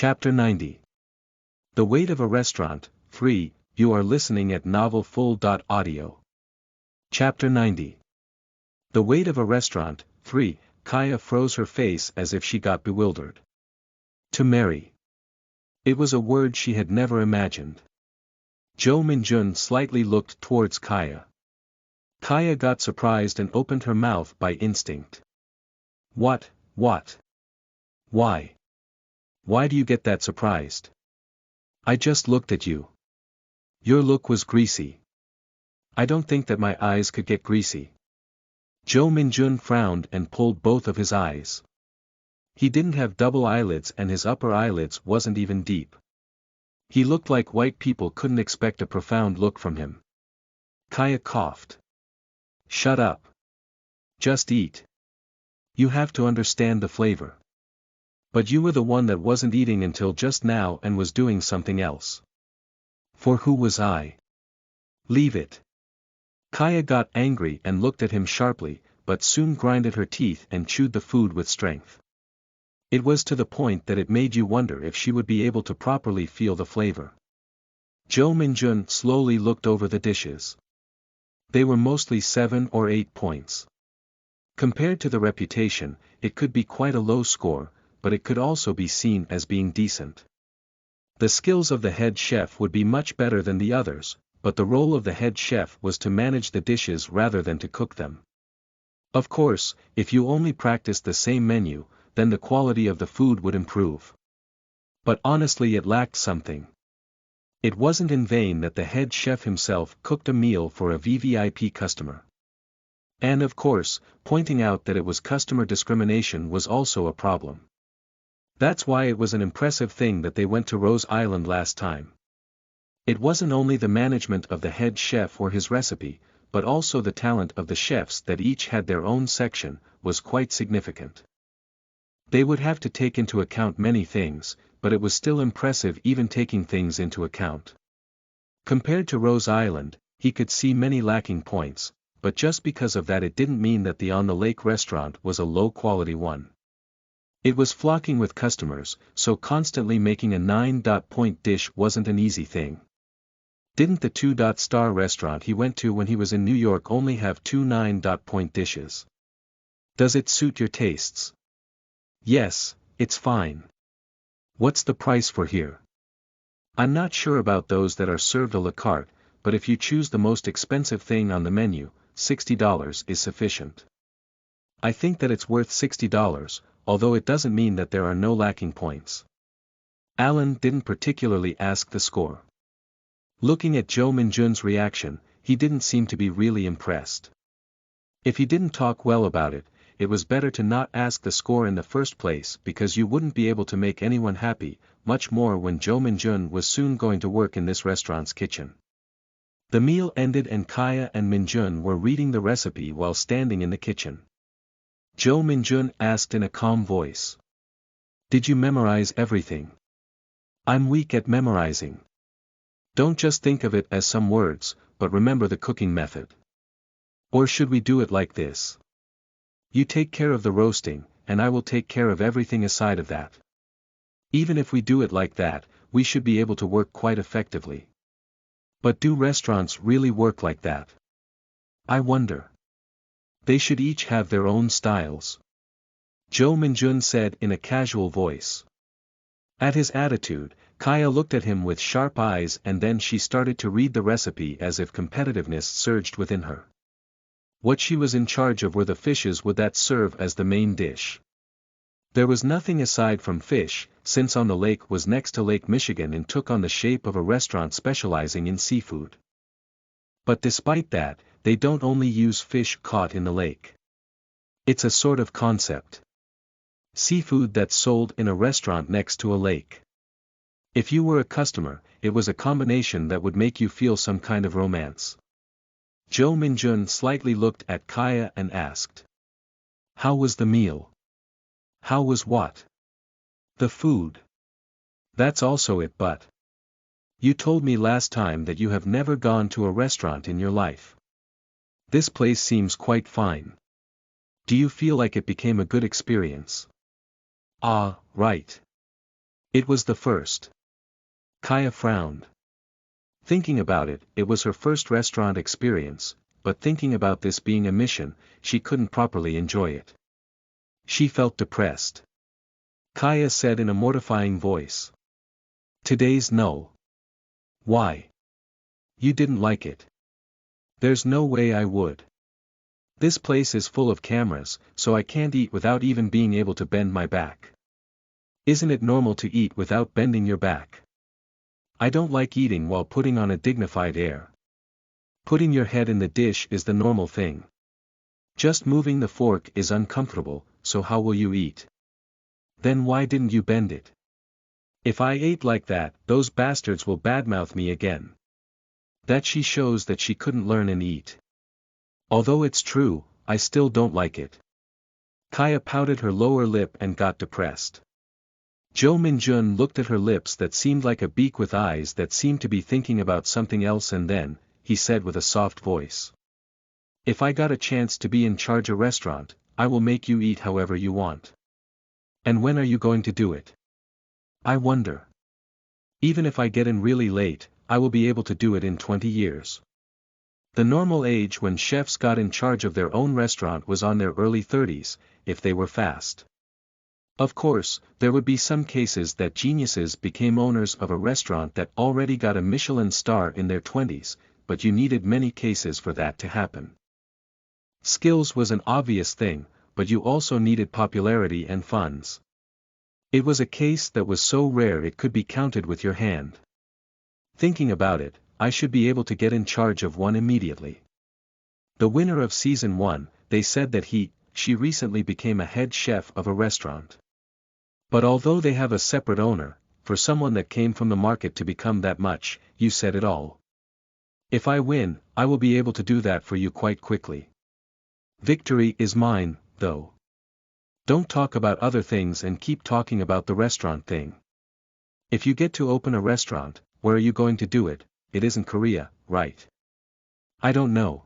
Chapter 90. The Weight of a Restaurant, 3, you are listening at novelfull.audio. Chapter 90. The Weight of a Restaurant, 3, Kaya froze her face as if she got bewildered. To marry. It was a word she had never imagined. Jo Min-jun slightly looked towards Kaya. Kaya got surprised and opened her mouth by instinct. What? Why? Why do you get that surprised? I just looked at you. Your look was greasy. I don't think that my eyes could get greasy. Jo Min-jun frowned and pulled both of his eyes. He didn't have double eyelids and his upper eyelids wasn't even deep. He looked like white people couldn't expect a profound look from him. Kaya coughed. Shut up. Just eat. You have to understand the flavor. But you were the one that wasn't eating until just now and was doing something else. For who was I? Leave it. Kaya got angry and looked at him sharply, but soon grinded her teeth and chewed the food with strength. It was to the point that it made you wonder if she would be able to properly feel the flavor. Jo Min-jun slowly looked over the dishes. They were mostly 7 or 8 points. Compared to the reputation, it could be quite a low score, but it could also be seen as being decent. The skills of the head chef would be much better than the others, but the role of the head chef was to manage the dishes rather than to cook them. Of course, if you only practiced the same menu, then the quality of the food would improve. But honestly, it lacked something. It wasn't in vain that the head chef himself cooked a meal for a VVIP customer. And of course, pointing out that it was customer discrimination was also a problem. That's why it was an impressive thing that they went to Rose Island last time. It wasn't only the management of the head chef or his recipe, but also the talent of the chefs that each had their own section, was quite significant. They would have to take into account many things, but it was still impressive even taking things into account. Compared to Rose Island, he could see many lacking points, but just because of that it didn't mean that the On the Lake restaurant was a low-quality one. It was flocking with customers, so constantly making a 9-point dish wasn't an easy thing. Didn't the 2-star restaurant he went to when he was in New York only have 2 9-point dishes? Does it suit your tastes? Yes, it's fine. What's the price for here? I'm not sure about those that are served a la carte, but if you choose the most expensive thing on the menu, $60 is sufficient. I think that it's worth $60, although it doesn't mean that there are no lacking points. Alan didn't particularly ask the score. Looking at Jo Min-jun's reaction, he didn't seem to be really impressed. If he didn't talk well about it, it was better to not ask the score in the first place because you wouldn't be able to make anyone happy, much more when Jo Min-jun was soon going to work in this restaurant's kitchen. The meal ended and Kaya and Min-jun were reading the recipe while standing in the kitchen. Jo Min-jun asked in a calm voice. Did you memorize everything? I'm weak at memorizing. Don't just think of it as some words, but remember the cooking method. Or should we do it like this? You take care of the roasting, and I will take care of everything aside of that. Even if we do it like that, we should be able to work quite effectively. But do restaurants really work like that? I wonder. They should each have their own styles. Jo Min-jun said in a casual voice. At his attitude, Kaya looked at him with sharp eyes and then she started to read the recipe as if competitiveness surged within her. What she was in charge of were the fishes that serve as the main dish. There was nothing aside from fish, since On the Lake was next to Lake Michigan and took on the shape of a restaurant specializing in seafood. But despite that, they don't only use fish caught in the lake. It's a sort of concept. Seafood that's sold in a restaurant next to a lake. If you were a customer, it was a combination that would make you feel some kind of romance. Jo Min-jun slightly looked at Kaya and asked. How was the meal? How was what? The food. That's also it, but. You told me last time that you have never gone to a restaurant in your life. This place seems quite fine. Do you feel like it became a good experience? Ah, right. It was the first. Kaya frowned. Thinking about it, it was her first restaurant experience, but thinking about this being a mission, she couldn't properly enjoy it. She felt depressed. Kaya said in a mortifying voice. Today's no. Why? You didn't like it. There's no way I would. This place is full of cameras, so I can't eat without even being able to bend my back. Isn't it normal to eat without bending your back? I don't like eating while putting on a dignified air. Putting your head in the dish is the normal thing. Just moving the fork is uncomfortable, so how will you eat? Then why didn't you bend it? If I ate like that, those bastards will badmouth me again. That she shows that she couldn't learn and eat. Although it's true, I still don't like it. Kaya pouted her lower lip and got depressed. Jo Min-jun looked at her lips that seemed like a beak with eyes that seemed to be thinking about something else, and then, he said with a soft voice. If I got a chance to be in charge a restaurant, I will make you eat however you want. And when are you going to do it? I wonder. Even if I get in really late, I will be able to do it in 20 years. The normal age when chefs got in charge of their own restaurant was on their early 30s, if they were fast. Of course, there would be some cases that geniuses became owners of a restaurant that already got a Michelin star in their 20s, but you needed many cases for that to happen. Skills was an obvious thing, but you also needed popularity and funds. It was a case that was so rare it could be counted with your hand. Thinking about it, I should be able to get in charge of one immediately. The winner of season 1, they said that she recently became a head chef of a restaurant. But although they have a separate owner, for someone that came from the market to become that much, you said it all. If I win, I will be able to do that for you quite quickly. Victory is mine, though. Don't talk about other things and keep talking about the restaurant thing. If you get to open a restaurant, where are you going to do it? It isn't Korea, right? I don't know.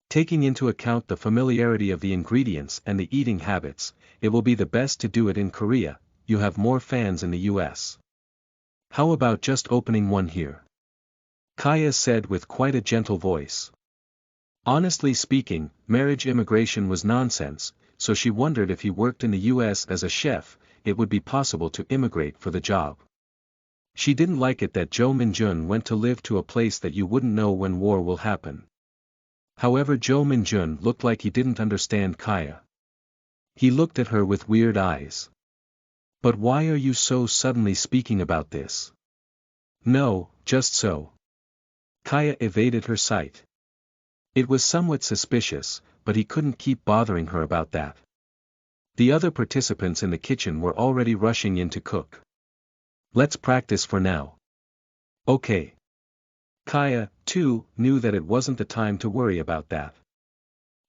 Taking into account the familiarity of the ingredients and the eating habits, it will be the best to do it in Korea. You have more fans in the US. How about just opening one here? Kaya said with quite a gentle voice. Honestly speaking, marriage immigration was nonsense, so she wondered if he worked in the US as a chef, it would be possible to immigrate for the job. She didn't like it that Jo Min-jun went to live to a place that you wouldn't know when war will happen. However, Jo Min-jun looked like he didn't understand Kaya. He looked at her with weird eyes. But why are you so suddenly speaking about this? No, just so. Kaya evaded her sight. It was somewhat suspicious, but he couldn't keep bothering her about that. The other participants in the kitchen were already rushing in to cook. Let's practice for now. Okay. Kaya, too, knew that it wasn't the time to worry about that.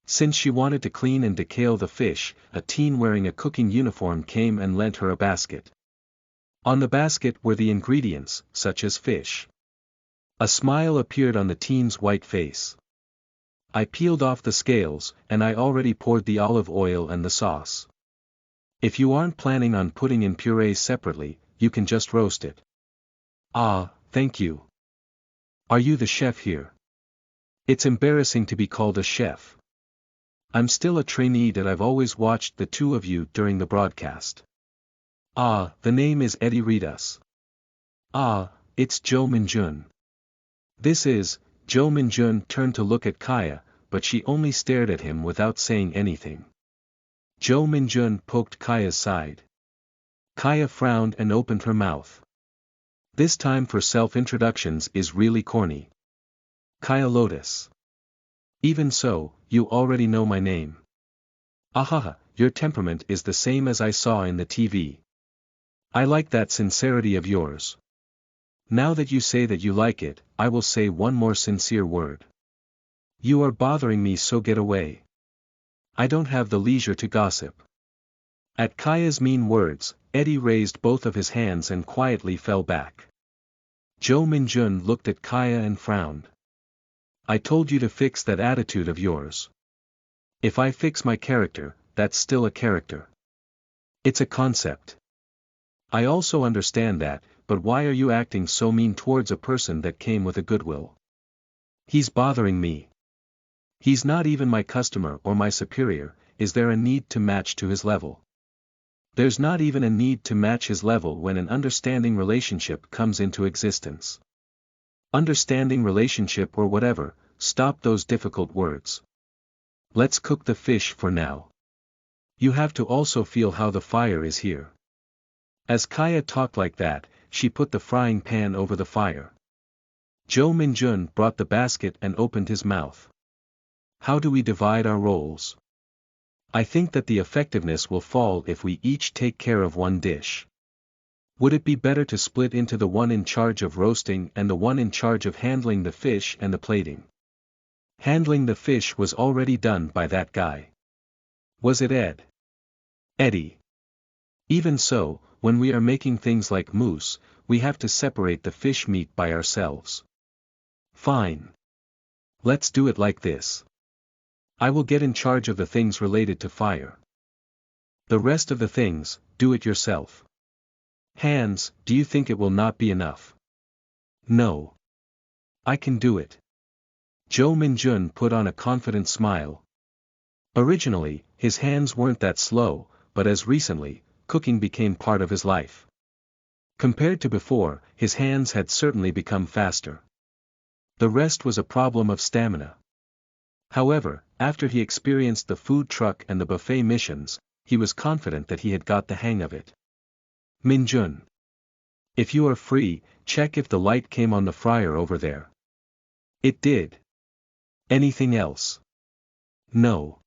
Since she wanted to clean and decale the fish, a teen wearing a cooking uniform came and lent her a basket. On the basket were the ingredients, such as fish. A smile appeared on the teen's white face. I peeled off the scales, and I already poured the olive oil and the sauce. If you aren't planning on putting in purees separately, you can just roast it. Ah, thank you. Are you the chef here? It's embarrassing to be called a chef. I'm still a trainee that I've always watched the two of you during the broadcast. Ah, the name is Eddie Ridas. Ah, it's Jo Min-jun. This is, Jo Min-jun turned to look at Kaya, but she only stared at him without saying anything. Jo Min-jun poked Kaya's side. Kaya frowned and opened her mouth. This time for self-introductions is really corny. Kaya Lotus. Even so, you already know my name. Ahaha, your temperament is the same as I saw in the TV. I like that sincerity of yours. Now that you say that you like it, I will say one more sincere word. You are bothering me, so get away. I don't have the leisure to gossip. At Kaya's mean words, Eddie raised both of his hands and quietly fell back. Jo Min-jun looked at Kaya and frowned. I told you to fix that attitude of yours. If I fix my character, that's still a character. It's a concept. I also understand that, but why are you acting so mean towards a person that came with a goodwill? He's bothering me. He's not even my customer or my superior. Is there a need to match to his level? There's not even a need to match his level when an understanding relationship comes into existence. Understanding relationship or whatever, stop those difficult words. Let's cook the fish for now. You have to also feel how the fire is here. As Kaya talked like that, she put the frying pan over the fire. Jo Minjun brought the basket and opened his mouth. How do we divide our roles? I think that the effectiveness will fall if we each take care of one dish. Would it be better to split into the one in charge of roasting and the one in charge of handling the fish and the plating? Handling the fish was already done by that guy. Was it Ed? Eddie. Even so, when we are making things like mousse, we have to separate the fish meat by ourselves. Fine. Let's do it like this. I will get in charge of the things related to fire. The rest of the things, do it yourself. Hands, do you think it will not be enough? No. I can do it. Jo Minjun put on a confident smile. Originally, his hands weren't that slow, but as recently, cooking became part of his life. Compared to before, his hands had certainly become faster. The rest was a problem of stamina. However, after he experienced the food truck and the buffet missions, he was confident that he had got the hang of it. Minjun. If you are free, check if the light came on the fryer over there. It did. Anything else? No.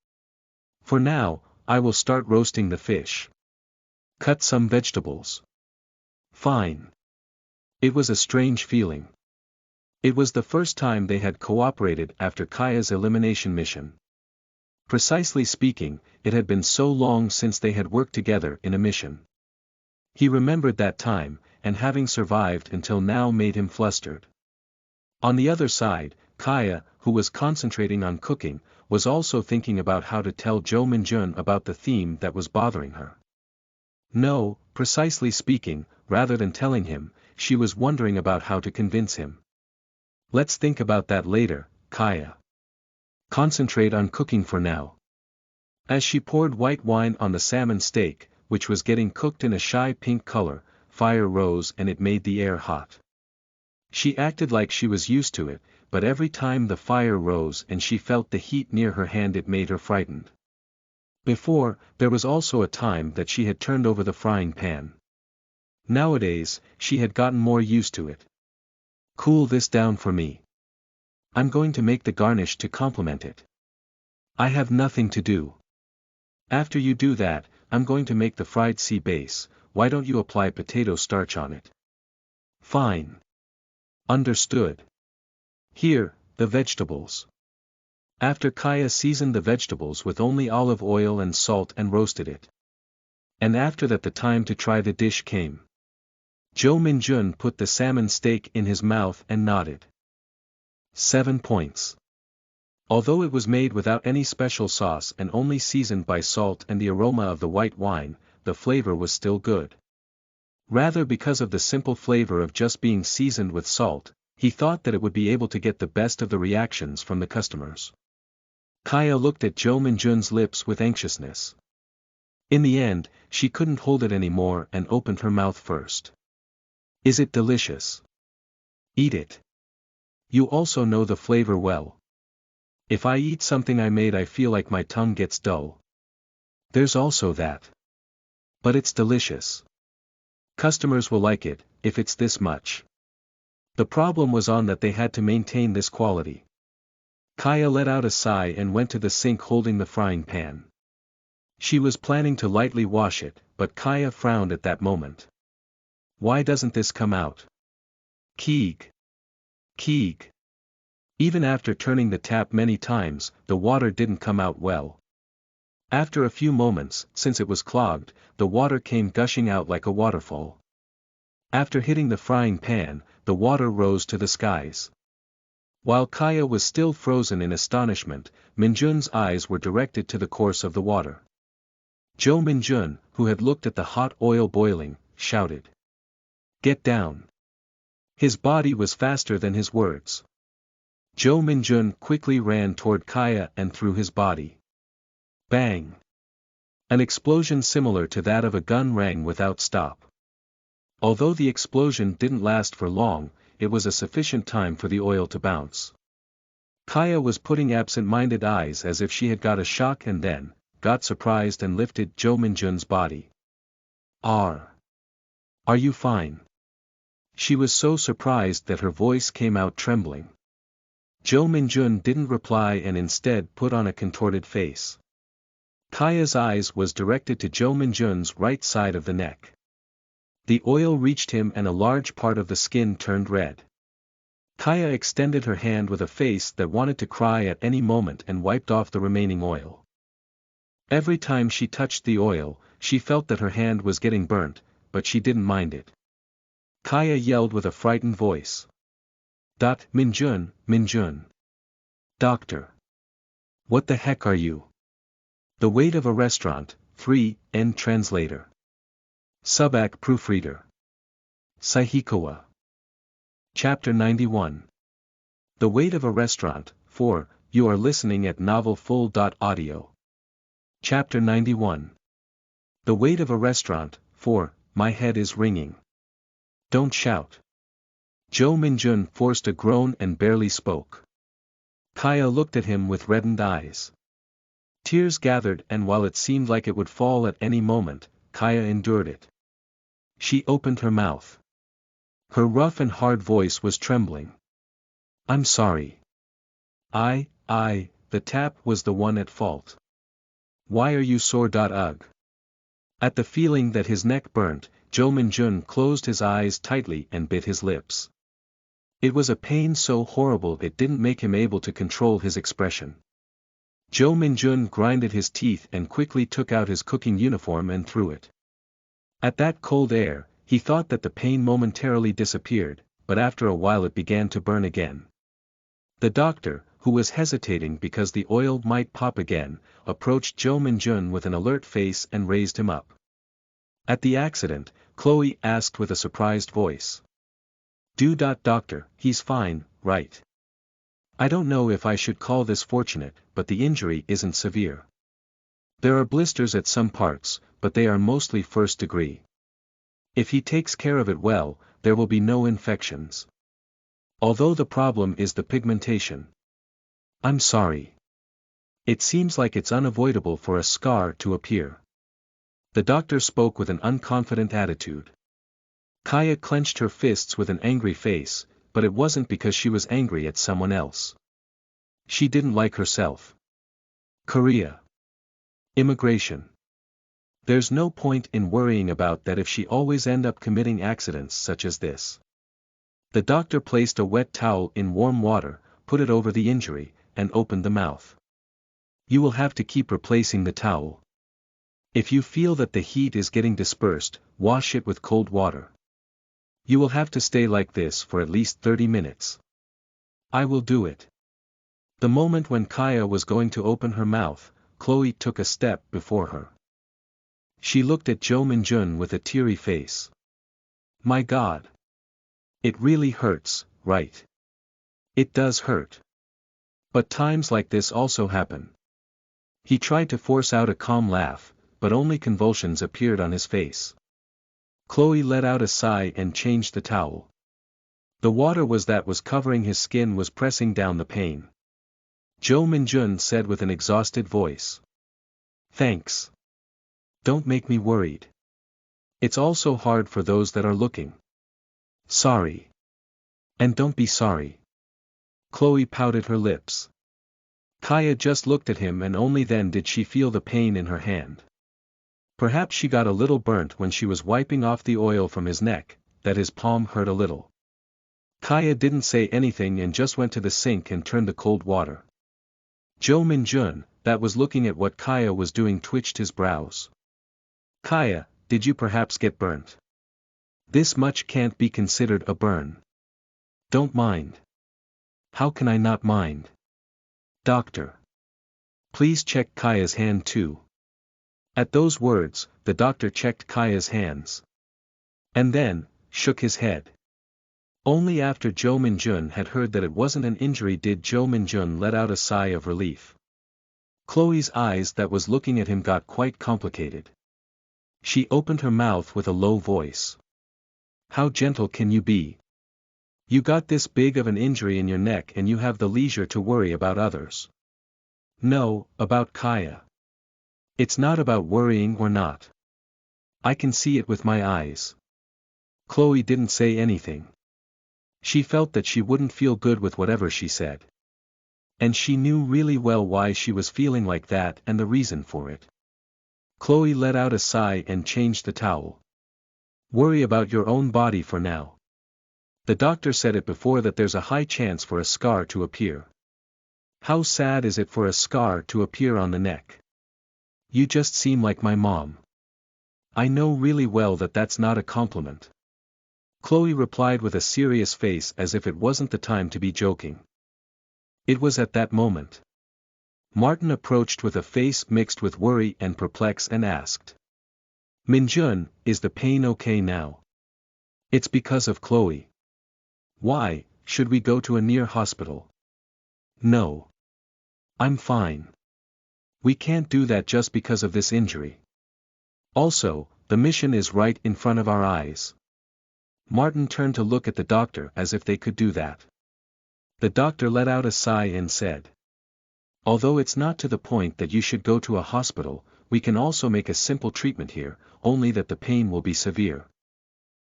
For now, I will start roasting the fish. Cut some vegetables. Fine. It was a strange feeling. It was the first time they had cooperated after Kaya's elimination mission. Precisely speaking, it had been so long since they had worked together in a mission. He remembered that time, and having survived until now made him flustered. On the other side, Kaya, who was concentrating on cooking, was also thinking about how to tell Jo Minjun about the theme that was bothering her. No, precisely speaking, rather than telling him, she was wondering about how to convince him. Let's think about that later, Kaya. Concentrate on cooking for now. As she poured white wine on the salmon steak, which was getting cooked in a shy pink color, fire rose and it made the air hot. She acted like she was used to it, but every time the fire rose and she felt the heat near her hand it made her frightened. Before, there was also a time that she had turned over the frying pan. Nowadays, she had gotten more used to it. Cool this down for me. I'm going to make the garnish to complement it. I have nothing to do. After you do that, I'm going to make the fried sea base. Why don't you apply potato starch on it? Fine. Understood. Here, the vegetables. After Kaya seasoned the vegetables with only olive oil and salt and roasted it. And after that the time to try the dish came. Jo Minjun put the salmon steak in his mouth and nodded. 7 points. Although it was made without any special sauce and only seasoned by salt and the aroma of the white wine, the flavor was still good. Rather because of the simple flavor of just being seasoned with salt, he thought that it would be able to get the best of the reactions from the customers. Kaya looked at Jo Minjun's lips with anxiousness. In the end, she couldn't hold it anymore and opened her mouth first. Is it delicious? Eat it. You also know the flavor well. If I eat something I made I feel like my tongue gets dull. There's also that. But it's delicious. Customers will like it, if it's this much. The problem was on that they had to maintain this quality. Kaya let out a sigh and went to the sink holding the frying pan. She was planning to lightly wash it, but Kaya frowned at that moment. Why doesn't this come out? Keeg. Keeg. Even after turning the tap many times, the water didn't come out well. After a few moments, since it was clogged, the water came gushing out like a waterfall. After hitting the frying pan, the water rose to the skies. While Kaya was still frozen in astonishment, Minjun's eyes were directed to the course of the water. Jo Minjun, who had looked at the hot oil boiling, shouted. Get down. His body was faster than his words. Jo Min-jun quickly ran toward Kaya and threw his body. Bang! An explosion similar to that of a gun rang without stop. Although the explosion didn't last for long, it was a sufficient time for the oil to bounce. Kaya was putting absent-minded eyes as if she had got a shock and then, got surprised and lifted Jo Min-jun's body. Are you fine? She was so surprised that her voice came out trembling. Jo Min-jun didn't reply and instead put on a contorted face. Kaya's eyes was directed to Jo Min-jun's right side of the neck. The oil reached him and a large part of the skin turned red. Kaya extended her hand with a face that wanted to cry at any moment and wiped off the remaining oil. Every time she touched the oil, she felt that her hand was getting burnt, but she didn't mind it. Kaya yelled with a frightened voice. Min-jun, Min-jun. Doctor. What the heck are you? The Weight of a Restaurant, 3, End Translator. Subak Proofreader. Saihikawa. Chapter 91. The Weight of a Restaurant, 4, you are listening at novelfull.audio. Chapter 91. The Weight of a Restaurant, 4, my head is ringing. Don't shout. Jo Min-jun forced a groan and barely spoke. Kaya looked at him with reddened eyes. Tears gathered and while it seemed like it would fall at any moment, Kaya endured it. She opened her mouth. Her rough and hard voice was trembling. I'm sorry. The tap was the one at fault. Why are you sore? Ugh. At the feeling that his neck burnt, Jo Min-jun closed his eyes tightly and bit his lips. It was a pain so horrible it didn't make him able to control his expression. Jo Min-jun grinded his teeth and quickly took out his cooking uniform and threw it. At that cold air, he thought that the pain momentarily disappeared, but after a while it began to burn again. The doctor, who was hesitating because the oil might pop again, approached Jo Min-jun with an alert face and raised him up. At the accident, Chloe asked with a surprised voice. Doctor, he's fine, right? I don't know if I should call this fortunate, but the injury isn't severe. There are blisters at some parts, but they are mostly first degree. If he takes care of it well, there will be no infections. Although the problem is the pigmentation. I'm sorry. It seems like it's unavoidable for a scar to appear. The doctor spoke with an unconfident attitude. Kaya clenched her fists with an angry face, but it wasn't because she was angry at someone else. She didn't like herself. Korea. Immigration. There's no point in worrying about that if she always end up committing accidents such as this. The doctor placed a wet towel in warm water, put it over the injury, and opened the mouth. You will have to keep replacing the towel. If you feel that the heat is getting dispersed, wash it with cold water. You will have to stay like this for at least 30 minutes. I will do it. The moment when Kaya was going to open her mouth, Chloe took a step before her. She looked at Jo Min-jun with a teary face. My God. It really hurts, right? It does hurt. But times like this also happen. He tried to force out a calm laugh, but only convulsions appeared on his face. Chloe let out a sigh and changed the towel. The water was covering his skin was pressing down the pain. Jo Min-jun said with an exhausted voice. Thanks. Don't make me worried. It's also hard for those that are looking. Sorry. And don't be sorry. Chloe pouted her lips. Kaya just looked at him and only then did she feel the pain in her hand. Perhaps she got a little burnt when she was wiping off the oil from his neck, that his palm hurt a little. Kaya didn't say anything and just went to the sink and turned the cold water. Jo Min-jun, that was looking at what Kaya was doing, twitched his brows. Kaya, did you perhaps get burnt? This much can't be considered a burn. Don't mind. How can I not mind? Doctor. Please check Kaya's hand too. At those words, the doctor checked Kaya's hands. And then, shook his head. Only after Jo Min-jun had heard that it wasn't an injury did Jo Min-jun let out a sigh of relief. Chloe's eyes that was looking at him got quite complicated. She opened her mouth with a low voice. How gentle can you be? You got this big of an injury in your neck and you have the leisure to worry about others. No, about Kaya. It's not about worrying or not. I can see it with my eyes. Chloe didn't say anything. She felt that she wouldn't feel good with whatever she said. And she knew really well why she was feeling like that and the reason for it. Chloe let out a sigh and changed the towel. Worry about your own body for now. The doctor said it before that there's a high chance for a scar to appear. How sad is it for a scar to appear on the neck? You just seem like my mom. I know really well that that's not a compliment. Chloe replied with a serious face as if it wasn't the time to be joking. It was at that moment. Martin approached with a face mixed with worry and perplex and asked. Min-jun, is the pain okay now? It's because of Chloe. Why, should we go to a near hospital? No. I'm fine. We can't do that just because of this injury. Also, the mission is right in front of our eyes. Martin turned to look at the doctor as if they could do that. The doctor let out a sigh and said. Although it's not to the point that you should go to a hospital, we can also make a simple treatment here, only that the pain will be severe.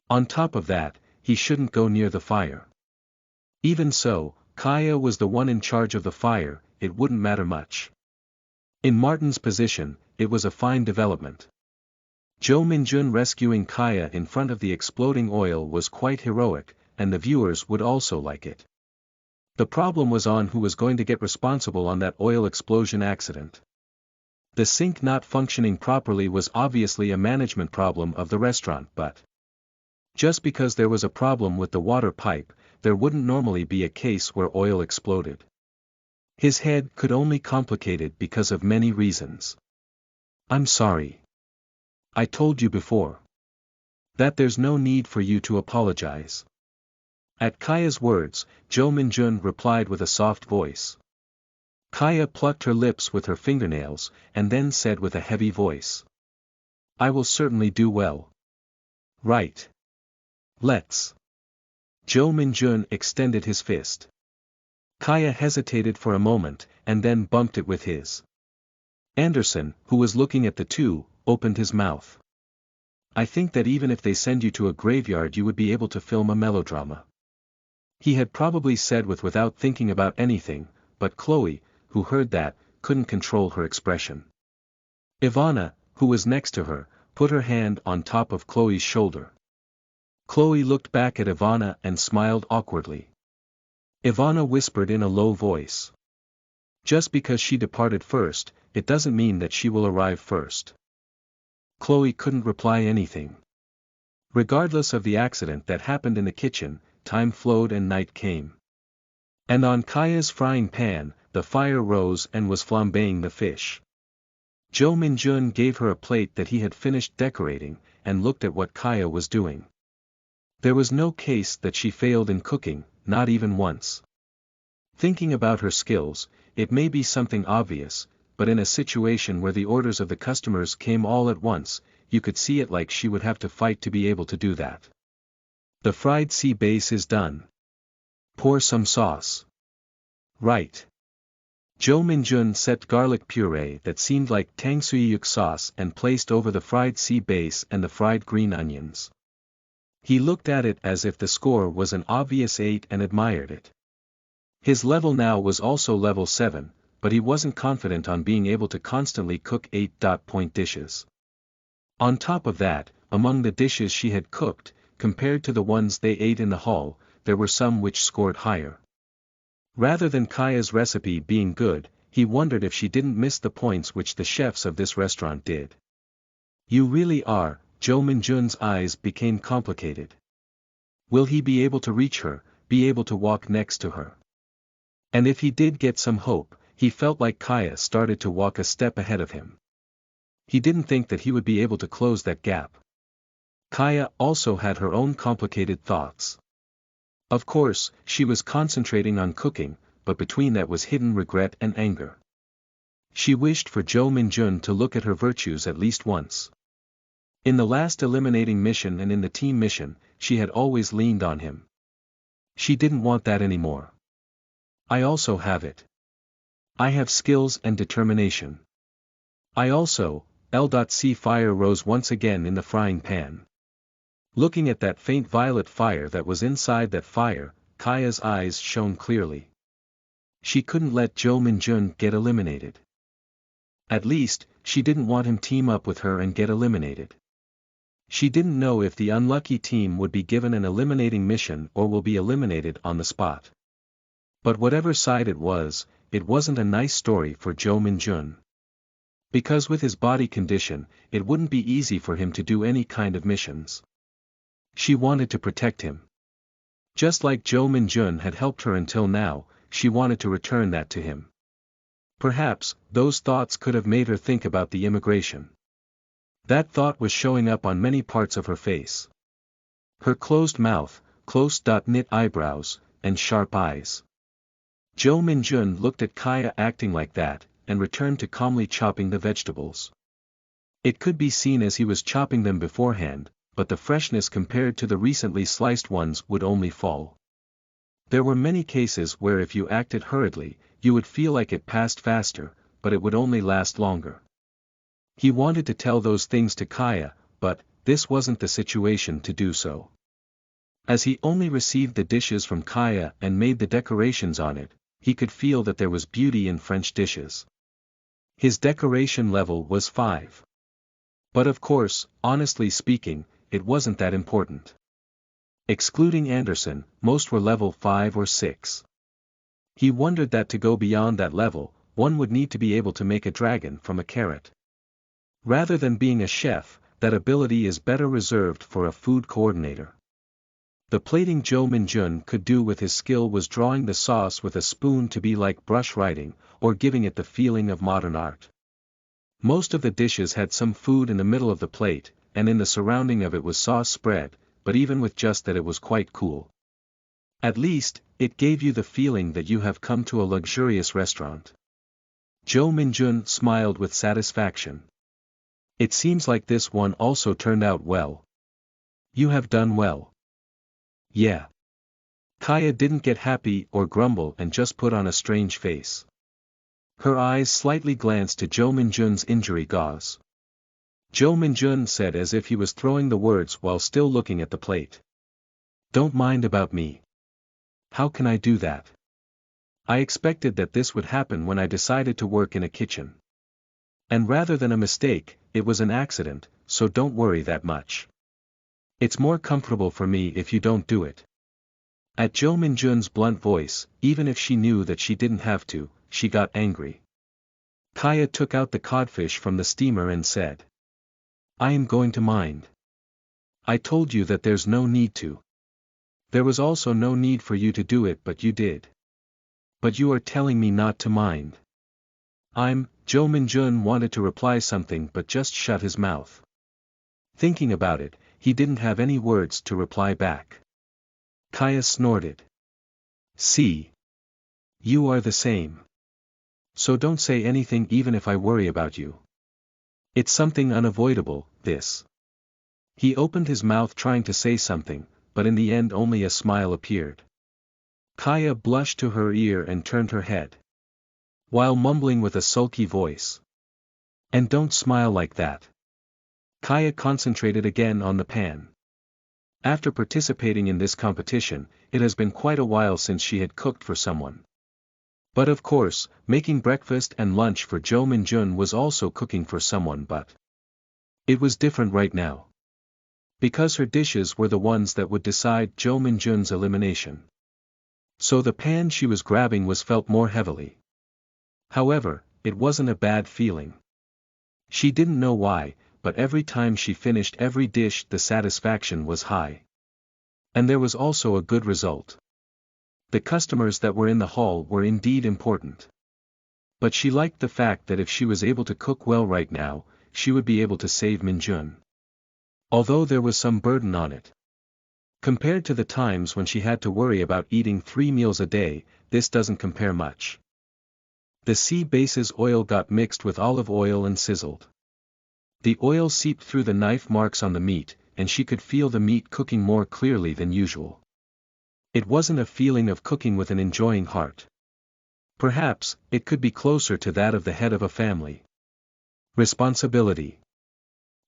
On top of that, he shouldn't go near the fire. Even so, Kaya was the one in charge of the fire, it wouldn't matter much. In Martin's position, it was a fine development. Jo Min-jun rescuing Kaya in front of the exploding oil was quite heroic, and the viewers would also like it. The problem was on who was going to get responsible on that oil explosion accident. The sink not functioning properly was obviously a management problem of the restaurant, but just because there was a problem with the water pipe, there wouldn't normally be a case where oil exploded. His head could only complicate it because of many reasons. I'm sorry. I told you before. That there's no need for you to apologize. At Kaya's words, Jo Min-jun replied with a soft voice. Kaya plucked her lips with her fingernails, and then said with a heavy voice. I will certainly do well. Right. Let's. Jo Min-jun extended his fist. Kaya hesitated for a moment, and then bumped it with his. Anderson, who was looking at the two, opened his mouth. I think that even if they send you to a graveyard you would be able to film a melodrama. He had probably said without thinking about anything, but Chloe, who heard that, couldn't control her expression. Ivana, who was next to her, put her hand on top of Chloe's shoulder. Chloe looked back at Ivana and smiled awkwardly. Ivana whispered in a low voice. Just because she departed first, it doesn't mean that she will arrive first. Chloe couldn't reply anything. Regardless of the accident that happened in the kitchen, time flowed and night came. And on Kaya's frying pan, the fire rose and was flambeing the fish. Jo Min-jun gave her a plate that he had finished decorating, and looked at what Kaya was doing. There was no case that she failed in cooking, not even once. Thinking about her skills, it may be something obvious, but in a situation where the orders of the customers came all at once, you could see it like she would have to fight to be able to do that. The fried sea base is done. Pour some sauce. Right. Jo Min-jun set garlic puree that seemed like tangsuyuk sauce and placed over the fried sea base and the fried green onions. He looked at it as if the score was an obvious 8 and admired it. His level now was also level 7, but he wasn't confident on being able to constantly cook 8-point dishes. On top of that, among the dishes she had cooked, compared to the ones they ate in the hall, there were some which scored higher. Rather than Kaya's recipe being good, he wondered if she didn't miss the points which the chefs of this restaurant did. You really are, Jo Min-jun's eyes became complicated. Will he be able to reach her, be able to walk next to her? And if he did get some hope, he felt like Kaya started to walk a step ahead of him. He didn't think that he would be able to close that gap. Kaya also had her own complicated thoughts. Of course, she was concentrating on cooking, but between that was hidden regret and anger. She wished for Jo Min-jun to look at her virtues at least once. In the last eliminating mission and in the team mission, she had always leaned on him. She didn't want that anymore. I also have it. I have skills and determination. I also, L.C. Fire rose once again in the frying pan. Looking at that faint violet fire that was inside that fire, Kaya's eyes shone clearly. She couldn't let Jo Min-jun get eliminated. At least, she didn't want him team up with her and get eliminated. She didn't know if the unlucky team would be given an eliminating mission or will be eliminated on the spot. But whatever side it wasn't a nice story for Jo Min-jun. Because with his body condition, it wouldn't be easy for him to do any kind of missions. She wanted to protect him. Just like Jo Min-jun had helped her until now, she wanted to return that to him. Perhaps, those thoughts could have made her think about the immigration. That thought was showing up on many parts of her face. Her closed mouth, close-knit eyebrows, and sharp eyes. Jo Min-jun looked at Kaya acting like that, and returned to calmly chopping the vegetables. It could be seen as he was chopping them beforehand, but the freshness compared to the recently sliced ones would only fall. There were many cases where if you acted hurriedly, you would feel like it passed faster, but it would only last longer. He wanted to tell those things to Kaya, but this wasn't the situation to do so. As he only received the dishes from Kaya and made the decorations on it, he could feel that there was beauty in French dishes. His decoration level was 5. But of course, honestly speaking, it wasn't that important. Excluding Anderson, most were level 5 or 6. He wondered that to go beyond that level, one would need to be able to make a dragon from a carrot. Rather than being a chef, that ability is better reserved for a food coordinator. The plating Jo Min-jun could do with his skill was drawing the sauce with a spoon to be like brush writing, or giving it the feeling of modern art. Most of the dishes had some food in the middle of the plate, and in the surrounding of it was sauce spread, but even with just that it was quite cool. At least, it gave you the feeling that you have come to a luxurious restaurant. Jo Min-jun smiled with satisfaction. It seems like this one also turned out well. You have done well. Yeah. Kaya didn't get happy or grumble and just put on a strange face. Her eyes slightly glanced to Jo Min-jun's injury gauze. Jo Min-jun said as if he was throwing the words while still looking at the plate. Don't mind about me. How can I do that? I expected that this would happen when I decided to work in a kitchen. And rather than a mistake, it was an accident, so don't worry that much. It's more comfortable for me if you don't do it. At Jo Min-jun's blunt voice, even if she knew that she didn't have to, she got angry. Kaya took out the codfish from the steamer and said. I am going to mind. I told you that there's no need to. There was also no need for you to do it but you did. But you are telling me not to mind. Jo Min-jun wanted to reply something but just shut his mouth. Thinking about it, he didn't have any words to reply back. Kaya snorted. See. You are the same. So don't say anything even if I worry about you. It's something unavoidable, this. He opened his mouth trying to say something, but in the end only a smile appeared. Kaya blushed to her ear and turned her head. While mumbling with a sulky voice. And don't smile like that. Kaya concentrated again on the pan. After participating in this competition, it has been quite a while since she had cooked for someone. But of course, making breakfast and lunch for Jo Min-jun was also cooking for someone, but it was different right now. Because her dishes were the ones that would decide Jo Min-jun's elimination. So the pan she was grabbing was felt more heavily. However, it wasn't a bad feeling. She didn't know why, but every time she finished every dish the satisfaction was high. And there was also a good result. The customers that were in the hall were indeed important. But she liked the fact that if she was able to cook well right now, she would be able to save Min-jun. Although there was some burden on it. Compared to the times when she had to worry about eating 3 meals a day, this doesn't compare much. The sea base's oil got mixed with olive oil and sizzled. The oil seeped through the knife marks on the meat, and she could feel the meat cooking more clearly than usual. It wasn't a feeling of cooking with an enjoying heart. Perhaps, it could be closer to that of the head of a family. Responsibility.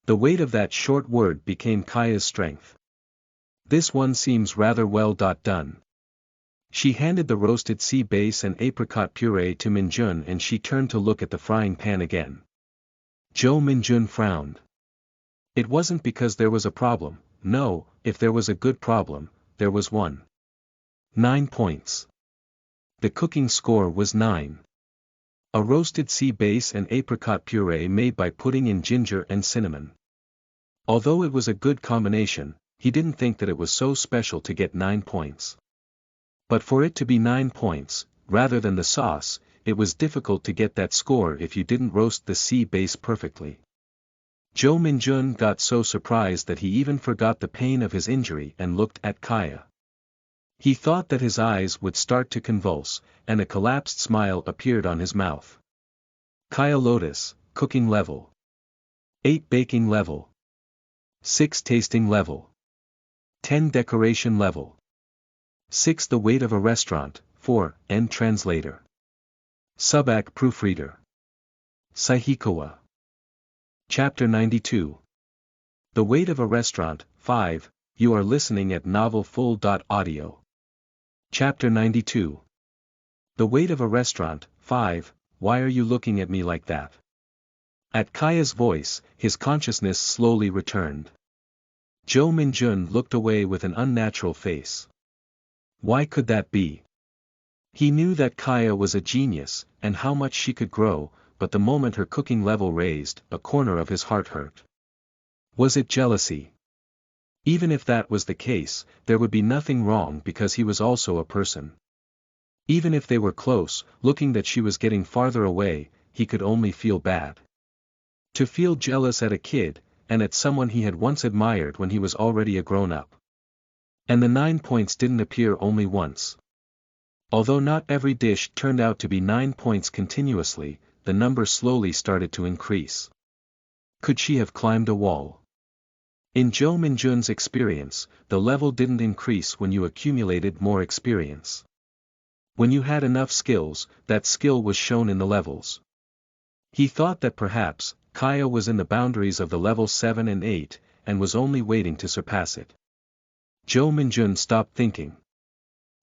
The weight of that short word became Kaya's strength. This one seems rather well done. She handed the roasted sea base and apricot puree to Minjun and she turned to look at the frying pan again. Jo Minjun frowned. It wasn't because there was a problem, no, if there was a good problem, there was one. 9 points. The cooking score was 9. A roasted sea base and apricot puree made by putting in ginger and cinnamon. Although it was a good combination, he didn't think that it was so special to get 9 points. But for it to be 9 points, rather than the sauce, it was difficult to get that score if you didn't roast the sea base perfectly. Jo Minjun got so surprised that he even forgot the pain of his injury and looked at Kaya. He thought that his eyes would start to convulse, and a collapsed smile appeared on his mouth. Kaya Lotus, cooking level. 8 baking level. 6 tasting level. 10 decoration level. 6 the weight of a restaurant, 4 end translator. Subak proofreader. Saihikawa. Chapter 92. The weight of a restaurant, 5, you are listening at novelfull.audio. Chapter 92. The weight of a restaurant, 5, why are you looking at me like that? At Kaya's voice, his consciousness slowly returned. Jo Minjun looked away with an unnatural face. Why could that be? He knew that Kaya was a genius, and how much she could grow, but the moment her cooking level raised, a corner of his heart hurt. Was it jealousy? Even if that was the case, there would be nothing wrong because he was also a person. Even if they were close, looking that she was getting farther away, he could only feel bad. To feel jealous at a kid, and at someone he had once admired when he was already a grown-up. And the 9 points didn't appear only once. Although not every dish turned out to be 9 points continuously, the number slowly started to increase. Could she have climbed a wall? In Jo Minjun's experience, the level didn't increase when you accumulated more experience. When you had enough skills, that skill was shown in the levels. He thought that perhaps, Kaya was in the boundaries of the level 7 and 8, and was only waiting to surpass it. Jo Minjun stopped thinking.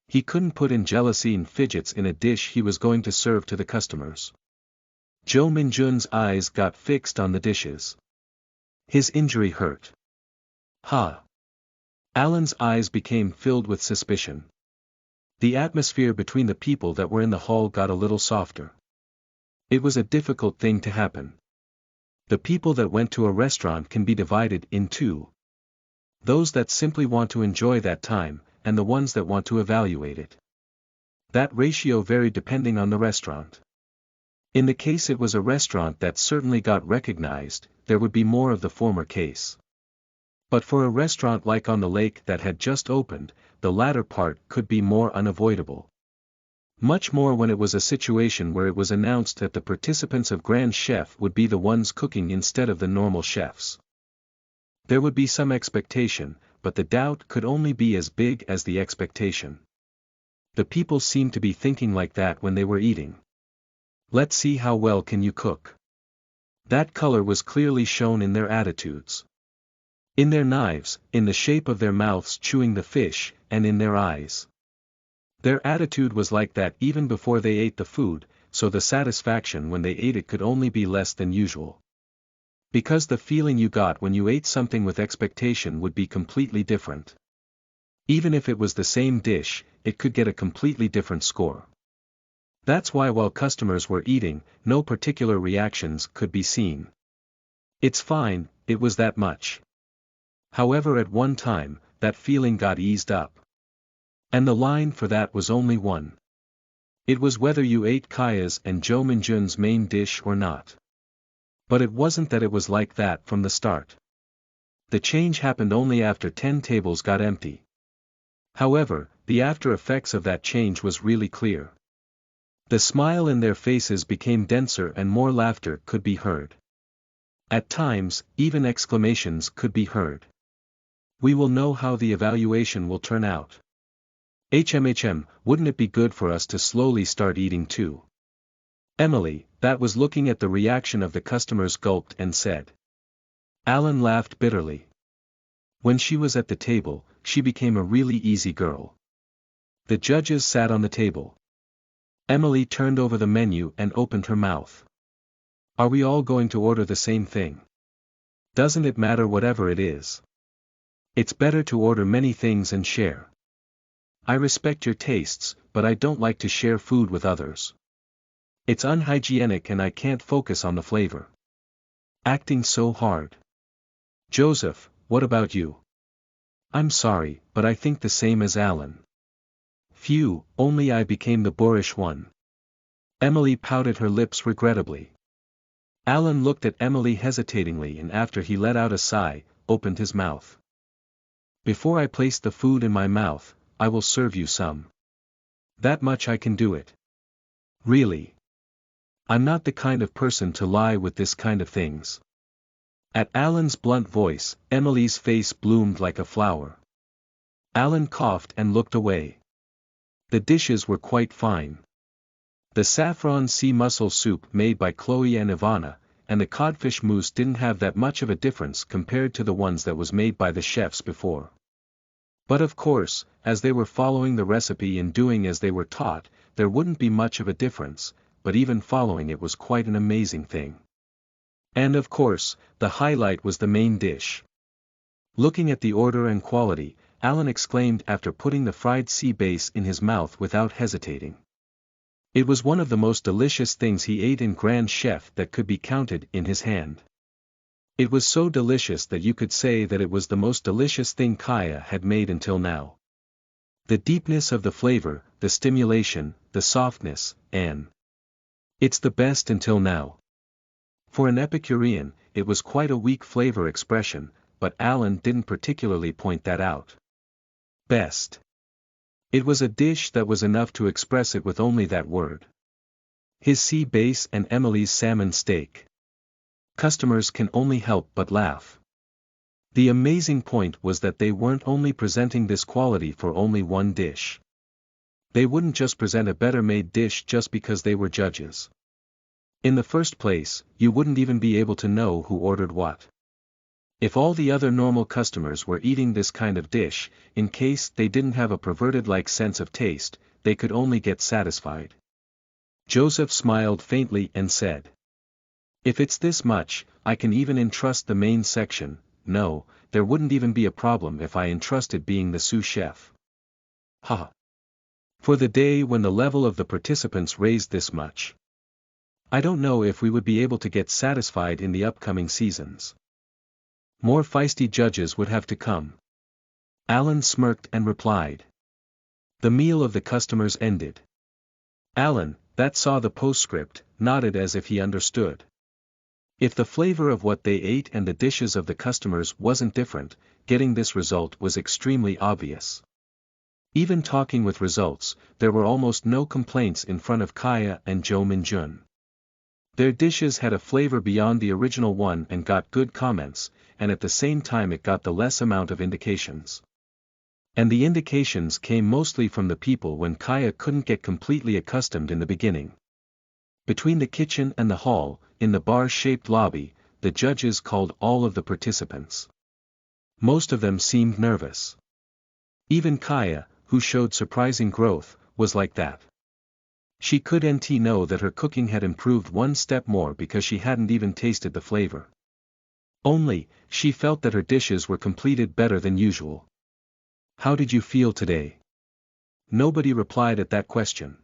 He couldn't put in jealousy and fidgets in a dish he was going to serve to the customers. Jo Minjun's eyes got fixed on the dishes. His injury hurt. Alan's eyes became filled with suspicion. The atmosphere between the people that were in the hall got a little softer. It was a difficult thing to happen. The people that went to a restaurant can be divided in two. Those that simply want to enjoy that time, and the ones that want to evaluate it. That ratio varied depending on the restaurant. In the case it was a restaurant that certainly got recognized, there would be more of the former case. But for a restaurant like on the lake that had just opened, the latter part could be more unavoidable. Much more when it was a situation where it was announced that the participants of Grand Chef would be the ones cooking instead of the normal chefs. There would be some expectation, but the doubt could only be as big as the expectation. The people seemed to be thinking like that when they were eating. Let's see how well can you cook. That color was clearly shown in their attitudes. In their knives, in the shape of their mouths chewing the fish, and in their eyes. Their attitude was like that even before they ate the food, so the satisfaction when they ate it could only be less than usual. Because the feeling you got when you ate something with expectation would be completely different. Even if it was the same dish, it could get a completely different score. That's why while customers were eating, no particular reactions could be seen. It's fine, it was that much. However, at one time, that feeling got eased up. And the line for that was only one. It was whether you ate Kaya's and Jo Minjun's main dish or not. But it wasn't that it was like that from the start. The change happened only after 10 tables got empty. However, the after effects of that change was really clear. The smile in their faces became denser and more laughter could be heard. At times, even exclamations could be heard. We will know how the evaluation will turn out. Wouldn't it be good for us to slowly start eating too? Emily, that was looking at the reaction of the customers, gulped and said. Alan laughed bitterly. When she was at the table, she became a really easy girl. The judges sat on the table. Emily turned over the menu and opened her mouth. Are we all going to order the same thing? Doesn't it matter whatever it is? It's better to order many things and share. I respect your tastes, but I don't like to share food with others. It's unhygienic and I can't focus on the flavor. Acting so hard. Joseph, what about you? I'm sorry, but I think the same as Alan. Phew, only I became the boorish one. Emily pouted her lips regrettably. Alan looked at Emily hesitatingly and after he let out a sigh, opened his mouth. Before I place the food in my mouth, I will serve you some. That much I can do it. Really. I'm not the kind of person to lie with this kind of things. At Alan's blunt voice, Emily's face bloomed like a flower. Alan coughed and looked away. The dishes were quite fine. The saffron sea mussel soup made by Chloe and Ivana, and the codfish mousse didn't have that much of a difference compared to the ones that was made by the chefs before. But of course, as they were following the recipe and doing as they were taught, there wouldn't be much of a difference, but even following it was quite an amazing thing. And of course, the highlight was the main dish. Looking at the order and quality, Alan exclaimed after putting the fried sea bass in his mouth without hesitating. It was one of the most delicious things he ate in Grand Chef that could be counted in his hand. It was so delicious that you could say that it was the most delicious thing Kaya had made until now. The deepness of the flavor, the stimulation, the softness, and it's the best until now. For an Epicurean, it was quite a weak flavor expression, but Alan didn't particularly point that out. Best. It was a dish that was enough to express it with only that word. His sea bass and Emily's salmon steak. Customers can only help but laugh. The amazing point was that they weren't only presenting this quality for only one dish. They wouldn't just present a better made dish just because they were judges. In the first place, you wouldn't even be able to know who ordered what. If all the other normal customers were eating this kind of dish, in case they didn't have a perverted-like sense of taste, they could only get satisfied. Joseph smiled faintly and said. If it's this much, I can even entrust the main section. No, there wouldn't even be a problem if I entrusted being the sous chef. Ha! For the day when the level of the participants raised this much. I don't know if we would be able to get satisfied in the upcoming seasons. More feisty judges would have to come. Alan smirked and replied. The meal of the customers ended. Alan, that saw the postscript, nodded as if he understood. If the flavor of what they ate and the dishes of the customers wasn't different, getting this result was extremely obvious. Even talking with results, there were almost no complaints in front of Kaya and Jo Min-jun. Their dishes had a flavor beyond the original one and got good comments, and at the same time it got the less amount of indications. And the indications came mostly from the people when Kaya couldn't get completely accustomed in the beginning. Between the kitchen and the hall, in the bar-shaped lobby, the judges called all of the participants. Most of them seemed nervous. Even Kaya, who showed surprising growth, was like that. She couldn't know that her cooking had improved one step more because she hadn't even tasted the flavor. Only, she felt that her dishes were completed better than usual. How did you feel today? Nobody replied at that question.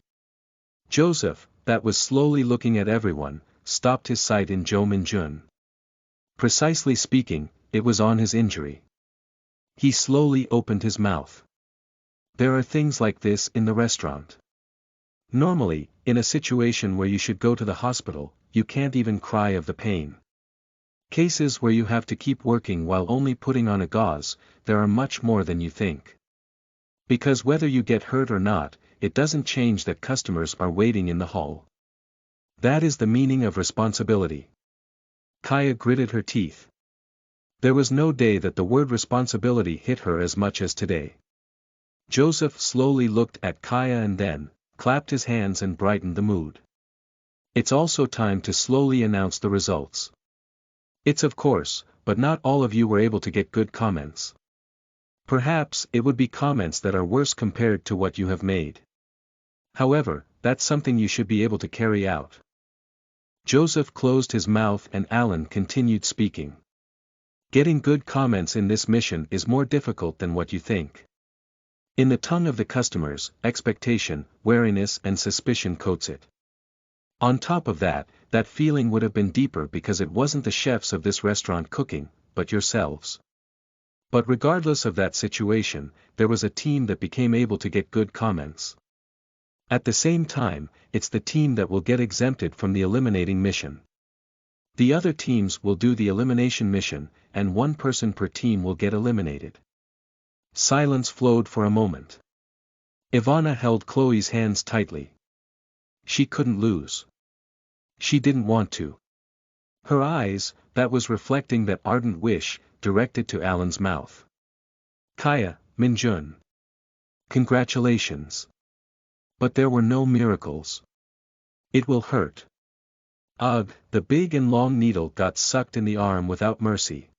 Joseph, that was slowly looking at everyone, stopped his sight in Jo Min-jun. Precisely speaking, it was on his injury. He slowly opened his mouth. There are things like this in the restaurant. Normally, in a situation where you should go to the hospital, you can't even cry of the pain. Cases where you have to keep working while only putting on a gauze, there are much more than you think. Because whether you get hurt or not, it doesn't change that customers are waiting in the hall. That is the meaning of responsibility. Kaya gritted her teeth. There was no day that the word responsibility hit her as much as today. Joseph slowly looked at Kaya and then clapped his hands and brightened the mood. It's also time to slowly announce the results. It's of course, but not all of you were able to get good comments. Perhaps it would be comments that are worse compared to what you have made. However, that's something you should be able to carry out. Joseph closed his mouth and Alan continued speaking. Getting good comments in this mission is more difficult than what you think. In the tongue of the customers, expectation, wariness and suspicion coats it. On top of that, that feeling would have been deeper because it wasn't the chefs of this restaurant cooking, but yourselves. But regardless of that situation, there was a team that became able to get good comments. At the same time, it's the team that will get exempted from the eliminating mission. The other teams will do the elimination mission, and one person per team will get eliminated. Silence flowed for a moment. Ivana held Chloe's hands tightly. She couldn't lose. She didn't want to. Her eyes, that was reflecting that ardent wish, directed to Alan's mouth. Kaya, Minjun. Congratulations. But there were no miracles. It will hurt. Ugh, the big and long needle got sucked in the arm without mercy.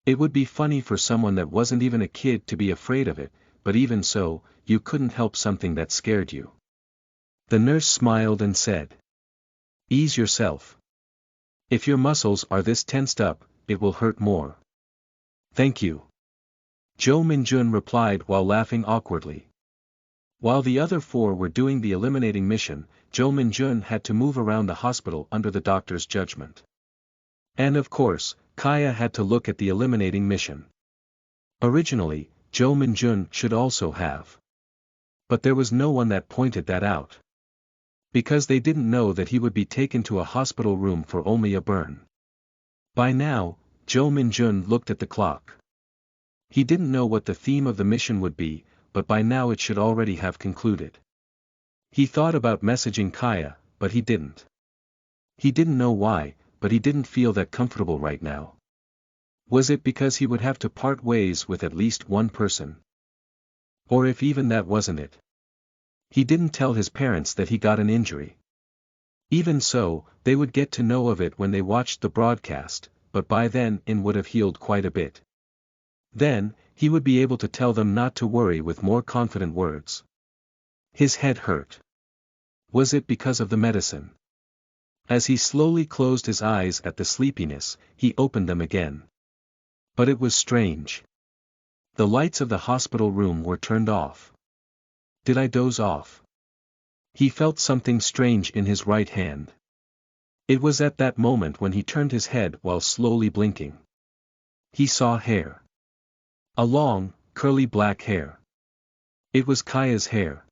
It would be funny for someone that wasn't even a kid to be afraid of it, but even so, you couldn't help something that scared you. The nurse smiled and said. Ease yourself. If your muscles are this tensed up, it will hurt more. Thank you. Jo Minjun replied while laughing awkwardly. While the other four were doing the eliminating mission, Jo Minjun had to move around the hospital under the doctor's judgment. And of course, Kaya had to look at the eliminating mission. Originally, Jo Minjun should also have. But there was no one that pointed that out. Because they didn't know that he would be taken to a hospital room for only a burn. By now, Jo Minjun looked at the clock. He didn't know what the theme of the mission would be, but by now it should already have concluded. He thought about messaging Kaya, but he didn't. He didn't know why, but he didn't feel that comfortable right now. Was it because he would have to part ways with at least one person? Or if even that wasn't it? He didn't tell his parents that he got an injury. Even so, they would get to know of it when they watched the broadcast, but by then it would have healed quite a bit. Then, he would be able to tell them not to worry with more confident words. His head hurt. Was it because of the medicine? As he slowly closed his eyes at the sleepiness, he opened them again. But it was strange. The lights of the hospital room were turned off. Did I doze off? He felt something strange in his right hand. It was at that moment when he turned his head while slowly blinking. He saw hair. A long, curly black hair. It was Kaya's hair.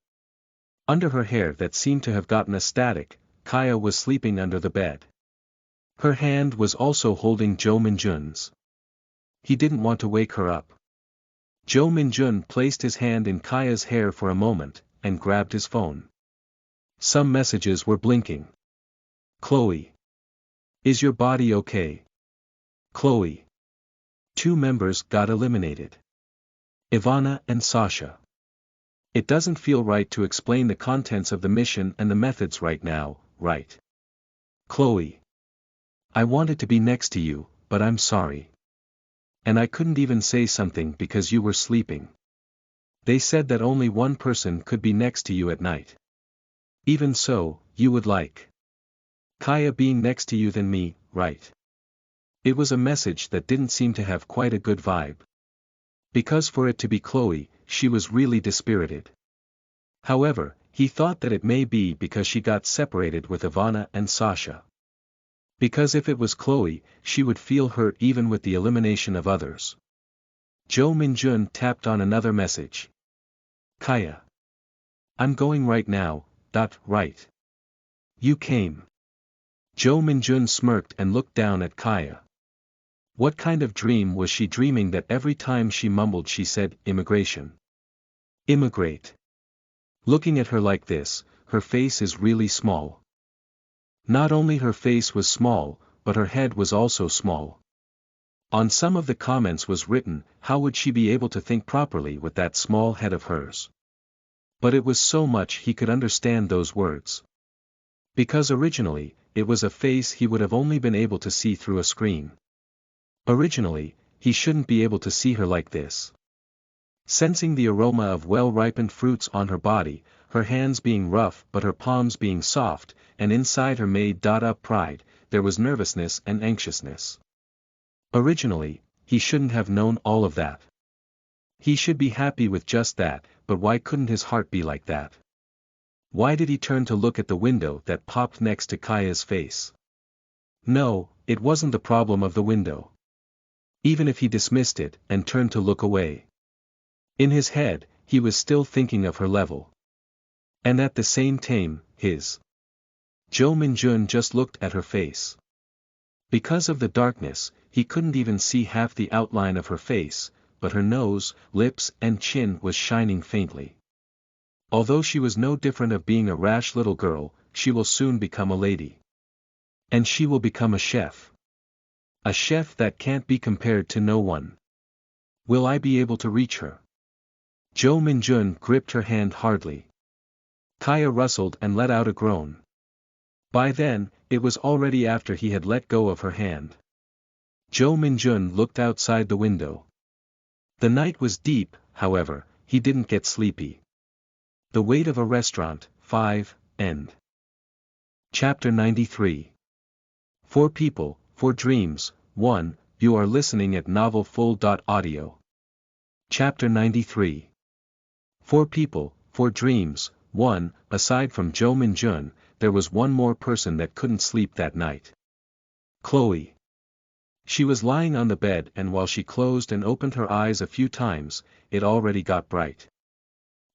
Under her hair that seemed to have gotten a static, Kaya was sleeping under the bed. Her hand was also holding Jo Minjun's. He didn't want to wake her up. Jo Minjun placed his hand in Kaya's hair for a moment, and grabbed his phone. Some messages were blinking. Chloe. Is your body okay? Chloe. 2 members got eliminated. Ivana and Sasha. It doesn't feel right to explain the contents of the mission and the methods right now, right? Chloe. I wanted to be next to you, but I'm sorry. And I couldn't even say something because you were sleeping. They said that only one person could be next to you at night. Even so, you would like Kaya being next to you than me, right? It was a message that didn't seem to have quite a good vibe. Because for it to be Chloe, she was really dispirited. However, he thought that it may be because she got separated with Ivana and Sasha. Because if it was Chloe, she would feel hurt even with the elimination of others. Jo Minjun tapped on another message. Kaya. I'm going right now, right. You came. Jo Minjun smirked and looked down at Kaya. What kind of dream was she dreaming that every time she mumbled she said, immigration? Immigrate. Looking at her like this, her face is really small. Not only her face was small, but her head was also small. On some of the comments was written, how would she be able to think properly with that small head of hers? But it was so much he could understand those words. Because originally, it was a face he would have only been able to see through a screen. Originally, he shouldn't be able to see her like this. Sensing the aroma of well-ripened fruits on her body, her hands being rough but her palms being soft, and inside her made-up pride, there was nervousness and anxiousness. Originally, he shouldn't have known all of that. He should be happy with just that, but why couldn't his heart be like that? Why did he turn to look at the window that popped next to Kaya's face? No, it wasn't the problem of the window. Even if he dismissed it and turned to look away. In his head, he was still thinking of her level. And at the same time, his. Jo Min-jun just looked at her face. Because of the darkness, he couldn't even see half the outline of her face, but her nose, lips and chin was shining faintly. Although she was no different of being a rash little girl, she will soon become a lady. And she will become a chef. A chef that can't be compared to no one. Will I be able to reach her? Jo Min-jun gripped her hand hardly. Kaya rustled and let out a groan. By then, it was already after he had let go of her hand. Jo Min-jun looked outside the window. The night was deep, however, he didn't get sleepy. The Weight of a Restaurant, 5, End. Chapter 93. 4 People, 4 Dreams, 1, you are listening at novelfull.audio. Chapter 93. 4 People, 4 Dreams, 1, aside from Jo Min-jun, there was one more person that couldn't sleep that night. Chloe. She was lying on the bed and while she closed and opened her eyes a few times, it already got bright.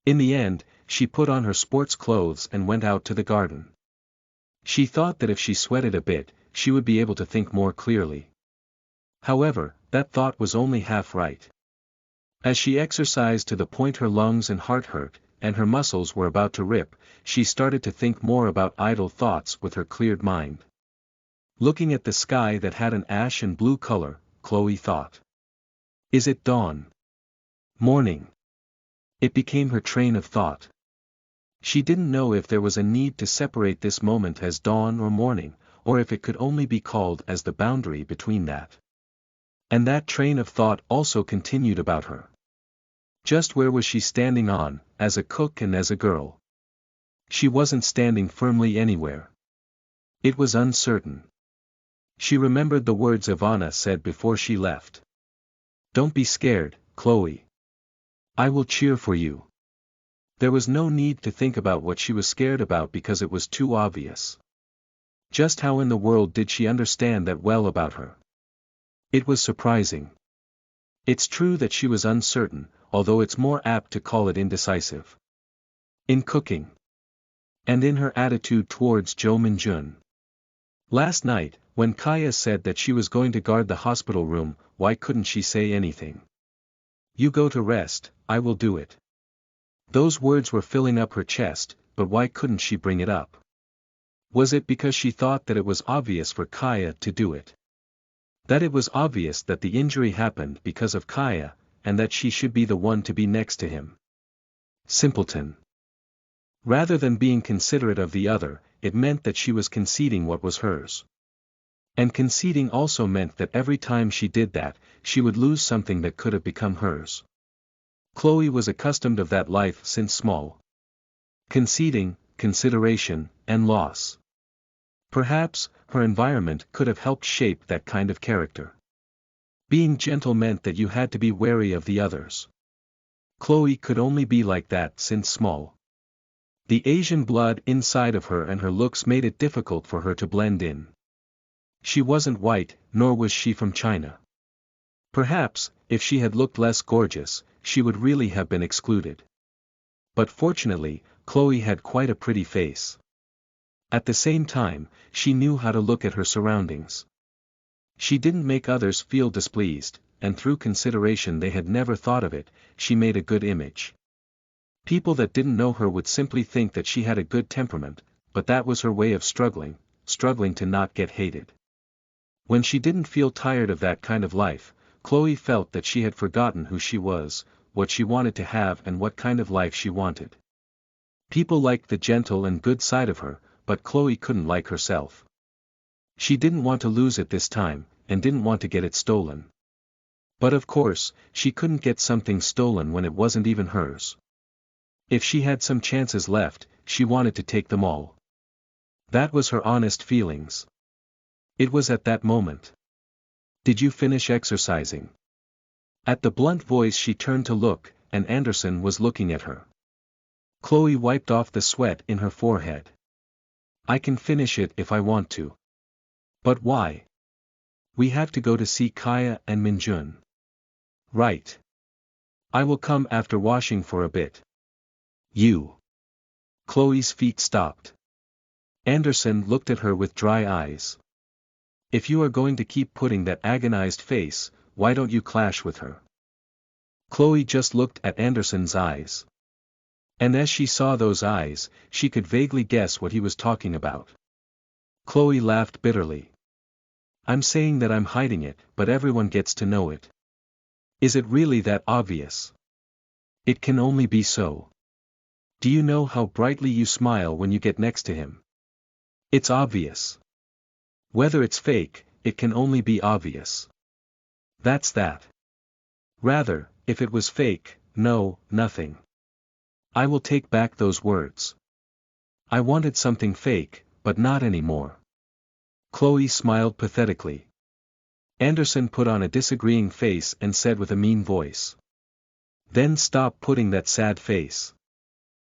In the end, she put on her sports clothes and went out to the garden. She thought that if she sweated a bit, she would be able to think more clearly. However, that thought was only half right. As she exercised to the point her lungs and heart hurt, and her muscles were about to rip, she started to think more about idle thoughts with her cleared mind. Looking at the sky that had an ash and blue color, Chloe thought. Is it dawn? Morning? It became her train of thought. She didn't know if there was a need to separate this moment as dawn or morning, or if it could only be called as the boundary between that. And that train of thought also continued about her. Just where was she standing on, as a cook and as a girl? She wasn't standing firmly anywhere. It was uncertain. She remembered the words Ivana said before she left. Don't be scared, Chloe. I will cheer for you. There was no need to think about what she was scared about because it was too obvious. Just how in the world did she understand that well about her? It was surprising. It's true that she was uncertain, although it's more apt to call it indecisive. In cooking. And in her attitude towards Jo Min-jun. Last night, when Kaya said that she was going to guard the hospital room, why couldn't she say anything? You go to rest, I will do it. Those words were filling up her chest, but why couldn't she bring it up? Was it because she thought that it was obvious for Kaya to do it? That it was obvious that the injury happened because of Kaya, and that she should be the one to be next to him? Simpleton. Rather than being considerate of the other, it meant that she was conceding what was hers. And conceding also meant that every time she did that, she would lose something that could have become hers. Chloe was accustomed of that life since small. Conceding, consideration, and loss. Perhaps, her environment could have helped shape that kind of character. Being gentle meant that you had to be wary of the others. Chloe could only be like that since small. The Asian blood inside of her and her looks made it difficult for her to blend in. She wasn't white, nor was she from China. Perhaps, if she had looked less gorgeous, she would really have been excluded. But fortunately, Chloe had quite a pretty face. At the same time, she knew how to look at her surroundings. She didn't make others feel displeased, and through consideration they had never thought of it, she made a good image. People that didn't know her would simply think that she had a good temperament, but that was her way of struggling to not get hated. When she didn't feel tired of that kind of life, Chloe felt that she had forgotten who she was, what she wanted to have and what kind of life she wanted. People liked the gentle and good side of her, but Chloe couldn't like herself. She didn't want to lose it this time, and didn't want to get it stolen. But of course, she couldn't get something stolen when it wasn't even hers. If she had some chances left, she wanted to take them all. That was her honest feelings. It was at that moment. Did you finish exercising? At the blunt voice she turned to look, and Anderson was looking at her. Chloe wiped off the sweat in her forehead. I can finish it if I want to. But why? We have to go to see Kaya and Minjun. Right. I will come after washing for a bit. You. Chloe's feet stopped. Anderson looked at her with dry eyes. If you are going to keep putting that agonized face, why don't you clash with her? Chloe just looked at Anderson's eyes. And as she saw those eyes, she could vaguely guess what he was talking about. Chloe laughed bitterly. I'm saying that I'm hiding it, but everyone gets to know it. Is it really that obvious? It can only be so. Do you know how brightly you smile when you get next to him? It's obvious. Whether it's fake, it can only be obvious. That's that. Rather, if it was fake, no, nothing. I will take back those words. I wanted something fake, but not anymore. Chloe smiled pathetically. Anderson put on a disagreeing face and said with a mean voice. Then stop putting that sad face.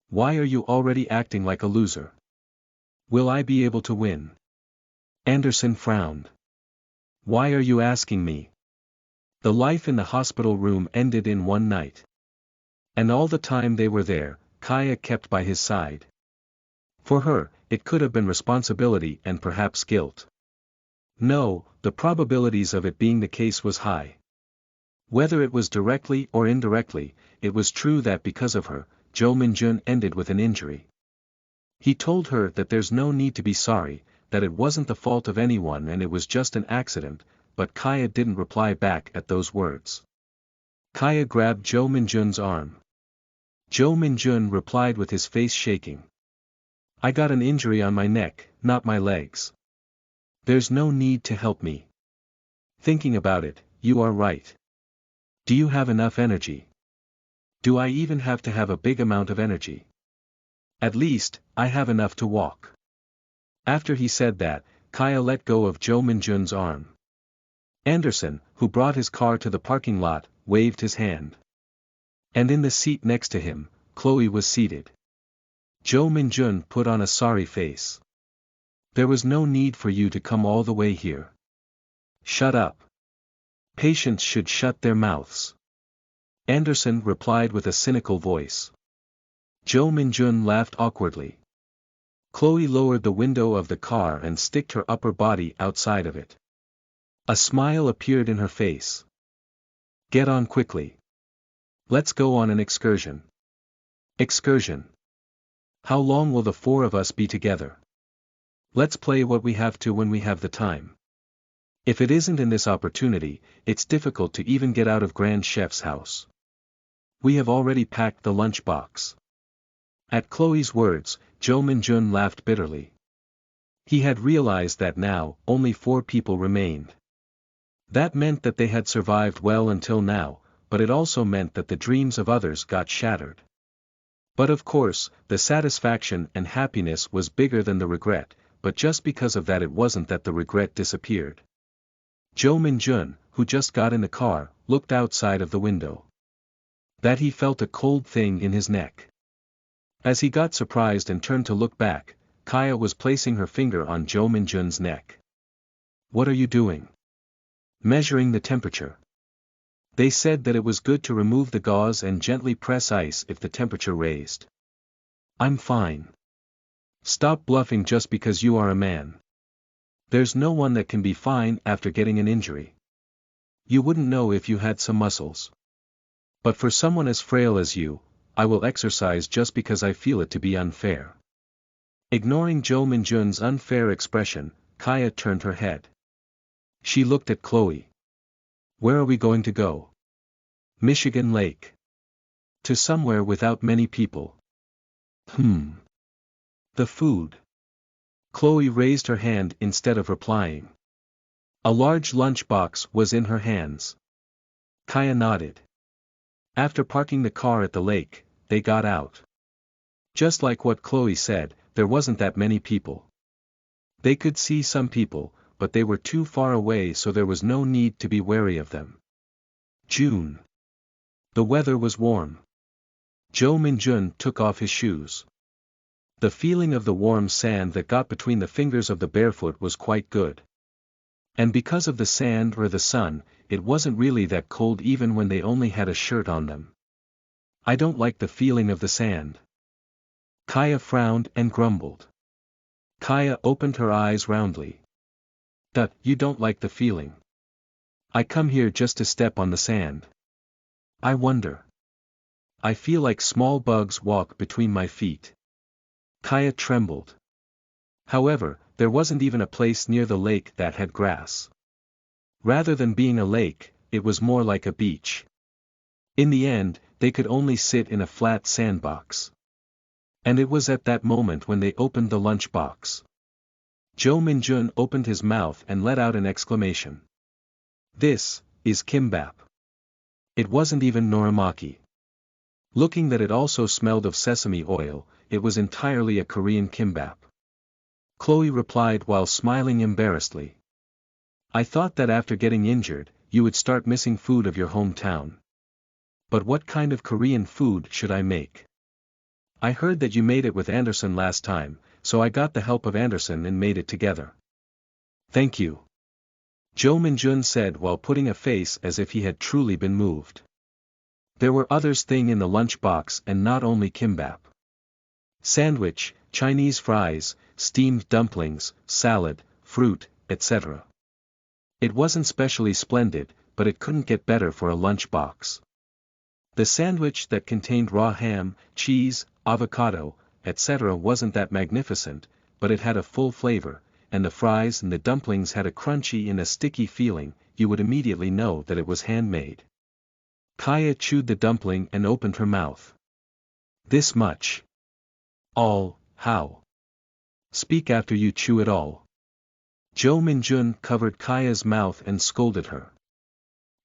Why are you already acting like a loser? Will I be able to win? Anderson frowned. Why are you asking me? The life in the hospital room ended in one night. And all the time they were there, Kaya kept by his side. For her, it could have been responsibility and perhaps guilt. No, the probabilities of it being the case was high. Whether it was directly or indirectly, it was true that because of her, Jo Minjun ended with an injury. He told her that there's no need to be sorry, that it wasn't the fault of anyone and it was just an accident, but Kaya didn't reply back at those words. Kaya grabbed Jo Minjun's arm. Jo Minjun replied with his face shaking. I got an injury on my neck, not my legs. There's no need to help me. Thinking about it, you are right. Do you have enough energy? Do I even have to have a big amount of energy? At least, I have enough to walk. After he said that, Kaya let go of Jo Minjun's arm. Anderson, who brought his car to the parking lot, waved his hand. And in the seat next to him, Chloe was seated. Jo Minjun put on a sorry face. There was no need for you to come all the way here. Shut up. Patients should shut their mouths. Anderson replied with a cynical voice. Jo Minjun laughed awkwardly. Chloe lowered the window of the car and sticked her upper body outside of it. A smile appeared in her face. Get on quickly. Let's go on an excursion. Excursion. How long will the four of us be together? Let's play what we have to when we have the time. If it isn't in this opportunity, it's difficult to even get out of Grand Chef's house. We have already packed the lunchbox. At Chloe's words, Jo Minjun laughed bitterly. He had realized that now, only 4 people remained. That meant that they had survived well until now, but it also meant that the dreams of others got shattered. But of course, the satisfaction and happiness was bigger than the regret, but just because of that it wasn't that the regret disappeared. Jo Minjun, who just got in the car, looked outside of the window. That he felt a cold thing in his neck. As he got surprised and turned to look back, Kaya was placing her finger on Jo Minjun's neck. What are you doing? Measuring the temperature. They said that it was good to remove the gauze and gently press ice if the temperature raised. I'm fine. Stop bluffing just because you are a man. There's no one that can be fine after getting an injury. You wouldn't know if you had some muscles. But for someone as frail as you, I will exercise just because I feel it to be unfair. Ignoring Jo Minjun's unfair expression, Kaya turned her head. She looked at Chloe. Where are we going to go? Michigan Lake. To somewhere without many people. The food. Chloe raised her hand instead of replying. A large lunch box was in her hands. Kaya nodded. After parking the car at the lake, they got out. Just like what Chloe said, there wasn't that many people. They could see some people, but they were too far away, so there was no need to be wary of them. June. The weather was warm. Jo Minjun took off his shoes. The feeling of the warm sand that got between the fingers of the barefoot was quite good. And because of the sand or the sun, it wasn't really that cold even when they only had a shirt on them. I don't like the feeling of the sand. Kaya frowned and grumbled. Kaya opened her eyes roundly. You don't like the feeling. I come here just to step on the sand. I wonder. I feel like small bugs walk between my feet. Kaya trembled. However, there wasn't even a place near the lake that had grass. Rather than being a lake, it was more like a beach. In the end, they could only sit in a flat sandbox. And it was at that moment when they opened the lunchbox. Jo Minjun opened his mouth and let out an exclamation. This is kimbap. It wasn't even norimaki. Looking that it also smelled of sesame oil, it was entirely a Korean kimbap. Chloe replied while smiling embarrassedly. I thought that after getting injured, you would start missing food of your hometown. But what kind of Korean food should I make? I heard that you made it with Anderson last time, so I got the help of Anderson and made it together. Thank you. Jo Minjun said while putting a face as if he had truly been moved. There were others thing in the lunch box and not only kimbap. Sandwich, Chinese fries, steamed dumplings, salad, fruit, etc. It wasn't specially splendid, but it couldn't get better for a lunch box. The sandwich that contained raw ham, cheese, avocado, etc. wasn't that magnificent, but it had a full flavor, and the fries and the dumplings had a crunchy and a sticky feeling, you would immediately know that it was handmade. Kaya chewed the dumpling and opened her mouth. This much. All, how? Speak after you chew it all. Jo Minjun covered Kaya's mouth and scolded her.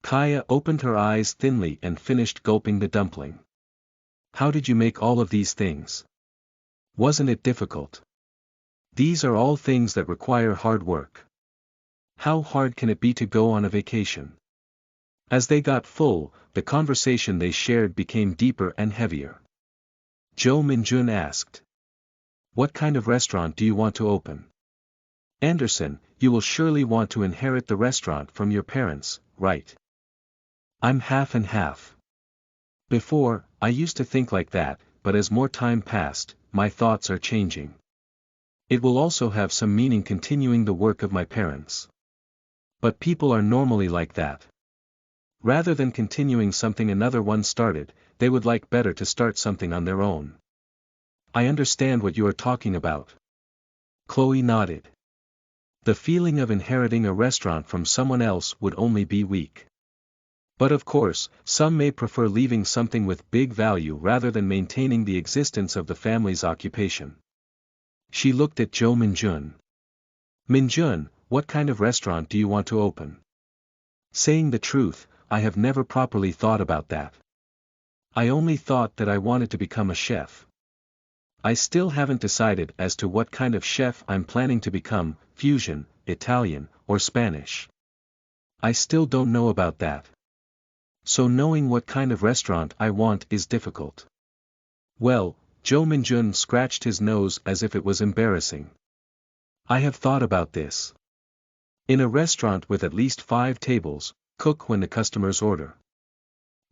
Kaya opened her eyes thinly and finished gulping the dumpling. How did you make all of these things? Wasn't it difficult? These are all things that require hard work. How hard can it be to go on a vacation? As they got full, the conversation they shared became deeper and heavier. Jo Minjun asked. What kind of restaurant do you want to open? Anderson, you will surely want to inherit the restaurant from your parents, right? I'm half and half. Before, I used to think like that, but as more time passed, my thoughts are changing. It will also have some meaning continuing the work of my parents. But people are normally like that. Rather than continuing something another one started, they would like better to start something on their own. I understand what you are talking about. Chloe nodded. The feeling of inheriting a restaurant from someone else would only be weak. But of course, some may prefer leaving something with big value rather than maintaining the existence of the family's occupation. She looked at Jo Minjun. Minjun, what kind of restaurant do you want to open? Saying the truth, I have never properly thought about that. I only thought that I wanted to become a chef. I still haven't decided as to what kind of chef I'm planning to become, fusion, Italian, or Spanish. I still don't know about that. So knowing what kind of restaurant I want is difficult. Well, Jo Minjun scratched his nose as if it was embarrassing. I have thought about this. In a restaurant with at least 5 tables, cook when the customers order.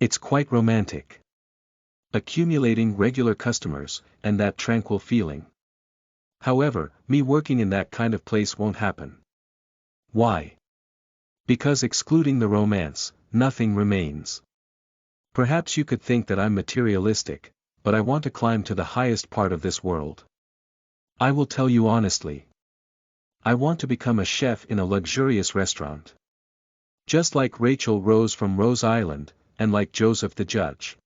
It's quite romantic. Accumulating regular customers, and that tranquil feeling. However, me working in that kind of place won't happen. Why? Because excluding the romance, nothing remains. Perhaps you could think that I'm materialistic, but I want to climb to the highest part of this world. I will tell you honestly. I want to become a chef in a luxurious restaurant. Just like Rachel rose from Rose Island, and like Joseph the judge.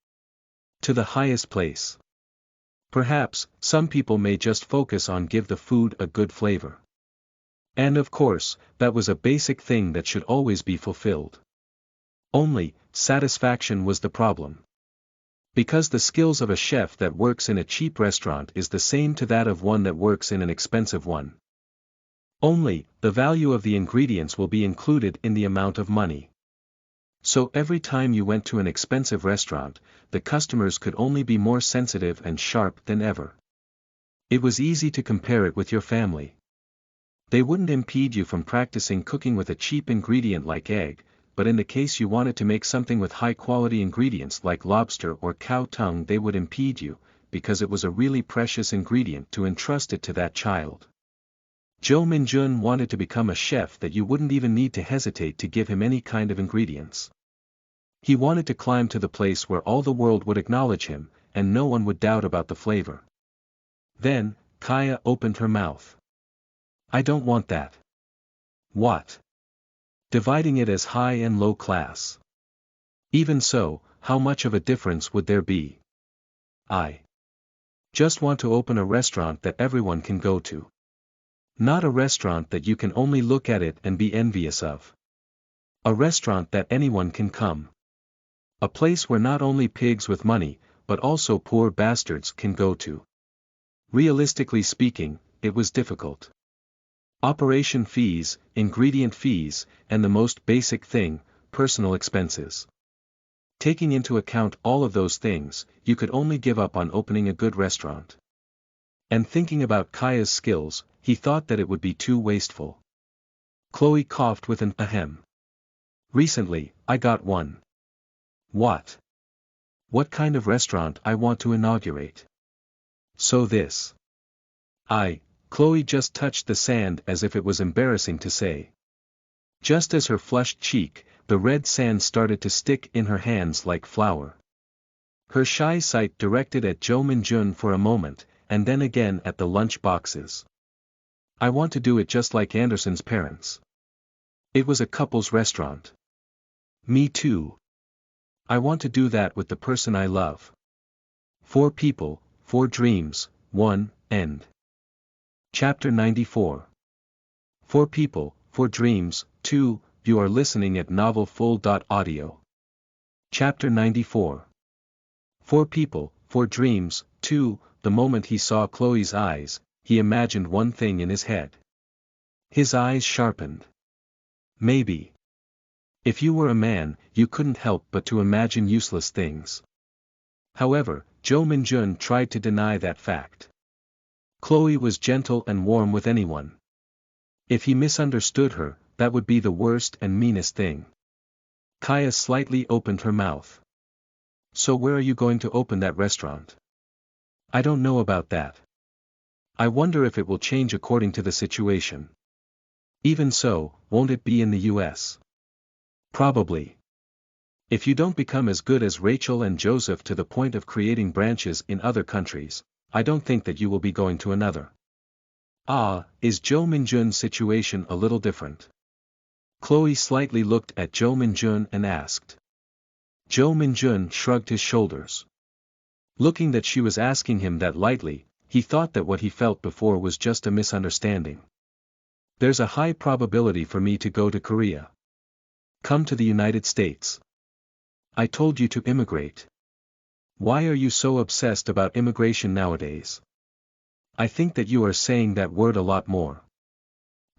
To the highest place. Perhaps, some people may just focus on give the food a good flavor. And of course, that was a basic thing that should always be fulfilled. Only, satisfaction was the problem. Because the skills of a chef that works in a cheap restaurant is the same to that of one that works in an expensive one. Only, the value of the ingredients will be included in the amount of money. So every time you went to an expensive restaurant, the customers could only be more sensitive and sharp than ever. It was easy to compare it with your family. They wouldn't impede you from practicing cooking with a cheap ingredient like egg, but in the case you wanted to make something with high-quality ingredients like lobster or cow tongue, they would impede you, because it was a really precious ingredient to entrust it to that child. Jo Min-jun wanted to become a chef that you wouldn't even need to hesitate to give him any kind of ingredients. He wanted to climb to the place where all the world would acknowledge him, and no one would doubt about the flavor. Then, Kaya opened her mouth. I don't want that. What? Dividing it as high and low class. Even so, how much of a difference would there be? I just want to open a restaurant that everyone can go to. Not a restaurant that you can only look at it and be envious of. A restaurant that anyone can come. A place where not only pigs with money, but also poor bastards can go to. Realistically speaking, it was difficult. Operation fees, ingredient fees, and the most basic thing, personal expenses. Taking into account all of those things, you could only give up on opening a good restaurant. And thinking about Kaya's skills, he thought that it would be too wasteful. Chloe coughed with an ahem. Recently, I got one. What? What kind of restaurant I want to inaugurate? So this. Chloe just touched the sand as if it was embarrassing to say. Just as her flushed cheek, the red sand started to stick in her hands like flour. Her shy sight directed at Jo Min-jun for a moment, and then again at the lunch boxes. I want to do it just like Anderson's parents. It was a couple's restaurant. Me too. I want to do that with the person I love. 4 people, 4 dreams, 1, end. Chapter 94. 4 people, 4 dreams, 2, you are listening at novelfull.audio. Chapter 94. 4 people, 4 dreams, 2, the moment he saw Chloe's eyes, he imagined one thing in his head. His eyes sharpened. Maybe. If you were a man, you couldn't help but to imagine useless things. However, Jo Min-jun tried to deny that fact. Chloe was gentle and warm with anyone. If he misunderstood her, that would be the worst and meanest thing. Kaya slightly opened her mouth. So where are you going to open that restaurant? I don't know about that. I wonder if it will change according to the situation. Even so, won't it be in the US? Probably. If you don't become as good as Rachel and Joseph to the point of creating branches in other countries, I don't think that you will be going to another. Is Jo Min-jun's situation a little different? Chloe slightly looked at Jo Min-jun and asked. Jo Min-jun shrugged his shoulders. Looking that she was asking him that lightly, he thought that what he felt before was just a misunderstanding. There's a high probability for me to go to Korea. Come to the United States. I told you to immigrate. Why are you so obsessed about immigration nowadays? I think that you are saying that word a lot more.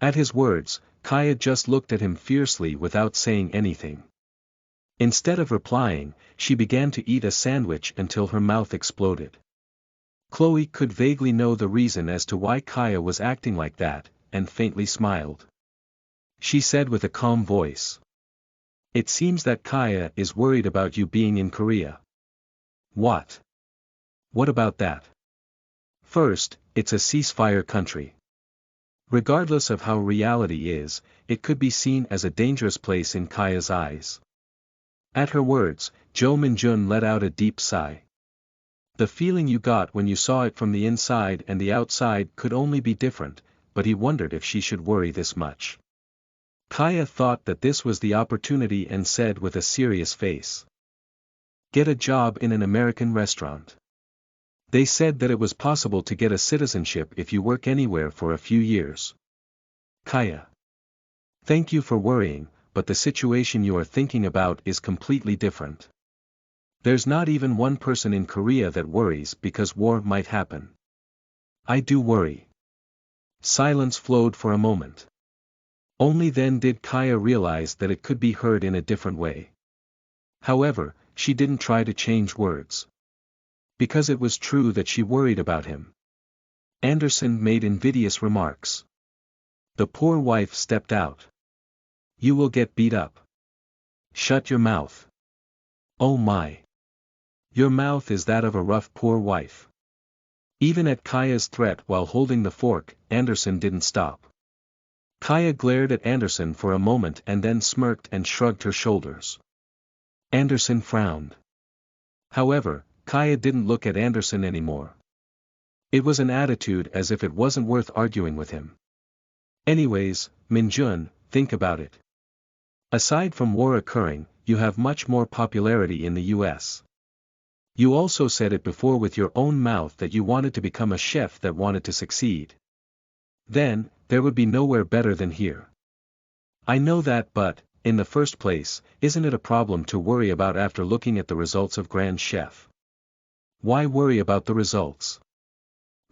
At his words, Kaya just looked at him fiercely without saying anything. Instead of replying, she began to eat a sandwich until her mouth exploded. Chloe could vaguely know the reason as to why Kaya was acting like that, and faintly smiled. She said with a calm voice. It seems that Kaya is worried about you being in Korea. What? What about that? First, it's a ceasefire country. Regardless of how reality is, it could be seen as a dangerous place in Kaya's eyes. At her words, Jo Min-jun let out a deep sigh. The feeling you got when you saw it from the inside and the outside could only be different, but he wondered if she should worry this much. Kaya thought that this was the opportunity and said with a serious face. Get a job in an American restaurant. They said that it was possible to get a citizenship if you work anywhere for a few years. Kaya. Thank you for worrying, but the situation you are thinking about is completely different. There's not even one person in Korea that worries because war might happen. I do worry. Silence flowed for a moment. Only then did Kaya realize that it could be heard in a different way. However, she didn't try to change words. Because it was true that she worried about him. Anderson made invidious remarks. The poor wife stepped out. You will get beat up. Shut your mouth. Oh my. Your mouth is that of a rough poor wife. Even at Kaya's threat while holding the fork, Anderson didn't stop. Kaya glared at Anderson for a moment and then smirked and shrugged her shoulders. Anderson frowned. However, Kaya didn't look at Anderson anymore. It was an attitude as if it wasn't worth arguing with him. Anyways, Min-jun, think about it. Aside from war occurring, you have much more popularity in the US. You also said it before with your own mouth that you wanted to become a chef that wanted to succeed. Then, there would be nowhere better than here. I know that, but, in the first place, isn't it a problem to worry about after looking at the results of Grand Chef? Why worry about the results?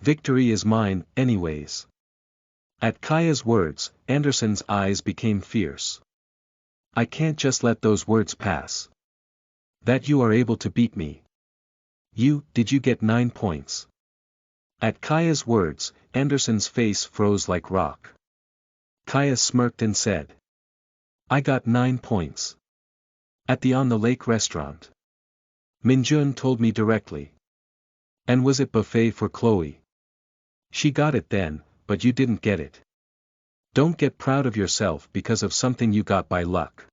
Victory is mine, anyways. At Kaya's words, Anderson's eyes became fierce. I can't just let those words pass. That you are able to beat me. Did you get 9 points? At Kaya's words, Anderson's face froze like rock. Kaya smirked and said. I got 9 points. At the On the Lake restaurant. Min-jun told me directly. And was it buffet for Chloe? She got it then, but you didn't get it. Don't get proud of yourself because of something you got by luck.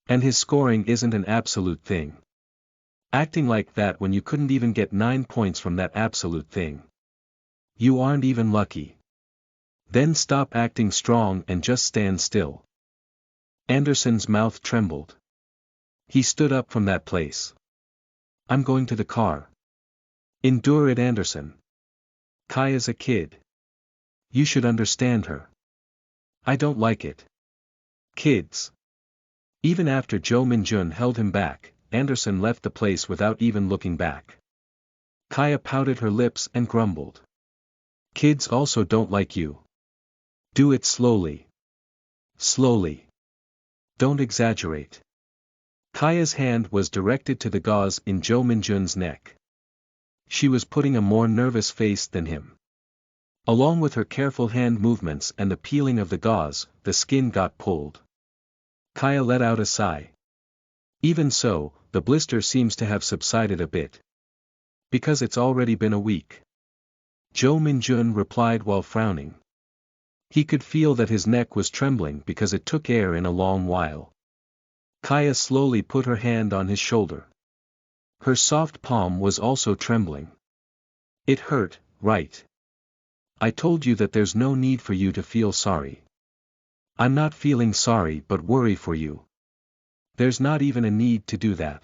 And his scoring isn't an absolute thing. Acting like that when you couldn't even get 9 points from that absolute thing. You aren't even lucky. Then stop acting strong and just stand still. Anderson's mouth trembled. He stood up from that place. I'm going to the car. Endure it, Anderson. Kaya's a kid. You should understand her. I don't like it. Kids. Even after Jo Min-jun held him back, Anderson left the place without even looking back. Kaya pouted her lips and grumbled. Kids also don't like you. Do it slowly. Slowly. Don't exaggerate. Kaya's hand was directed to the gauze in Jo Min-jun's neck. She was putting a more nervous face than him. Along with her careful hand movements and the peeling of the gauze, the skin got pulled. Kaya let out a sigh. Even so, the blister seems to have subsided a bit. Because it's already been a week. Jo Min-jun replied while frowning. He could feel that his neck was trembling because it took air in a long while. Kaya slowly put her hand on his shoulder. Her soft palm was also trembling. It hurt, right? I told you that there's no need for you to feel sorry. I'm not feeling sorry but worry for you. There's not even a need to do that.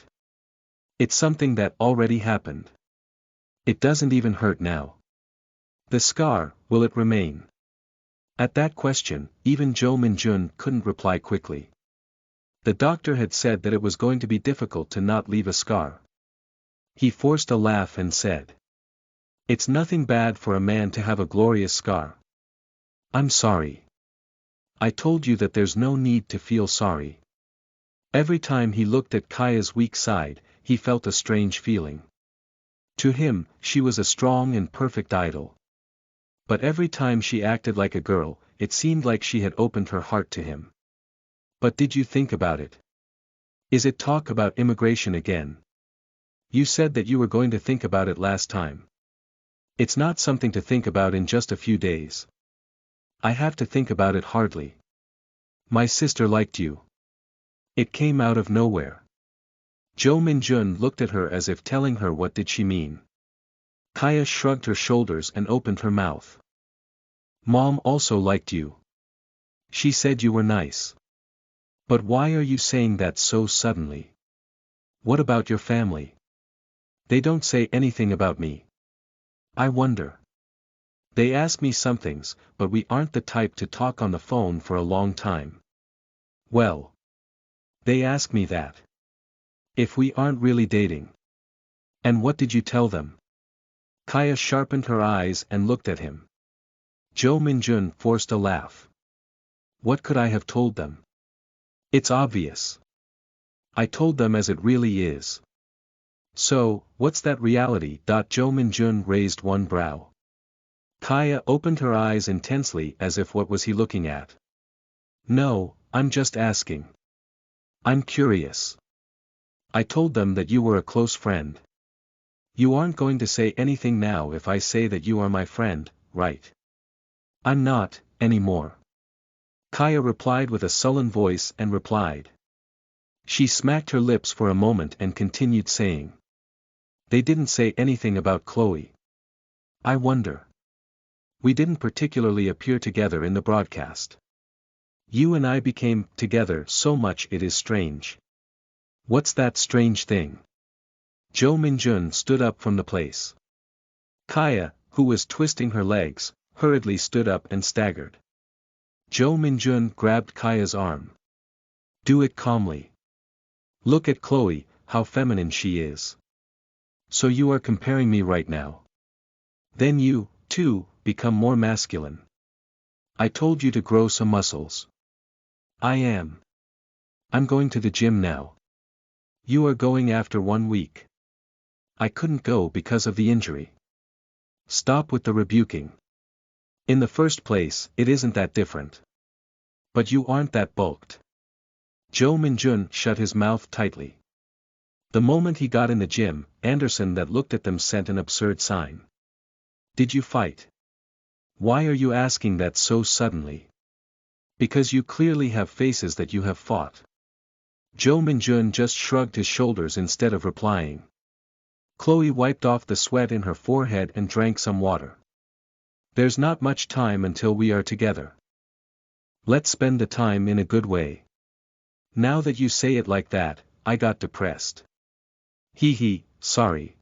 It's something that already happened. It doesn't even hurt now. The scar, will it remain? At that question, even Jo Min-jun couldn't reply quickly. The doctor had said that it was going to be difficult to not leave a scar. He forced a laugh and said. It's nothing bad for a man to have a glorious scar. I'm sorry. I told you that there's no need to feel sorry. Every time he looked at Kaya's weak side, he felt a strange feeling. To him, she was a strong and perfect idol. But every time she acted like a girl, it seemed like she had opened her heart to him. But did you think about it? Is it talk about immigration again? You said that you were going to think about it last time. It's not something to think about in just a few days. I have to think about it hardly. My sister liked you. It came out of nowhere. Jo Min-jun looked at her as if telling her what did she mean. Kaya shrugged her shoulders and opened her mouth. Mom also liked you. She said you were nice. But why are you saying that so suddenly? What about your family? They don't say anything about me. I wonder. They ask me some things, but we aren't the type to talk on the phone for a long time. Well. They ask me that. If we aren't really dating. And what did you tell them? Kaya sharpened her eyes and looked at him. Jo Min-jun forced a laugh. What could I have told them? It's obvious. I told them as it really is. So, what's that reality? Jo Min-jun raised one brow. Kaya opened her eyes intensely as if what was he looking at? No, I'm just asking. I'm curious. I told them that you were a close friend. You aren't going to say anything now if I say that you are my friend, right? I'm not, anymore. Kaya replied with a sullen voice and replied. She smacked her lips for a moment and continued saying. They didn't say anything about Chloe. I wonder. We didn't particularly appear together in the broadcast. You and I became together so much it is strange. What's that strange thing? Jo Min-jun stood up from the place. Kaya, who was twisting her legs, hurriedly stood up and staggered. Jo Min-jun grabbed Kaya's arm. Do it calmly. Look at Chloe, how feminine she is. So you are comparing me right now. Then you, too, become more masculine. I told you to grow some muscles. I am. I'm going to the gym now. You are going after 1 week. I couldn't go because of the injury. Stop with the rebuking. In the first place, it isn't that different. But you aren't that bulked. Jo Min-jun shut his mouth tightly. The moment he got in the gym, Anderson that looked at them sent an absurd sign. Did you fight? Why are you asking that so suddenly? Because you clearly have faces that you have fought. Jo Min-jun just shrugged his shoulders instead of replying. Chloe wiped off the sweat in her forehead and drank some water. There's not much time until we are together. Let's spend the time in a good way. Now that you say it like that, I got depressed. Hee, sorry.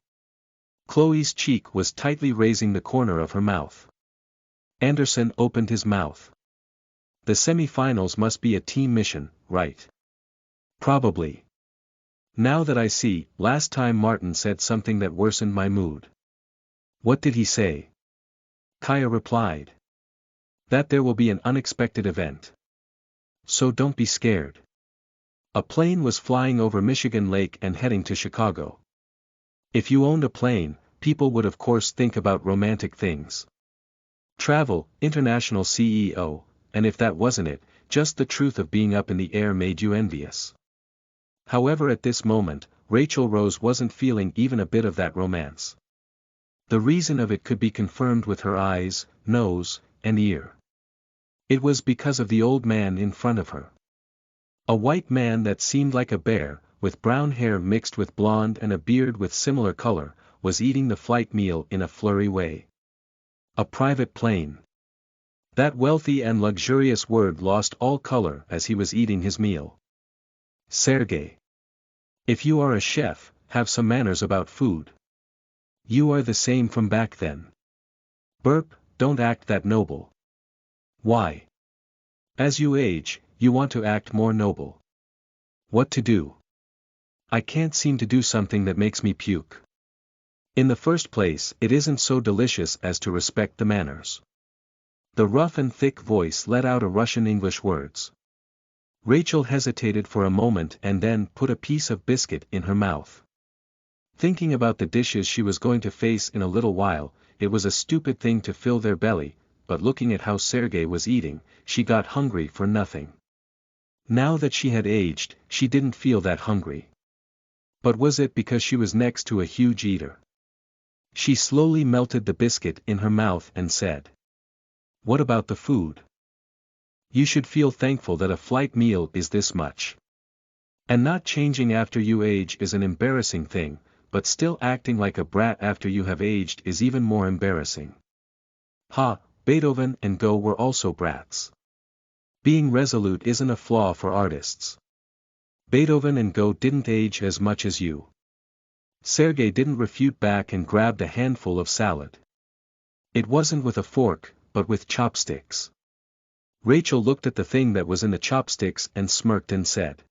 Chloe's cheek was tightly raising the corner of her mouth. Anderson opened his mouth. The semi-finals must be a team mission, right? Probably. Now that I see, last time Martin said something that worsened my mood. What did he say? Kaya replied. That there will be an unexpected event. So don't be scared. A plane was flying over Michigan Lake and heading to Chicago. If you owned a plane, people would of course think about romantic things. Travel, international CEO, and if that wasn't it, just the truth of being up in the air made you envious. However, at this moment, Rachel Rose wasn't feeling even a bit of that romance. The reason of it could be confirmed with her eyes, nose, and ear. It was because of the old man in front of her. A white man that seemed like a bear, with brown hair mixed with blonde and a beard with similar color, was eating the flight meal in a flurry way. A private plane. That wealthy and luxurious word lost all color as he was eating his meal. Sergei. If you are a chef, have some manners about food. You are the same from back then. Burp, don't act that noble. Why? As you age, you want to act more noble. What to do? I can't seem to do something that makes me puke. In the first place, it isn't so delicious as to respect the manners. The rough and thick voice let out a Russian English words. Rachel hesitated for a moment and then put a piece of biscuit in her mouth. Thinking about the dishes she was going to face in a little while, it was a stupid thing to fill their belly, but looking at how Sergei was eating, she got hungry for nothing. Now that she had aged, she didn't feel that hungry. But was it because she was next to a huge eater? She slowly melted the biscuit in her mouth and said. What about the food? You should feel thankful that a flight meal is this much. And not changing after you age is an embarrassing thing, but still acting like a brat after you have aged is even more embarrassing. Ha, Beethoven and Goethe were also brats. Being resolute isn't a flaw for artists. Beethoven and Goethe didn't age as much as you. Sergei didn't refute back and grabbed a handful of salad. It wasn't with a fork, but with chopsticks. Rachel looked at the thing that was in the chopsticks and smirked and said,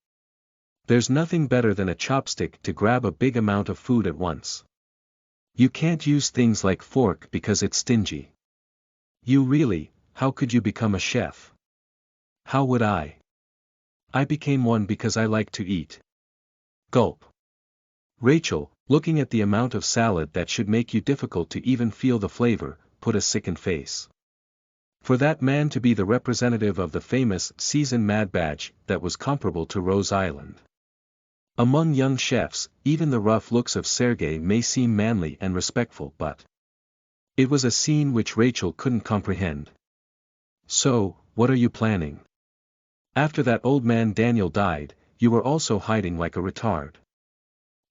"There's nothing better than a chopstick to grab a big amount of food at once. You can't use things like fork because it's stingy. How could you become a chef?" "How would I? I became one because I like to eat." Gulp. Rachel, looking at the amount of salad that should make you difficult to even feel the flavor, put a sickened face. For that man to be the representative of the famous season Mad Batch that was comparable to Rose Island. Among young chefs, even the rough looks of Sergei may seem manly and respectful, but it was a scene which Rachel couldn't comprehend. "So, what are you planning? After that old man Daniel died, you were also hiding like a retard.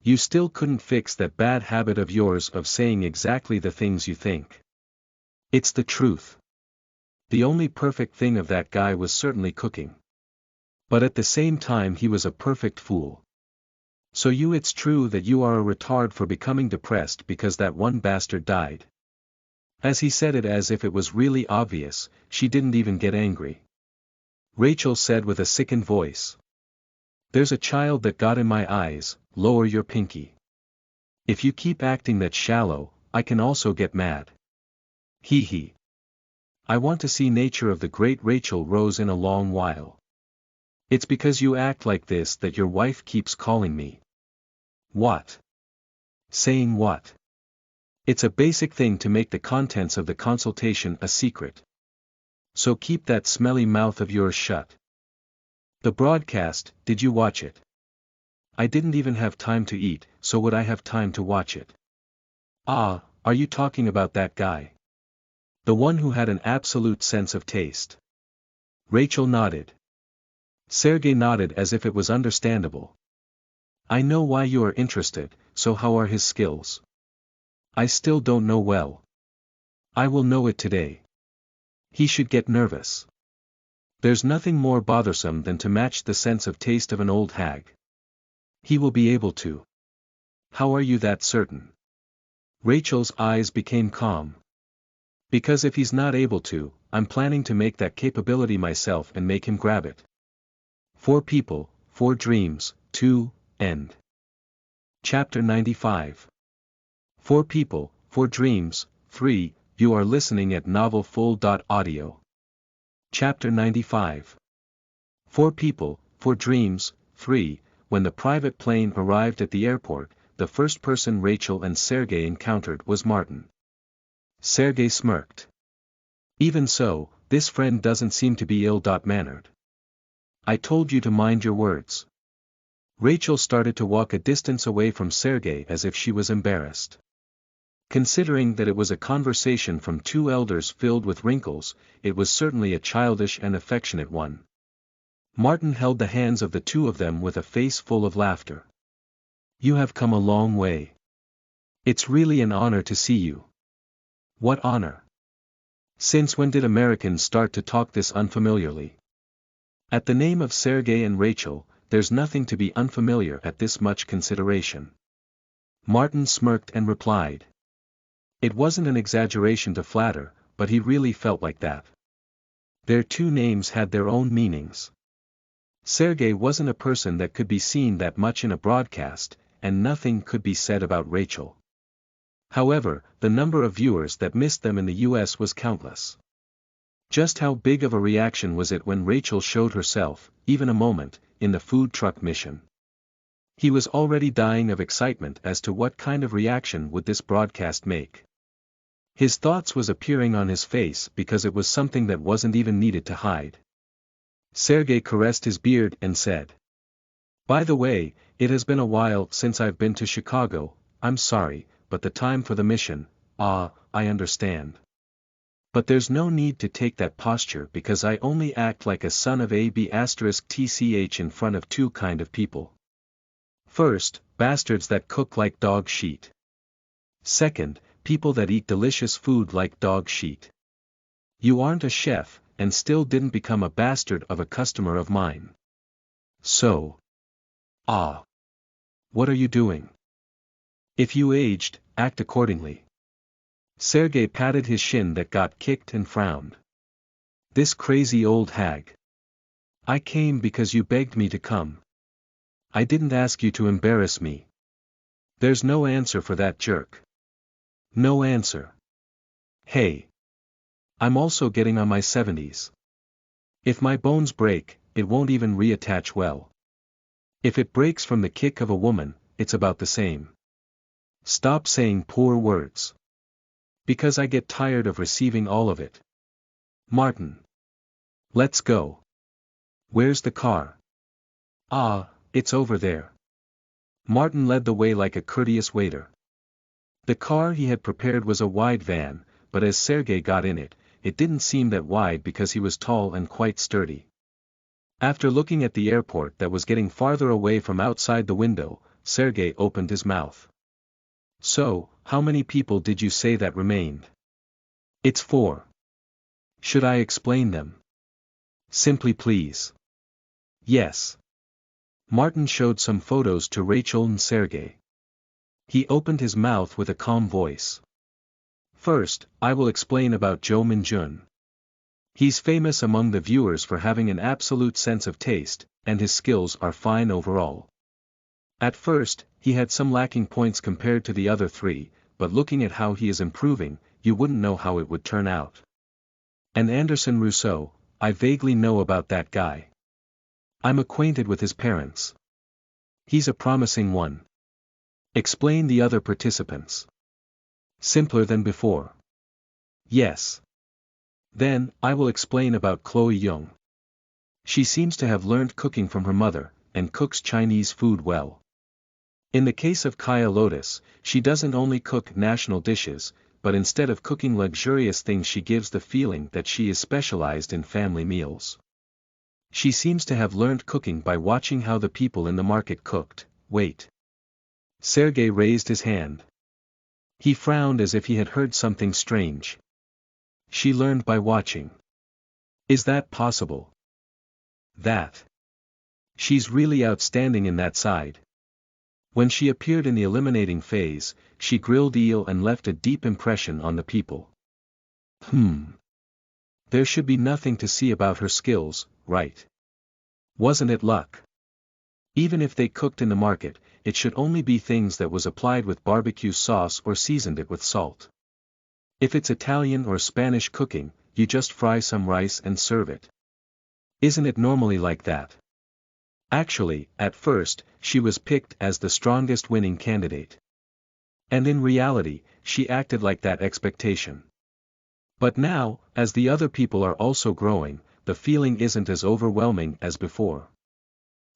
You still couldn't fix that bad habit of yours of saying exactly the things you think. It's the truth. The only perfect thing of that guy was certainly cooking. But at the same time he was a perfect fool. So it's true that you are a retard for becoming depressed because that one bastard died." As he said it as if it was really obvious, she didn't even get angry. Rachel said with a sickened voice, "There's a child that got in my eyes, lower your pinky. If you keep acting that shallow, I can also get mad. Hee hee. I want to see nature of the great Rachel Rose in a long while. It's because you act like this that your wife keeps calling me." "What? Saying what?" "It's a basic thing to make the contents of the consultation a secret. So keep that smelly mouth of yours shut." "The broadcast, did you watch it?" "I didn't even have time to eat, so would I have time to watch it?" "Ah, are you talking about that guy? The one who had an absolute sense of taste?" Rachel nodded. Sergei nodded as if it was understandable. "I know why you are interested, so how are his skills?" "I still don't know well. I will know it today. He should get nervous. There's nothing more bothersome than to match the sense of taste of an old hag. He will be able to." "How are you that certain?" Rachel's eyes became calm. "Because if he's not able to, I'm planning to make that capability myself and make him grab it. 4 people, 4 dreams, 2, end. Chapter 95. 4 people, 4 dreams, 3, you are listening at novelfull.audio. Chapter 95. 4 people, 4 dreams, 3, when the private plane arrived at the airport, the first person Rachel and Sergei encountered was Martin. Sergei smirked. "Even so, this friend doesn't seem to be ill-mannered. I told you to mind your words." Rachel started to walk a distance away from Sergei as if she was embarrassed. Considering that it was a conversation from 2 elders filled with wrinkles, it was certainly a childish and affectionate one. Martin held the hands of the 2 of them with a face full of laughter. "You have come a long way. It's really an honor to see you." "What honor? Since when did Americans start to talk this unfamiliarly?" At the name of Sergei and Rachel, there's nothing to be unfamiliar at this much consideration. Martin smirked and replied. It wasn't an exaggeration to flatter, but he really felt like that. Their 2 names had their own meanings. Sergei wasn't a person that could be seen that much in a broadcast, and nothing could be said about Rachel. However, the number of viewers that missed them in the US was countless. Just how big of a reaction was it when Rachel showed herself, even a moment, in the food truck mission? He was already dying of excitement as to what kind of reaction would this broadcast make. His thoughts was appearing on his face because it was something that wasn't even needed to hide. Sergei caressed his beard and said. "By the way, it has been a while since I've been to Chicago. I'm sorry, but the time for the mission, I understand." But there's no need to take that posture because I only act like a son of a b*tch in front of two kind of people. First, bastards that cook like dog shit. Second, people that eat delicious food like dog shit. You aren't a chef, and still didn't become a bastard of a customer of mine. So. What are you doing? If you aged, act accordingly. Sergei patted his shin that got kicked and frowned. This crazy old hag. I came because you begged me to come. I didn't ask you to embarrass me. There's no answer for that jerk. No answer. Hey. I'm also getting on my 70s. If my bones break, it won't even reattach well. If it breaks from the kick of a woman, it's about the same. Stop saying poor words. Because I get tired of receiving all of it. Martin. Let's go. Where's the car? It's over there. Martin led the way like a courteous waiter. The car he had prepared was a wide van, but as Sergei got in it, it didn't seem that wide because he was tall and quite sturdy. After looking at the airport that was getting farther away from outside the window, Sergei opened his mouth. So, how many people did you say that remained? It's 4. Should I explain them? Simply please. Yes. Martin showed some photos to Rachel and Sergei. He opened his mouth with a calm voice. First, I will explain about Jo Min-jun. He's famous among the viewers for having an absolute sense of taste, and his skills are fine overall. At first, he had some lacking points compared to the other 3, but looking at how he is improving, you wouldn't know how it would turn out. And Anderson Rousseau, I vaguely know about that guy. I'm acquainted with his parents. He's a promising one. Explain the other participants. Simpler than before. Yes. Then, I will explain about Chloe Young. She seems to have learned cooking from her mother, and cooks Chinese food well. In the case of Kaya Lotus, she doesn't only cook national dishes, but instead of cooking luxurious things she gives the feeling that she is specialized in family meals. She seems to have learned cooking by watching how the people in the market cooked. Wait. Sergei raised his hand. He frowned as if he had heard something strange. She learned by watching. Is that possible? That. She's really outstanding in that side. When she appeared in the eliminating phase, she grilled eel and left a deep impression on the people. There should be nothing to see about her skills, right? Wasn't it luck? Even if they cooked in the market, it should only be things that was applied with barbecue sauce or seasoned it with salt. If it's Italian or Spanish cooking, you just fry some rice and serve it. Isn't it normally like that? Actually, at first, she was picked as the strongest winning candidate. And in reality, she acted like that expectation. But now, as the other people are also growing, the feeling isn't as overwhelming as before.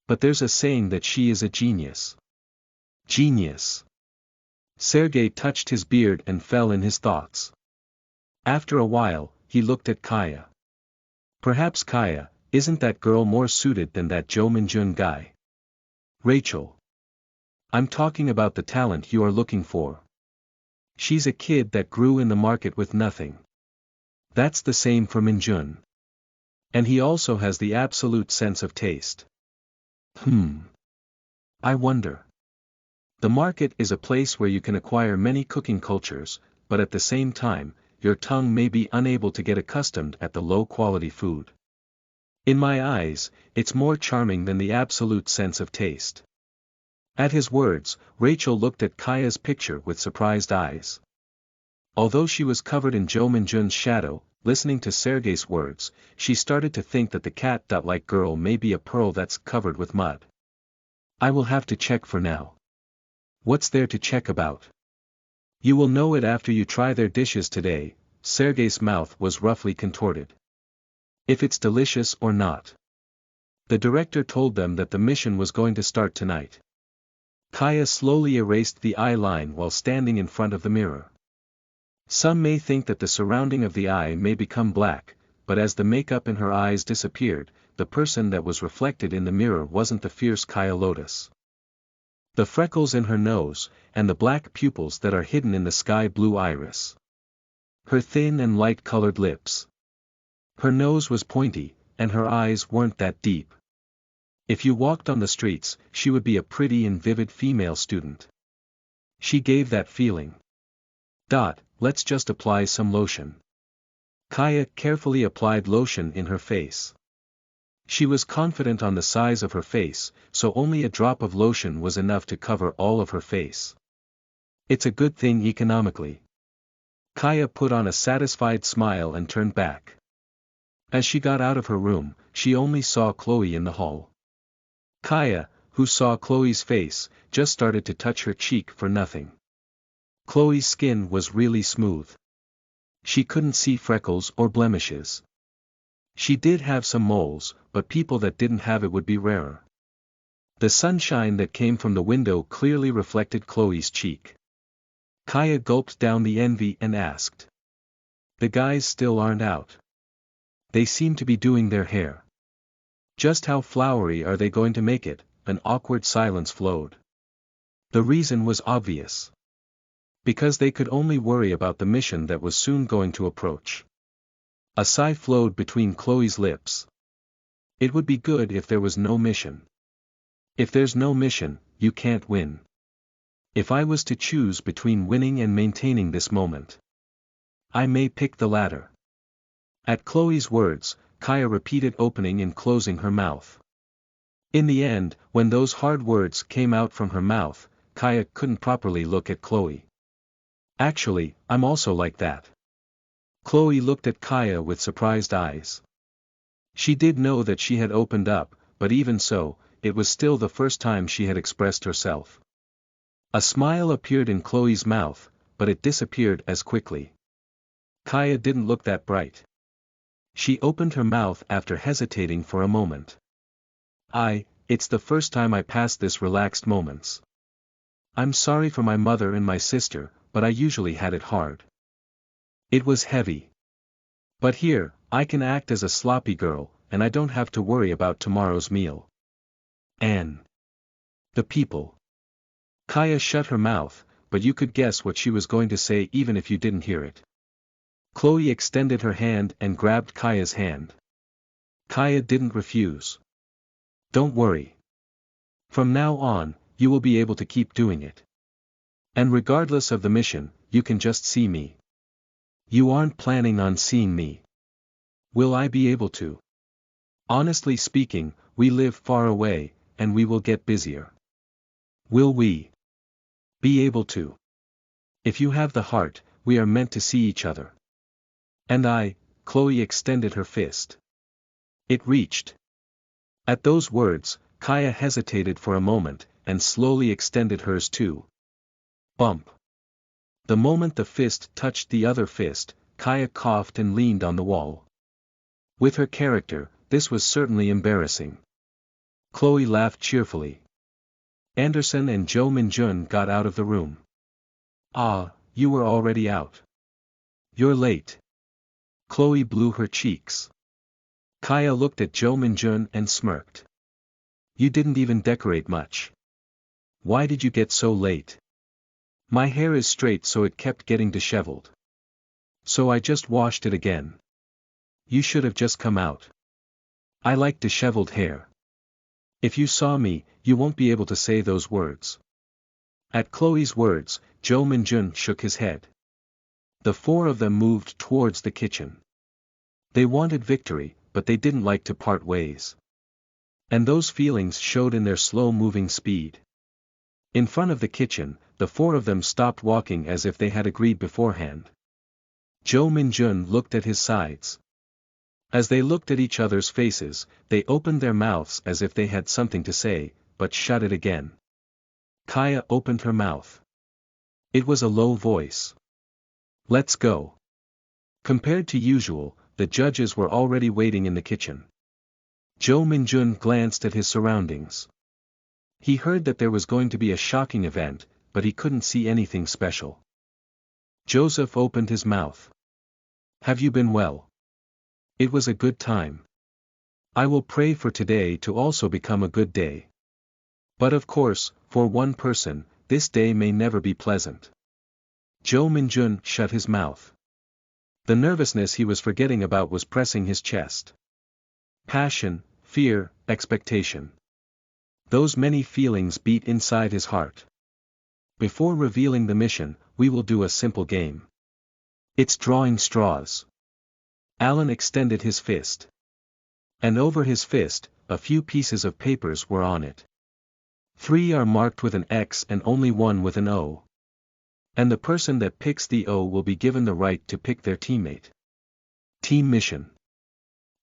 But there's a saying that she is a genius. Genius. Sergei touched his beard and fell in his thoughts. After a while, he looked at Kaya. Perhaps Kaya, isn't that girl more suited than that Jo Min-jun guy? Rachel. I'm talking about the talent you are looking for. She's a kid that grew in the market with nothing. That's the same for Min-jun. And he also has the absolute sense of taste. I wonder. The market is a place where you can acquire many cooking cultures, but at the same time, your tongue may be unable to get accustomed at the low-quality food. In my eyes, it's more charming than the absolute sense of taste. At his words, Rachel looked at Kaya's picture with surprised eyes. Although she was covered in Jo Min-jun's shadow, listening to Sergei's words, she started to think that the cat-like girl may be a pearl that's covered with mud. I will have to check for now. What's there to check about? You will know it after you try their dishes today. Sergei's mouth was roughly contorted. If it's delicious or not. The director told them that the mission was going to start tonight. Kaya slowly erased the eye line while standing in front of the mirror. Some may think that the surrounding of the eye may become black, but as the makeup in her eyes disappeared, the person that was reflected in the mirror wasn't the fierce Kaya Lotus. The freckles in her nose, and the black pupils that are hidden in the sky blue iris. Her thin and light-colored lips. Her nose was pointy, and her eyes weren't that deep. If you walked on the streets, she would be a pretty and vivid female student. She gave that feeling. Let's just apply some lotion. Kaya carefully applied lotion in her face. She was confident on the size of her face, so only a drop of lotion was enough to cover all of her face. It's a good thing economically. Kaya put on a satisfied smile and turned back. As she got out of her room, she only saw Chloe in the hall. Kaya, who saw Chloe's face, just started to touch her cheek for nothing. Chloe's skin was really smooth. She couldn't see freckles or blemishes. She did have some moles, but people that didn't have it would be rarer. The sunshine that came from the window clearly reflected Chloe's cheek. Kaya gulped down the envy and asked. The guys still aren't out. They seem to be doing their hair. Just how flowery are they going to make it? An awkward silence flowed. The reason was obvious. Because they could only worry about the mission that was soon going to approach. A sigh flowed between Chloe's lips. It would be good if there was no mission. If there's no mission, you can't win. If I was to choose between winning and maintaining this moment, I may pick the latter. At Chloe's words, Kaya repeated opening and closing her mouth. In the end, when those hard words came out from her mouth, Kaya couldn't properly look at Chloe. Actually, I'm also like that. Chloe looked at Kaya with surprised eyes. She did know that she had opened up, but even so, it was still the first time she had expressed herself. A smile appeared in Chloe's mouth, but it disappeared as quickly. Kaya didn't look that bright. She opened her mouth after hesitating for a moment. It's the first time I passed this relaxed moments. I'm sorry for my mother and my sister, but I usually had it hard. It was heavy. But here, I can act as a sloppy girl, and I don't have to worry about tomorrow's meal. And the people. Kaya shut her mouth, but you could guess what she was going to say even if you didn't hear it. Chloe extended her hand and grabbed Kaya's hand. Kaya didn't refuse. Don't worry. From now on, you will be able to keep doing it. And regardless of the mission, you can just see me. You aren't planning on seeing me. Will I be able to? Honestly speaking, we live far away, and we will get busier. Will we be able to? If you have the heart, we are meant to see each other. And Chloe extended her fist. It reached. At those words, Kaya hesitated for a moment, and slowly extended hers too. Bump. The moment the fist touched the other fist, Kaya coughed and leaned on the wall. With her character, this was certainly embarrassing. Chloe laughed cheerfully. Anderson and Jo Min-jun got out of the room. You were already out. You're late. Chloe blew her cheeks. Kaya looked at Jo Min-jun and smirked. You didn't even decorate much. Why did you get so late? My hair is straight so it kept getting disheveled. So I just washed it again. You should have just come out. I like disheveled hair. If you saw me, you won't be able to say those words. At Chloe's words, Jo Min-jun shook his head. The four of them moved towards the kitchen. They wanted victory, but they didn't like to part ways. And those feelings showed in their slow-moving speed. In front of the kitchen, the four of them stopped walking as if they had agreed beforehand. Jo Min-jun looked at his sides. As they looked at each other's faces, they opened their mouths as if they had something to say, but shut it again. Kaya opened her mouth. It was a low voice. Let's go. Compared to usual, the judges were already waiting in the kitchen. Jo Min-jun glanced at his surroundings. He heard that there was going to be a shocking event, but he couldn't see anything special. Joseph opened his mouth. Have you been well? It was a good time. I will pray for today to also become a good day. But of course, for one person, this day may never be pleasant. Jo Minjun shut his mouth. The nervousness he was forgetting about was pressing his chest. Passion, fear, expectation. Those many feelings beat inside his heart. Before revealing the mission, we will do a simple game. It's drawing straws. Alan extended his fist. And over his fist, a few pieces of papers were on it. 3 are marked with an X and only 1 with an O. And the person that picks the O will be given the right to pick their teammate. Team mission.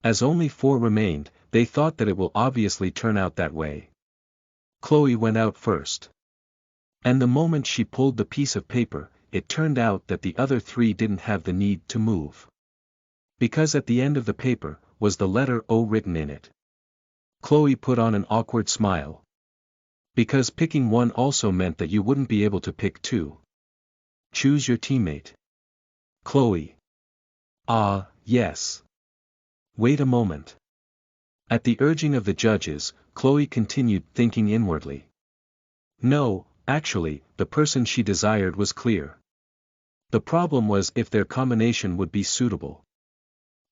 As only 4 remained, they thought that it will obviously turn out that way. Chloe went out first. And the moment she pulled the piece of paper, it turned out that the other 3 didn't have the need to move. Because at the end of the paper, was the letter O written in it. Chloe put on an awkward smile. Because picking 1 also meant that you wouldn't be able to pick 2. Choose your teammate. Chloe. Ah, yes. Wait a moment. At the urging of the judges, Chloe continued thinking inwardly. No, actually, the person she desired was clear. The problem was if their combination would be suitable.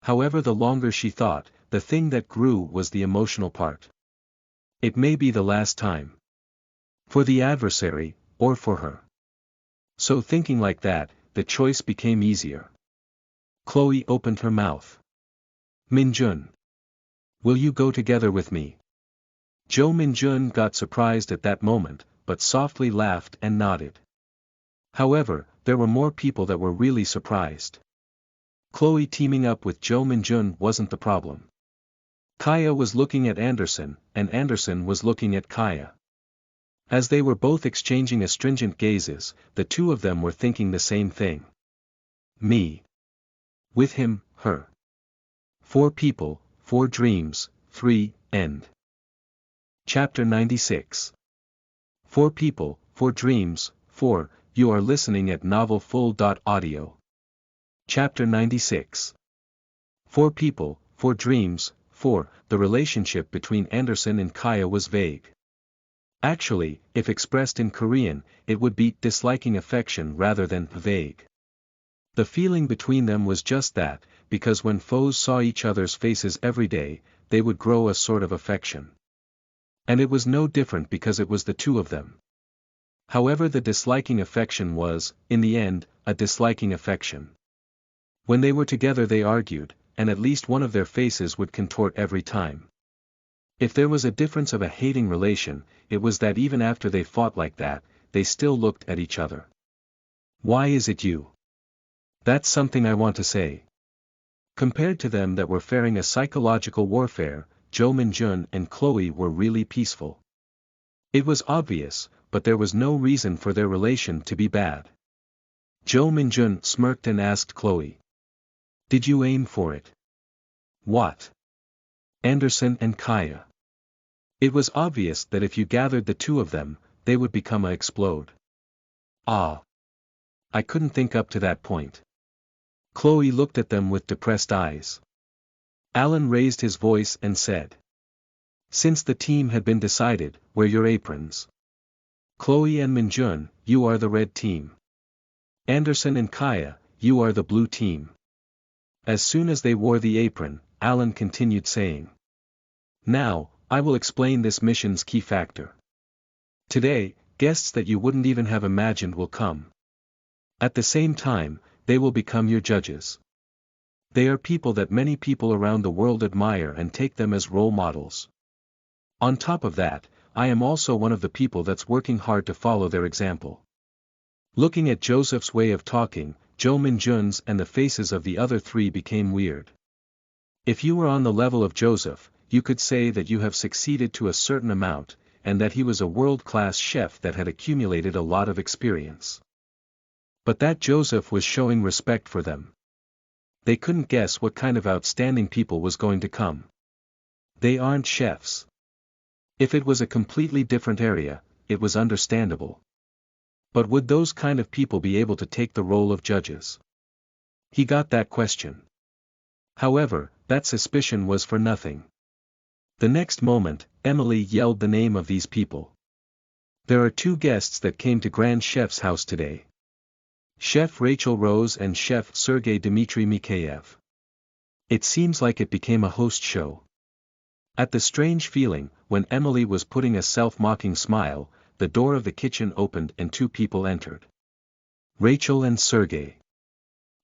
However, the longer she thought, the thing that grew was the emotional part. It may be the last time. For the adversary, or for her. So thinking like that, the choice became easier. Chloe opened her mouth. Minjun. Will you go together with me? Jo Minjun got surprised at that moment, but softly laughed and nodded. However, there were more people that were really surprised. Chloe teaming up with Jo Minjun wasn't the problem. Kaya was looking at Anderson, and Anderson was looking at Kaya. As they were both exchanging astringent gazes, the two of them were thinking the same thing. Me. With him, her. 4 people, 4 dreams, 3, end. Chapter 96. 4 people, 4 dreams, 4, you are listening at novelfull.audio. Chapter 96. 4 people, 4 dreams, 4, the relationship between Anderson and Kaya was vague. Actually, if expressed in Korean, it would be disliking affection rather than vague. The feeling between them was just that, because when foes saw each other's faces every day, they would grow a sort of affection. And it was no different because it was the two of them. However, the disliking affection was, in the end, a disliking affection. When they were together they argued, and at least one of their faces would contort every time. If there was a difference of a hating relation, it was that even after they fought like that, they still looked at each other. Why is it you? That's something I want to say. Compared to them that were faring a psychological warfare, Jo Minjun and Chloe were really peaceful. It was obvious, but there was no reason for their relation to be bad. Jo Minjun smirked and asked Chloe. Did you aim for it? What? Anderson and Kaya. It was obvious that if you gathered the two of them, they would become a explode. Ah. I couldn't think up to that point. Chloe looked at them with depressed eyes. Alan raised his voice and said. Since the team had been decided, wear your aprons. Chloe and Minjun, you are the red team. Anderson and Kaya, you are the blue team. As soon as they wore the apron, Alan continued saying. Now, I will explain this mission's key factor. Today, guests that you wouldn't even have imagined will come. At the same time, they will become your judges. They are people that many people around the world admire and take them as role models. On top of that, I am also one of the people that's working hard to follow their example. Looking at Joseph's way of talking, Jo Minjun's and the faces of the other 3 became weird. If you were on the level of Joseph, you could say that you have succeeded to a certain amount, and that he was a world-class chef that had accumulated a lot of experience. But that Joseph was showing respect for them. They couldn't guess what kind of outstanding people was going to come. They aren't chefs. If it was a completely different area, it was understandable. But would those kind of people be able to take the role of judges? He got that question. However, that suspicion was for nothing. The next moment, Emily yelled the name of these people. There are two guests that came to Grand Chef's house today. Chef Rachel Rose and Chef Sergei Dmitry Mikheyev. It seems like it became a host show. At the strange feeling, when Emily was putting a self-mocking smile, the door of the kitchen opened and two people entered. Rachel and Sergei.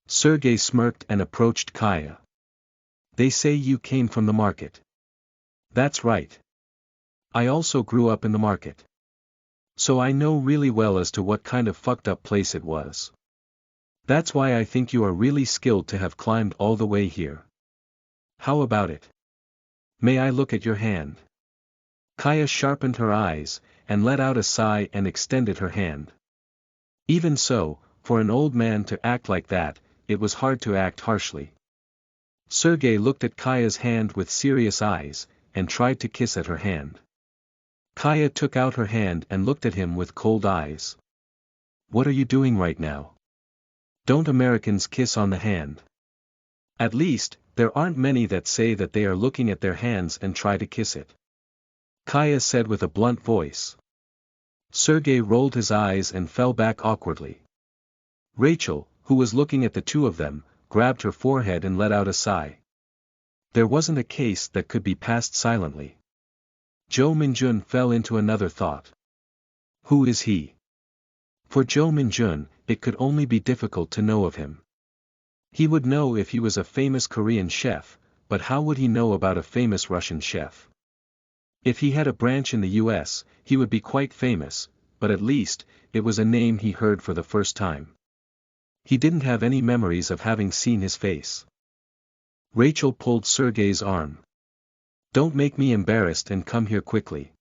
Sergei smirked and approached Kaya. They say you came from the market. That's right. I also grew up in the market. So I know really well as to what kind of fucked up place it was. That's why I think you are really skilled to have climbed all the way here. How about it? May I look at your hand? Kaya sharpened her eyes, and let out a sigh and extended her hand. Even so, for an old man to act like that, it was hard to act harshly. Sergei looked at Kaya's hand with serious eyes, and tried to kiss at her hand. Kaya took out her hand and looked at him with cold eyes. What are you doing right now? Don't Americans kiss on the hand? At least, there aren't many that say that they are looking at their hands and try to kiss it. Kaya said with a blunt voice. Sergei rolled his eyes and fell back awkwardly. Rachel, who was looking at the two of them, grabbed her forehead and let out a sigh. There wasn't a case that could be passed silently. Zhou Minjun fell into another thought. Who is he? For Zhou Minjun, it could only be difficult to know of him. He would know if he was a famous Korean chef, but how would he know about a famous Russian chef? If he had a branch in the US, he would be quite famous, but at least, it was a name he heard for the first time. He didn't have any memories of having seen his face. Rachel pulled Sergei's arm. Don't make me embarrassed and come here quickly.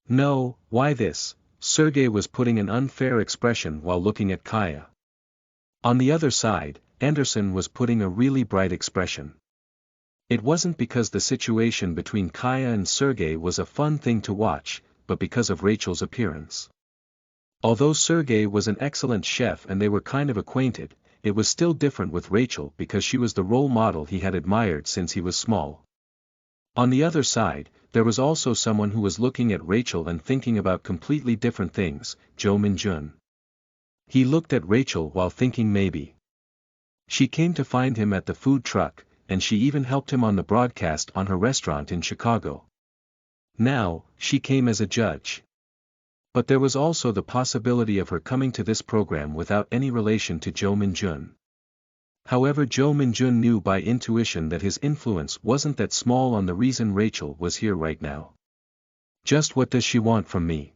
No, why this? Sergei was putting an unfair expression while looking at Kaya. On the other side, Anderson was putting a really bright expression. It wasn't because the situation between Kaya and Sergei was a fun thing to watch, but because of Rachel's appearance. Although Sergei was an excellent chef and they were kind of acquainted, it was still different with Rachel because she was the role model he had admired since he was small. On the other side, there was also someone who was looking at Rachel and thinking about completely different things, Zhou Minjun. He looked at Rachel while thinking maybe. She came to find him at the food truck, and she even helped him on the broadcast on her restaurant in Chicago. Now, she came as a judge. But there was also the possibility of her coming to this program without any relation to Zhou Minjun. However, Zhou Minjun knew by intuition that his influence wasn't that small on the reason Rachel was here right now. Just what does she want from me?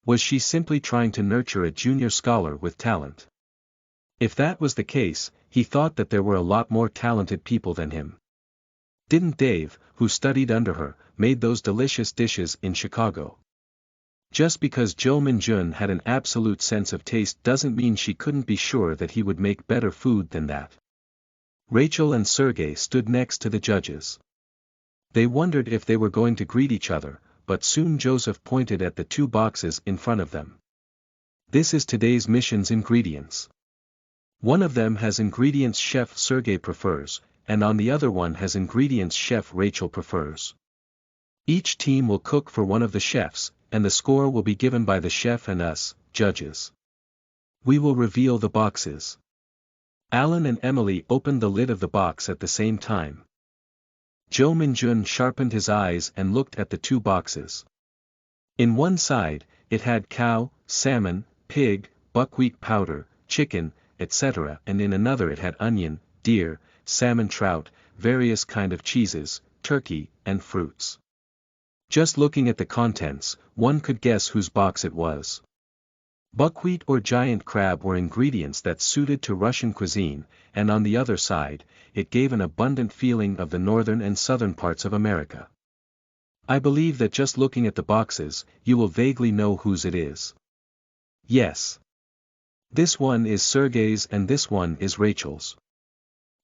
Was she simply trying to nurture a junior scholar with talent? If that was the case, he thought that there were a lot more talented people than him. Didn't Dave, who studied under her, made those delicious dishes in Chicago? Just because Zhou Minjun had an absolute sense of taste doesn't mean she couldn't be sure that he would make better food than that. Rachel and Sergei stood next to the judges. They wondered if they were going to greet each other, but soon Joseph pointed at the two boxes in front of them. This is today's mission's ingredients. One of them has ingredients Chef Sergei prefers, and on the other one has ingredients Chef Rachel prefers. Each team will cook for one of the chefs, and the score will be given by the chef and us, judges. We will reveal the boxes. Alan and Emily opened the lid of the box at the same time. Zhou Minjun sharpened his eyes and looked at the two boxes. In one side, it had cow, salmon, pig, buckwheat powder, chicken, etc., and in another it had onion, deer, salmon trout, various kind of cheeses, turkey, and fruits. Just looking at the contents, one could guess whose box it was. Buckwheat or giant crab were ingredients that suited to Russian cuisine, and on the other side, it gave an abundant feeling of the northern and southern parts of America. I believe that just looking at the boxes, you will vaguely know whose it is. Yes. This one is Sergei's and this one is Rachel's.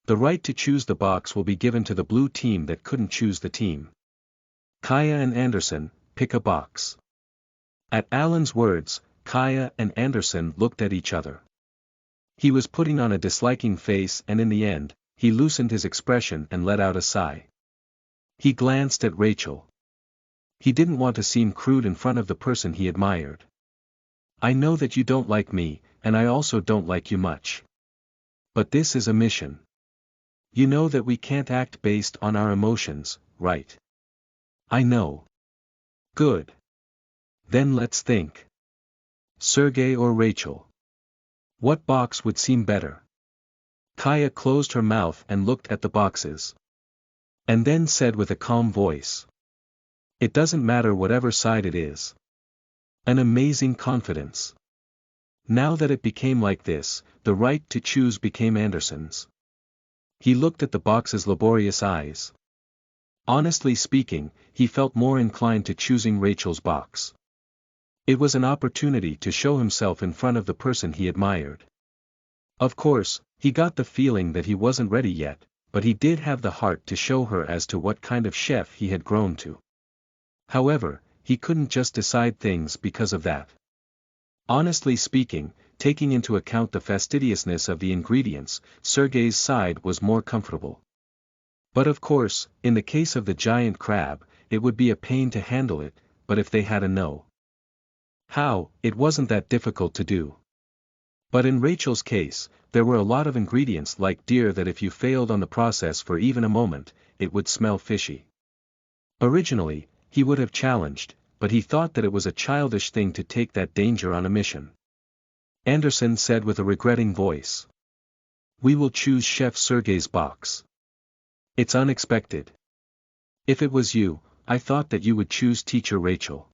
The right to choose the box will be given to the blue team that couldn't choose the team. Kaya and Anderson, pick a box. At Alan's words, Kaya and Anderson looked at each other. He was putting on a disliking face, and in the end, he loosened his expression and let out a sigh. He glanced at Rachel. He didn't want to seem crude in front of the person he admired. I know that you don't like me, and I also don't like you much. But this is a mission. You know that we can't act based on our emotions, right? I know. Good. Then let's think. Sergei or Rachel? What box would seem better? Kaya closed her mouth and looked at the boxes. And then said with a calm voice. It doesn't matter whatever side it is. An amazing confidence. Now that it became like this, the right to choose became Anderson's. He looked at the box's laborious eyes. Honestly speaking, he felt more inclined to choosing Rachel's box. It was an opportunity to show himself in front of the person he admired. Of course, he got the feeling that he wasn't ready yet, but he did have the heart to show her as to what kind of chef he had grown to. However, he couldn't just decide things because of that. Honestly speaking, taking into account the fastidiousness of the ingredients, Sergei's side was more comfortable. But of course, in the case of the giant crab, it would be a pain to handle it, but if they had a no. How, it wasn't that difficult to do. But in Rachel's case, there were a lot of ingredients like deer that if you failed on the process for even a moment, it would smell fishy. Originally, he would have challenged, but he thought that it was a childish thing to take that danger on a mission. Anderson said with a regretting voice. We will choose Chef Sergei's box. It's unexpected. If it was you, I thought that you would choose Teacher Rachel.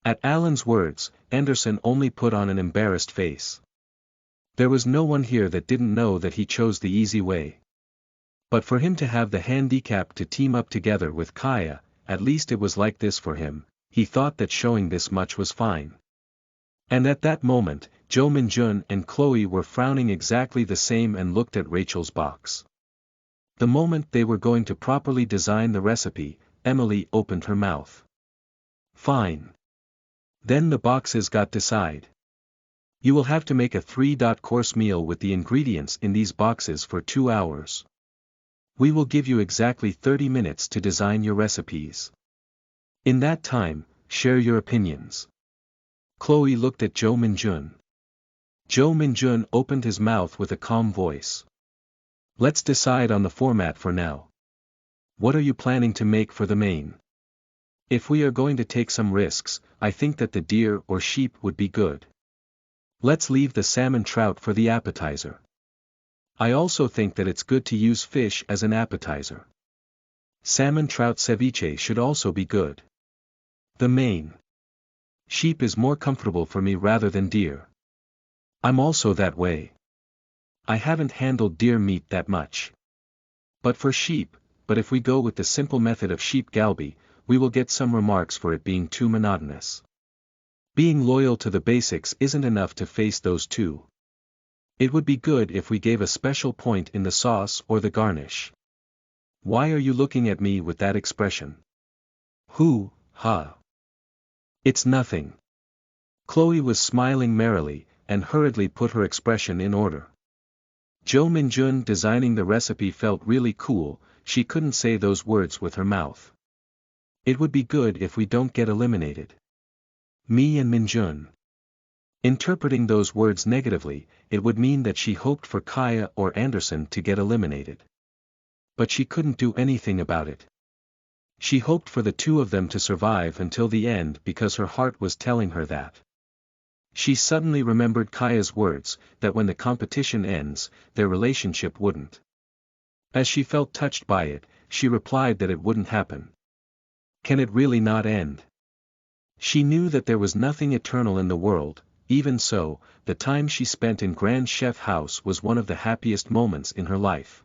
At Alan's words, Anderson only put on an embarrassed face. There was no one here that didn't know that he chose the easy way. But for him to have the handicap to team up together with Kaya, at least it was like this for him, he thought that showing this much was fine. And at that moment, Jo Minjun and Chloe were frowning exactly the same and looked at Rachel's box. The moment they were going to properly design the recipe, Emily opened her mouth. Fine. Then the boxes got decide. You will have to make a 3-course meal with the ingredients in these boxes for 2 hours. We will give you exactly 30 minutes to design your recipes. In that time, share your opinions. Chloe looked at Jo Minjun. Jo Minjun opened his mouth with a calm voice. Let's decide on the format for now. What are you planning to make for the main? If we are going to take some risks, I think that the deer or sheep would be good. Let's leave the salmon trout for the appetizer. I also think that it's good to use fish as an appetizer. Salmon trout ceviche should also be good. The main. Sheep is more comfortable for me rather than deer. I'm also that way. I haven't handled deer meat that much. But for sheep, but if we go with the simple method of sheep galbi, we will get some remarks for it being too monotonous. Being loyal to the basics isn't enough to face those two. It would be good if we gave a special point in the sauce or the garnish. Why are you looking at me with that expression? Who, ha? It's nothing. Chloe was smiling merrily, and hurriedly put her expression in order. Jo Minjun designing the recipe felt really cool, she couldn't say those words with her mouth. It would be good if we don't get eliminated. Me and Minjun. Interpreting those words negatively, it would mean that she hoped for Kaya or Anderson to get eliminated. But she couldn't do anything about it. She hoped for the two of them to survive until the end because her heart was telling her that. She suddenly remembered Kaya's words, that when the competition ends, their relationship wouldn't. As she felt touched by it, she replied that it wouldn't happen. Can it really not end? She knew that there was nothing eternal in the world. Even so, the time she spent in Grand Chef House was one of the happiest moments in her life.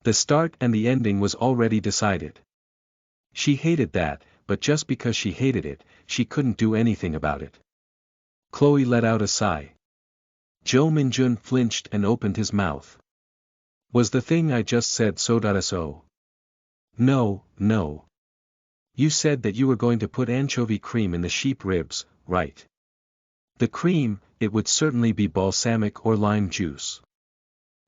The start and the ending was already decided. She hated that, but just because she hated it, she couldn't do anything about it. Chloe let out a sigh. Jo Minjun flinched and opened his mouth. Was the thing I just said so? No, no. You said that you were going to put anchovy cream in the sheep ribs, right? The cream, it would certainly be balsamic or lime juice.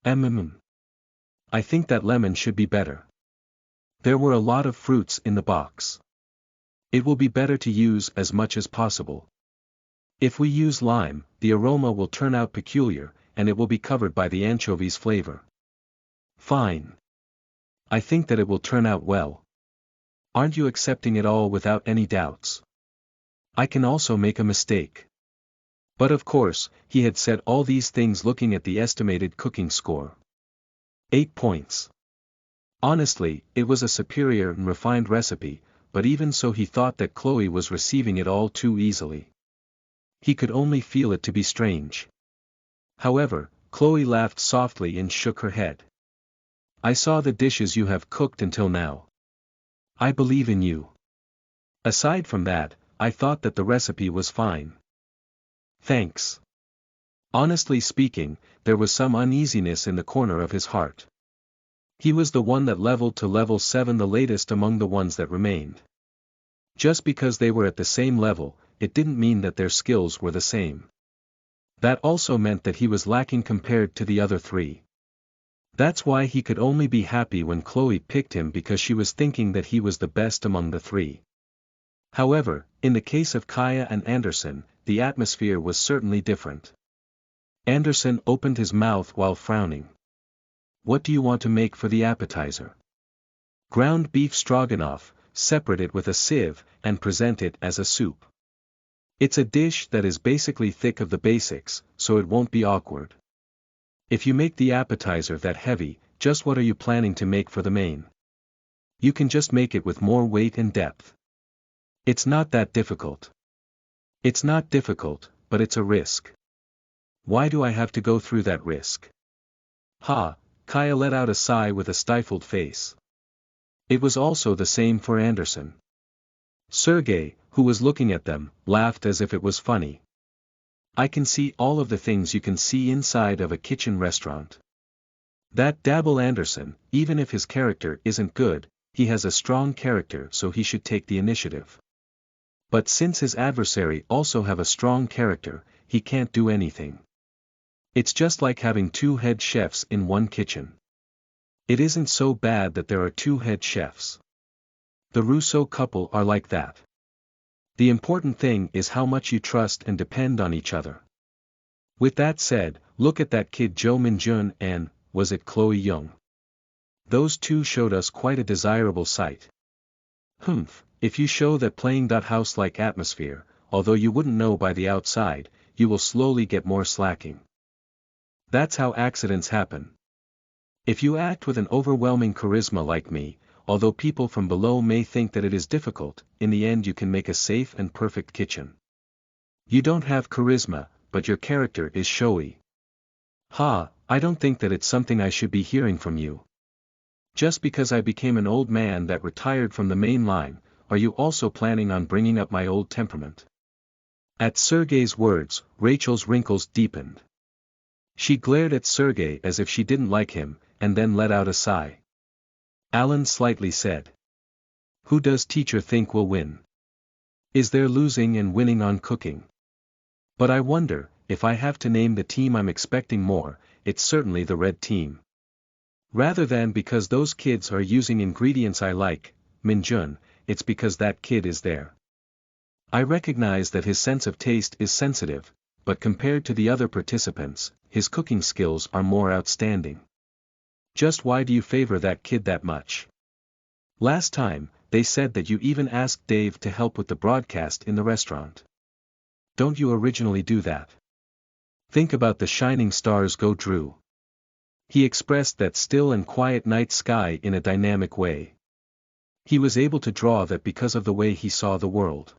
I think that lemon should be better. There were a lot of fruits in the box. It will be better to use as much as possible. If we use lime, the aroma will turn out peculiar, and it will be covered by the anchovies flavor. Fine. I think that it will turn out well. Aren't you accepting it all without any doubts? I can also make a mistake. But of course, he had said all these things looking at the estimated cooking score. 8 points. Honestly, it was a superior and refined recipe, but even so he thought that Chloe was receiving it all too easily. He could only feel it to be strange. However, Chloe laughed softly and shook her head. I saw the dishes you have cooked until now. I believe in you. Aside from that, I thought that the recipe was fine. Thanks. Honestly speaking, there was some uneasiness in the corner of his heart. He was the one that leveled to level 7, the latest among the ones that remained. Just because they were at the same level, it didn't mean that their skills were the same. That also meant that he was lacking compared to the other 3. That's why he could only be happy when Chloe picked him, because she was thinking that he was the best among the 3. However, in the case of Kaya and Anderson, the atmosphere was certainly different. Anderson opened his mouth while frowning. What do you want to make for the appetizer? Ground beef stroganoff, separate it with a sieve, and present it as a soup. It's a dish that is basically thick of the basics, so it won't be awkward. If you make the appetizer that heavy, just what are you planning to make for the main? You can just make it with more weight and depth. It's not that difficult. It's not difficult, but it's a risk. Why do I have to go through that risk? Ha, Kaya let out a sigh with a stifled face. It was also the same for Anderson. Sergei, who was looking at them, laughed as if it was funny. I can see all of the things you can see inside of a kitchen restaurant. That Dabble Anderson, even if his character isn't good, he has a strong character, so he should take the initiative. But since his adversary also have a strong character, he can't do anything. It's just like having 2 head chefs in one kitchen. It isn't so bad that there are 2 head chefs. The Russo couple are like that. The important thing is how much you trust and depend on each other. With that said, look at that kid Jo Min-jun and, was it Chloe Young? Those 2 showed us quite a desirable sight. If you show that playing that house-like atmosphere, although you wouldn't know by the outside, you will slowly get more slacking. That's how accidents happen. If you act with an overwhelming charisma like me, although people from below may think that it is difficult, in the end you can make a safe and perfect kitchen. You don't have charisma, but your character is showy. Ha, I don't think that it's something I should be hearing from you. Just because I became an old man that retired from the main line, are you also planning on bringing up my old temperament? At Sergei's words, Rachel's wrinkles deepened. She glared at Sergei as if she didn't like him, and then let out a sigh. Alan slightly said. Who does teacher think will win? Is there losing and winning on cooking? But I wonder, if I have to name the team I'm expecting more, it's certainly the red team. Rather than because those kids are using ingredients I like, Min-jun, it's because that kid is there. I recognize that his sense of taste is sensitive, but compared to the other participants, his cooking skills are more outstanding. Just why do you favor that kid that much? Last time, they said that you even asked Dave to help with the broadcast in the restaurant. Don't you originally do that? Think about the shining stars go Drew. He expressed that still and quiet night sky in a dynamic way. He was able to draw that because of the way he saw the world.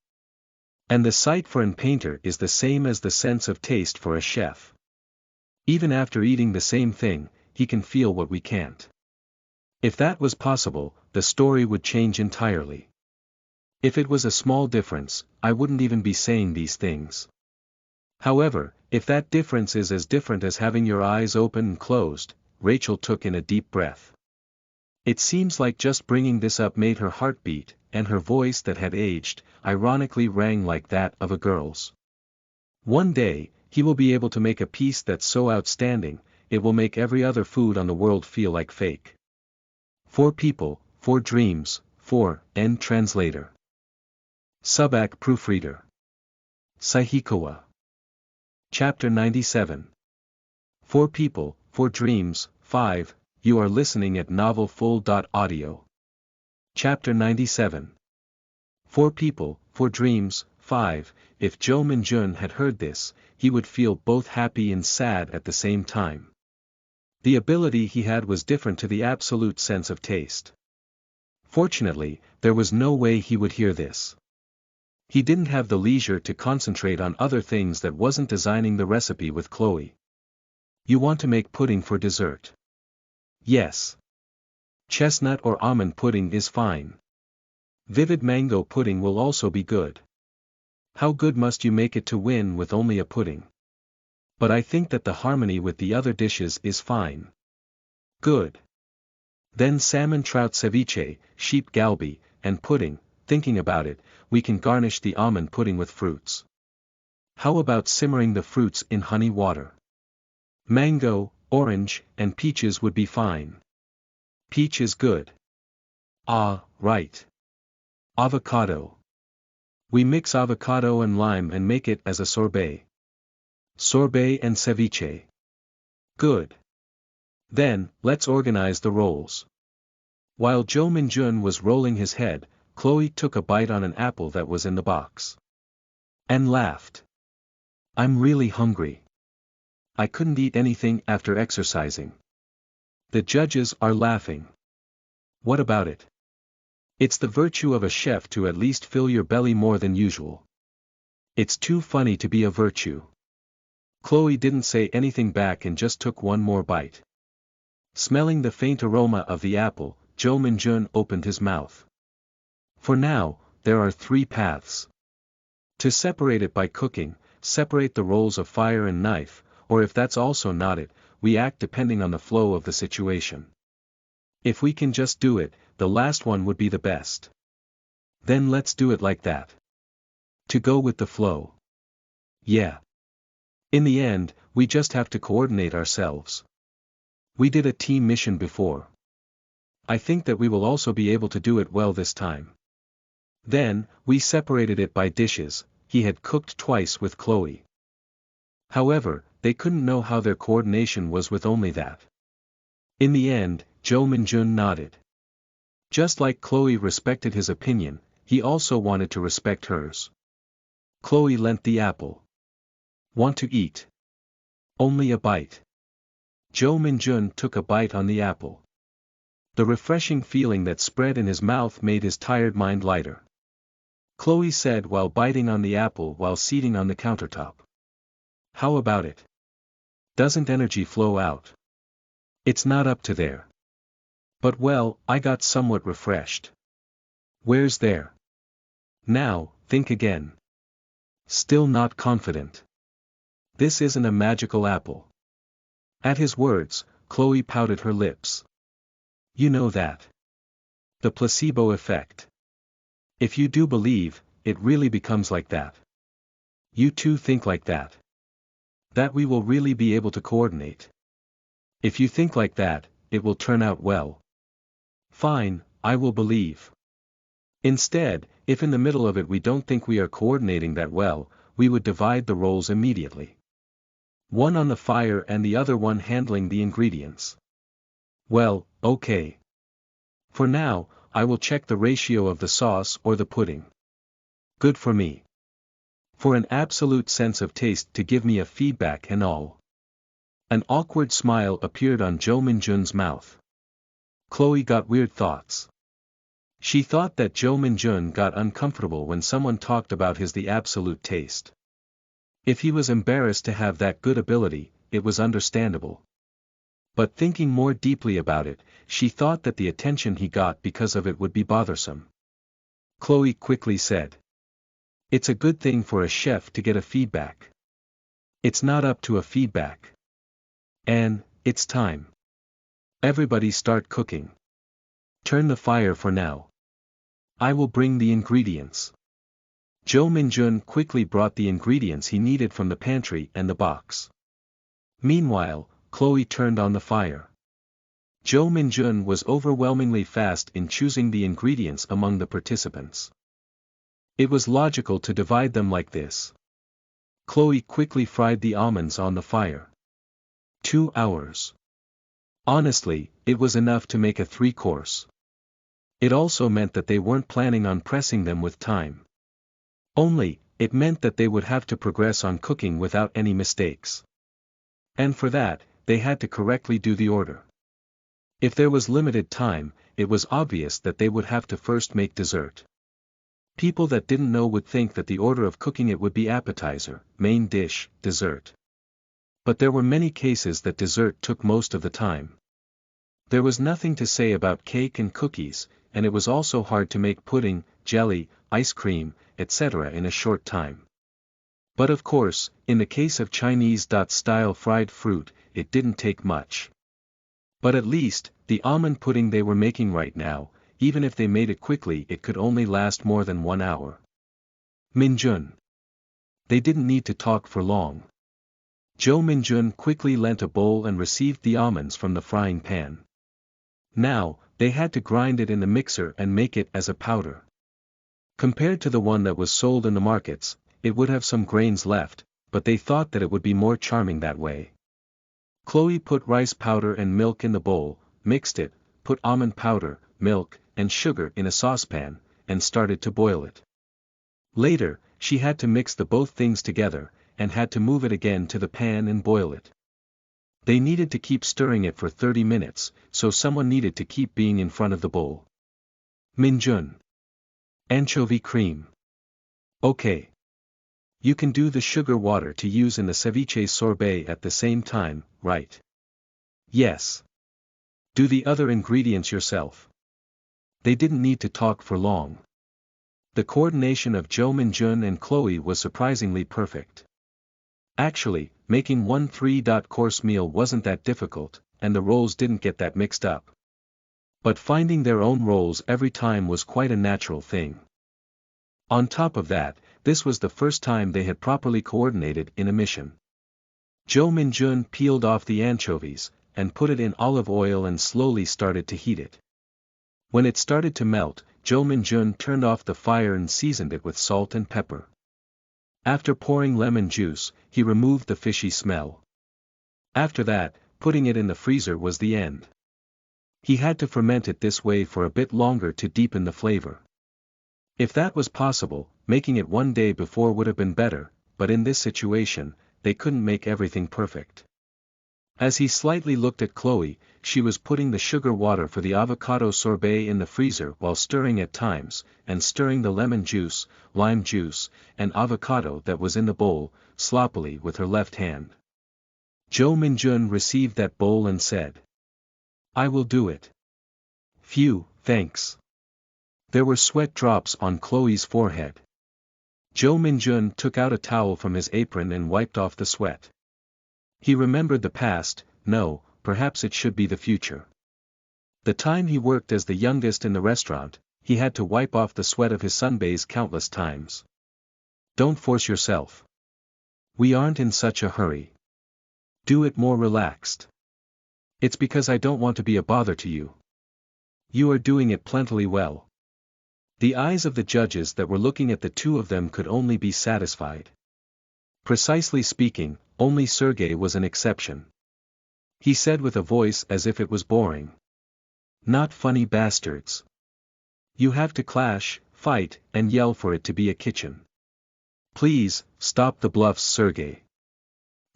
And the sight for an painter is the same as the sense of taste for a chef. Even after eating the same thing, he can feel what we can't. If that was possible, the story would change entirely. If it was a small difference, I wouldn't even be saying these things. However, if that difference is as different as having your eyes open and closed, Rachel took in a deep breath. It seems like just bringing this up made her heart beat, and her voice that had aged, ironically rang like that of a girl's. One day, he will be able to make a piece that's so outstanding, it will make every other food on the world feel like fake. 4 people, 4 dreams, 4, End translator. Subak proofreader. Saihikawa. Chapter 97. 4 people, 4 dreams, 5, you are listening at novelfull.audio. Chapter 97. 4 people, 4 dreams, 5, if Jo Min-jun had heard this, he would feel both happy and sad at the same time. The ability he had was different to the absolute sense of taste. Fortunately, there was no way he would hear this. He didn't have the leisure to concentrate on other things that wasn't designing the recipe with Chloe. You want to make pudding for dessert? Yes. Chestnut or almond pudding is fine. Vivid mango pudding will also be good. How good must you make it to win with only a pudding? But I think that the harmony with the other dishes is fine. Good. Then salmon trout ceviche, sheep galbi, and pudding. Thinking about it, we can garnish the almond pudding with fruits. How about simmering the fruits in honey water? Mango, orange, and peaches would be fine. Peach is good. Ah, right. Avocado. We mix avocado and lime and make it as a sorbet. Sorbet and ceviche. Good. Then, let's organize the rolls. While Jo Min-jun was rolling his head, Chloe took a bite on an apple that was in the box. And laughed. I'm really hungry. I couldn't eat anything after exercising. The judges are laughing. What about it? It's the virtue of a chef to at least fill your belly more than usual. It's too funny to be a virtue. Chloe didn't say anything back and just took one more bite. Smelling the faint aroma of the apple, Jo Min-jun opened his mouth. For now, there are 3 paths. To separate it by cooking, separate the roles of fire and knife, or if that's also not it, we act depending on the flow of the situation. If we can just do it, the last one would be the best. Then let's do it like that. To go with the flow. Yeah. In the end, we just have to coordinate ourselves. We did a team mission before. I think that we will also be able to do it well this time. Then, we separated it by dishes. He had cooked twice with Chloe. However, they couldn't know how their coordination was with only that. In the end, Jo Min-jun nodded. Just like Chloe respected his opinion, he also wanted to respect hers. Chloe lent the apple. Want to eat? Only a bite. Jo Min-jun took a bite on the apple. The refreshing feeling that spread in his mouth made his tired mind lighter. Chloe said while biting on the apple while seating on the countertop. How about it? Doesn't energy flow out? It's not up to there. But well, I got somewhat refreshed. Where's there? Now, think again. Still not confident. This isn't a magical apple. At his words, Chloe pouted her lips. You know that. The placebo effect. If you do believe, it really becomes like that. You too think like that. That we will really be able to coordinate. If you think like that, it will turn out well. Fine, I will believe. Instead, if in the middle of it we don't think we are coordinating that well, we would divide the roles immediately. One on the fire and the other one handling the ingredients. Well, okay. For now, I will check the ratio of the sauce or the pudding. Good for me. For an absolute sense of taste to give me a feedback and all. An awkward smile appeared on Jo Min-jun's mouth. Chloe got weird thoughts. She thought that Jo Min-jun got uncomfortable when someone talked about his the absolute taste. If he was embarrassed to have that good ability, it was understandable. But thinking more deeply about it, she thought that the attention he got because of it would be bothersome. Chloe quickly said. It's a good thing for a chef to get a feedback. It's not up to a feedback. And, it's time. Everybody start cooking. Turn the fire for now. I will bring the ingredients. Zhou Minjun quickly brought the ingredients he needed from the pantry and the box. Meanwhile, Chloe turned on the fire. Zhou Minjun was overwhelmingly fast in choosing the ingredients among the participants. It was logical to divide them like this. Chloe quickly fried the almonds on the fire. 2 hours. Honestly, it was enough to make a 3-course. It also meant that they weren't planning on pressing them with time. Only, it meant that they would have to progress on cooking without any mistakes. And for that, they had to correctly do the order. If there was limited time, it was obvious that they would have to first make dessert. People that didn't know would think that the order of cooking it would be appetizer, main dish, dessert. But there were many cases that dessert took most of the time. There was nothing to say about cake and cookies, and it was also hard to make pudding, jelly, ice cream, etc. in a short time. But of course, in the case of Chinese-style fried fruit, it didn't take much. But at least, the almond pudding they were making right now, even if they made it quickly, it could only last more than 1 hour. Minjun. They didn't need to talk for long. Zhou Minjun quickly lent a bowl and received the almonds from the frying pan. Now, they had to grind it in the mixer and make it as a powder. Compared to the one that was sold in the markets, it would have some grains left, but they thought that it would be more charming that way. Chloe put rice powder and milk in the bowl, mixed it, put almond powder, milk, and sugar in a saucepan, and started to boil it. Later, she had to mix the both things together, and had to move it again to the pan and boil it. They needed to keep stirring it for 30 minutes, so someone needed to keep being in front of the bowl. Minjun. Anchovy cream. Okay. You can do the sugar water to use in the ceviche sorbet at the same time, right? Yes. Do the other ingredients yourself. They didn't need to talk for long. The coordination of Zhou Minjun and Chloe was surprisingly perfect. Actually, making one 3-course meal wasn't that difficult, and the rolls didn't get that mixed up. But finding their own rolls every time was quite a natural thing. On top of that, this was the first time they had properly coordinated in a mission. Zhou Minjun peeled off the anchovies, and put it in olive oil and slowly started to heat it. When it started to melt, Zhou Minjun turned off the fire and seasoned it with salt and pepper. After pouring lemon juice, he removed the fishy smell. After that, putting it in the freezer was the end. He had to ferment it this way for a bit longer to deepen the flavor. If that was possible, making it 1 day before would have been better, but in this situation, they couldn't make everything perfect. As he slightly looked at Chloe, she was putting the sugar water for the avocado sorbet in the freezer while stirring at times, and stirring the lemon juice, lime juice, and avocado that was in the bowl, sloppily with her left hand. Zhou Minjun received that bowl and said, "I will do it." "Phew, thanks." There were sweat drops on Chloe's forehead. Zhou Minjun took out a towel from his apron and wiped off the sweat. He remembered the past, no, perhaps it should be the future. The time he worked as the youngest in the restaurant, he had to wipe off the sweat of his sunbaes countless times. Don't force yourself. We aren't in such a hurry. Do it more relaxed. It's because I don't want to be a bother to you. You are doing it plentifully well. The eyes of the judges that were looking at the two of them could only be satisfied. Precisely speaking, only Sergei was an exception. He said with a voice as if it was boring. Not funny bastards. You have to clash, fight, and yell for it to be a kitchen. Please, stop the bluffs, Sergei.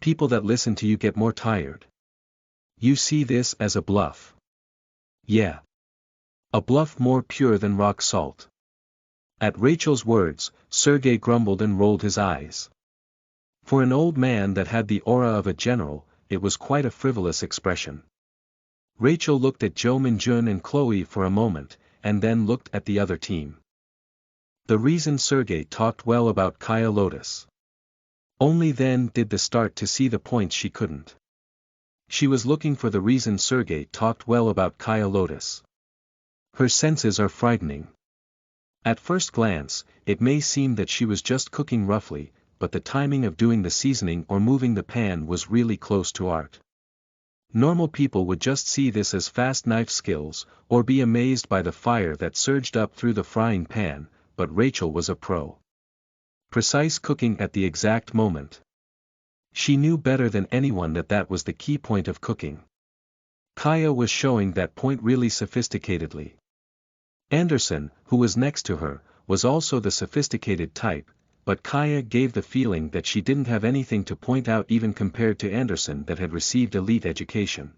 People that listen to you get more tired. You see this as a bluff. Yeah. A bluff more pure than rock salt. At Rachel's words, Sergei grumbled and rolled his eyes. For an old man that had the aura of a general, it was quite a frivolous expression. Rachel looked at Zhou Minjun and Chloe for a moment, and then looked at the other team. The reason Sergei talked well about Kaya Lotus. Only then did the start to see the points she couldn't. She was looking for the reason Sergei talked well about Kaya Lotus. Her senses are frightening. At first glance, it may seem that she was just cooking roughly, but the timing of doing the seasoning or moving the pan was really close to art. Normal people would just see this as fast knife skills, or be amazed by the fire that surged up through the frying pan, but Rachel was a pro. Precise cooking at the exact moment. She knew better than anyone that that was the key point of cooking. Kaya was showing that point really sophisticatedly. Anderson, who was next to her, was also the sophisticated type, but Kaya gave the feeling that she didn't have anything to point out even compared to Anderson that had received elite education.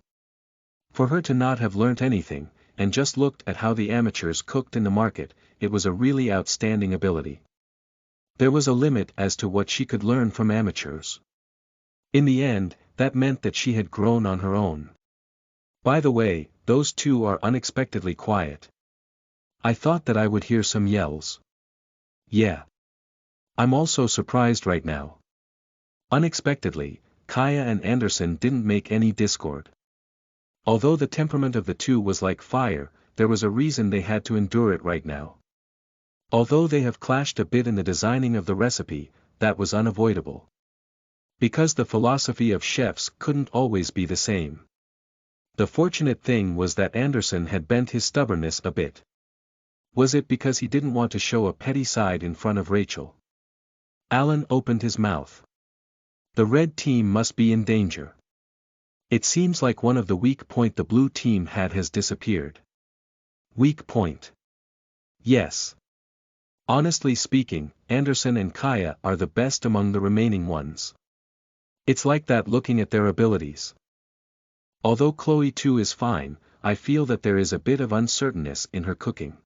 For her to not have learnt anything, and just looked at how the amateurs cooked in the market, it was a really outstanding ability. There was a limit as to what she could learn from amateurs. In the end, that meant that she had grown on her own. By the way, those two are unexpectedly quiet. I thought that I would hear some yells. Yeah. I'm also surprised right now. Unexpectedly, Kaya and Anderson didn't make any discord. Although the temperament of the two was like fire, there was a reason they had to endure it right now. Although they have clashed a bit in the designing of the recipe, that was unavoidable. Because the philosophy of chefs couldn't always be the same. The fortunate thing was that Anderson had bent his stubbornness a bit. Was it because he didn't want to show a petty side in front of Rachel? Alan opened his mouth. The red team must be in danger. It seems like one of the weak point the blue team had has disappeared. Weak point. Yes. Honestly speaking, Anderson and Kaya are the best among the remaining ones. It's like that looking at their abilities. Although Chloe too is fine, I feel that there is a bit of uncertainness in her cooking.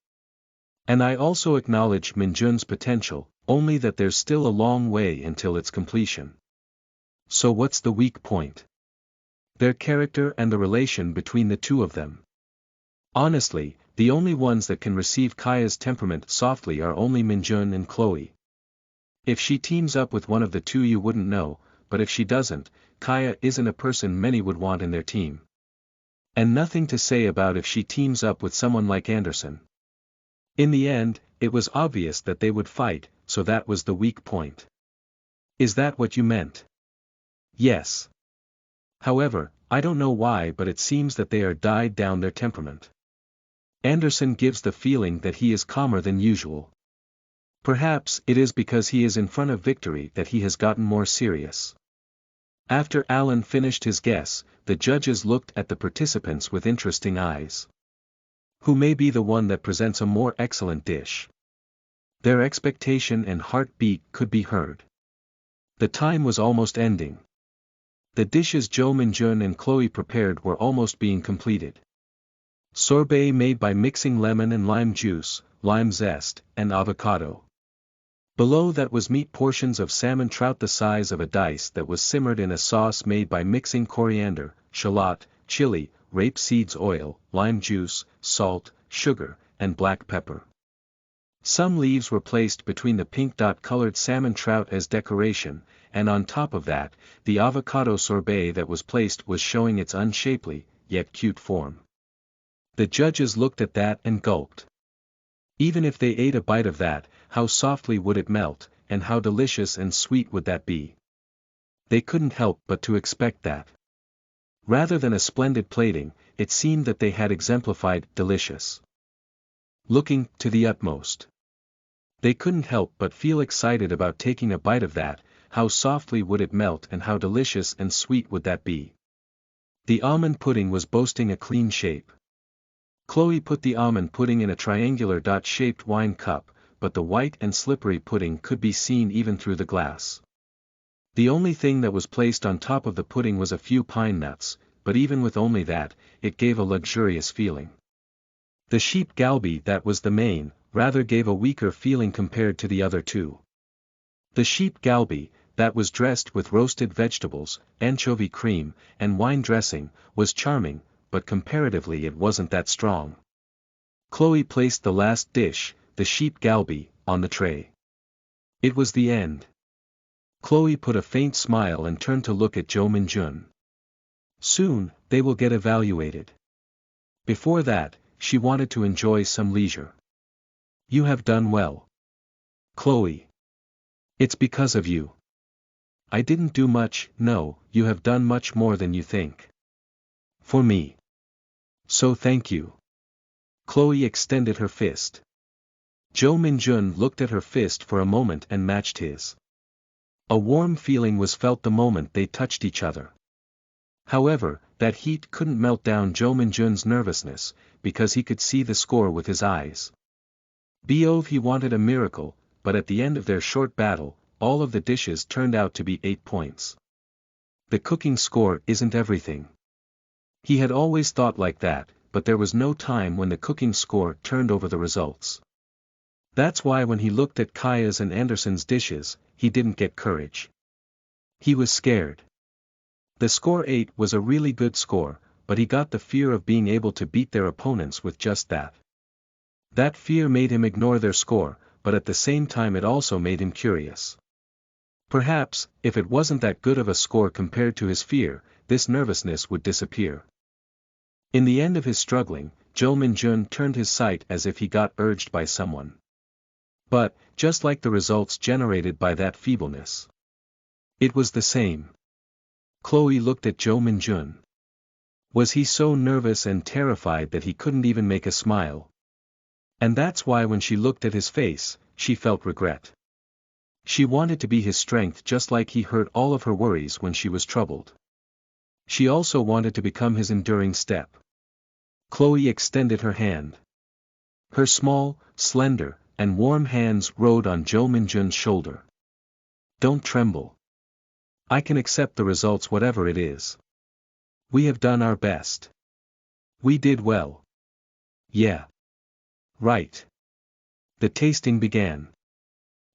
And I also acknowledge Minjun's potential, only that there's still a long way until its completion. So what's the weak point? Their character and the relation between the two of them. Honestly, the only ones that can receive Kaya's temperament softly are only Minjun and Chloe. If she teams up with one of the two you wouldn't know, but if she doesn't, Kaya isn't a person many would want in their team. And nothing to say about if she teams up with someone like Anderson. In the end, it was obvious that they would fight, so that was the weak point. Is that what you meant? Yes. However, I don't know why but it seems that they are died down their temperament. Anderson gives the feeling that he is calmer than usual. Perhaps it is because he is in front of victory that he has gotten more serious. After Alan finished his guess, the judges looked at the participants with interesting eyes. Who may be the one that presents a more excellent dish? Their expectation and heartbeat could be heard. The time was almost ending. The dishes Joe Minjun and Chloe prepared were almost being completed. Sorbet made by mixing lemon and lime juice, lime zest, and avocado. Below that was meat portions of salmon trout the size of a dice that was simmered in a sauce made by mixing coriander, shallot, chili, rape seeds oil, lime juice, salt, sugar, and black pepper. Some leaves were placed between the pink dot-colored salmon trout as decoration, and on top of that, the avocado sorbet that was placed was showing its unshapely, yet cute form. The judges looked at that and gulped. Even if they ate a bite of that, how softly would it melt, and how delicious and sweet would that be? They couldn't help but to expect that. Rather than a splendid plating, it seemed that they had exemplified delicious. Looking to the utmost. They couldn't help but feel excited about taking a bite of that, how softly would it melt and how delicious and sweet would that be? The almond pudding was boasting a clean shape. Chloe put the almond pudding in a triangular dot-shaped wine cup, but the white and slippery pudding could be seen even through the glass. The only thing that was placed on top of the pudding was a few pine nuts, but even with only that, it gave a luxurious feeling. The sheep galbi that was the main, rather gave a weaker feeling compared to the other two. The sheep galbi, that was dressed with roasted vegetables, anchovy cream, and wine dressing, was charming, but comparatively it wasn't that strong. Chloe placed the last dish, the sheep galbi, on the tray. It was the end. Chloe put a faint smile and turned to look at Joe Minjun. Soon, they will get evaluated. Before that, she wanted to enjoy some leisure. You have done well. Chloe. It's because of you. I didn't do much. No, you have done much more than you think. For me. So thank you. Chloe extended her fist. Jo Min-jun looked at her fist for a moment and matched his. A warm feeling was felt the moment they touched each other. However, that heat couldn't melt down Jo Min-jun's nervousness, because he could see the score with his eyes. Beov he wanted a miracle, but at the end of their short battle, all of the dishes turned out to be 8 points. The cooking score isn't everything. He had always thought like that, but there was no time when the cooking score turned over the results. That's why when he looked at Kaya's and Anderson's dishes, he didn't get courage. He was scared. The score 8 was a really good score, but he got the fear of being able to beat their opponents with just that. That fear made him ignore their score, but at the same time it also made him curious. Perhaps, if it wasn't that good of a score compared to his fear, this nervousness would disappear. In the end of his struggling, Jo Min-jun turned his sight as if he got urged by someone. But, just like the results generated by that feebleness, it was the same. Chloe looked at Jo Min-jun. Was he so nervous and terrified that he couldn't even make a smile? And that's why when she looked at his face, she felt regret. She wanted to be his strength just like he heard all of her worries when she was troubled. She also wanted to become his enduring step. Chloe extended her hand. Her small, slender, and warm hands rode on Jo Min-jun's shoulder. Don't tremble. I can accept the results whatever it is. We have done our best. We did well. Yeah. Right. The tasting began.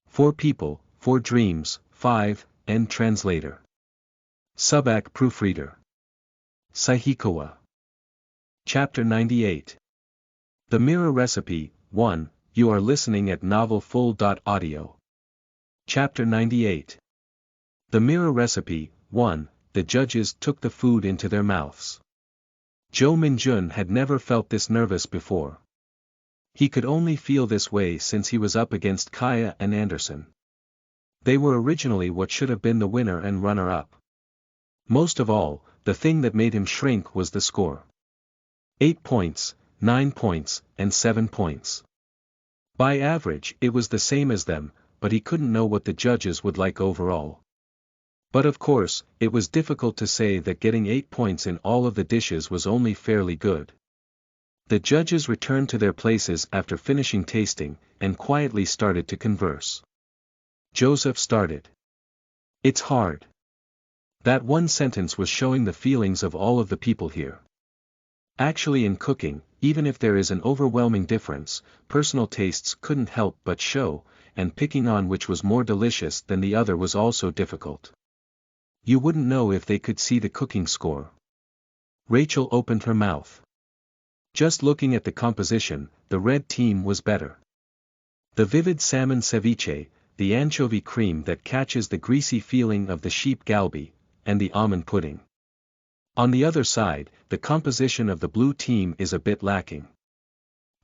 4 people, 4 dreams, 5, end translator. Subak proofreader. Saihikawa. Chapter 98. The Mirror Recipe, 1, you are listening at novelfull.audio. Chapter 98. The Mirror Recipe, 1, the judges took the food into their mouths. Jo Min-jun had never felt this nervous before. He could only feel this way since he was up against Kaya and Anderson. They were originally what should have been the winner and runner-up. Most of all, the thing that made him shrink was the score. 8 points, 9 points, and 7 points. By average, it was the same as them, but he couldn't know what the judges would like overall. But of course, it was difficult to say that getting 8 points in all of the dishes was only fairly good. The judges returned to their places after finishing tasting, and quietly started to converse. Joseph started. It's hard. That one sentence was showing the feelings of all of the people here. Actually, in cooking, even if there is an overwhelming difference, personal tastes couldn't help but show, and picking on which was more delicious than the other was also difficult. You wouldn't know if they could see the cooking score. Rachel opened her mouth. Just looking at the composition, the red team was better. The vivid salmon ceviche, the anchovy cream that catches the greasy feeling of the sheep galbi, and the almond pudding. On the other side, the composition of the blue team is a bit lacking.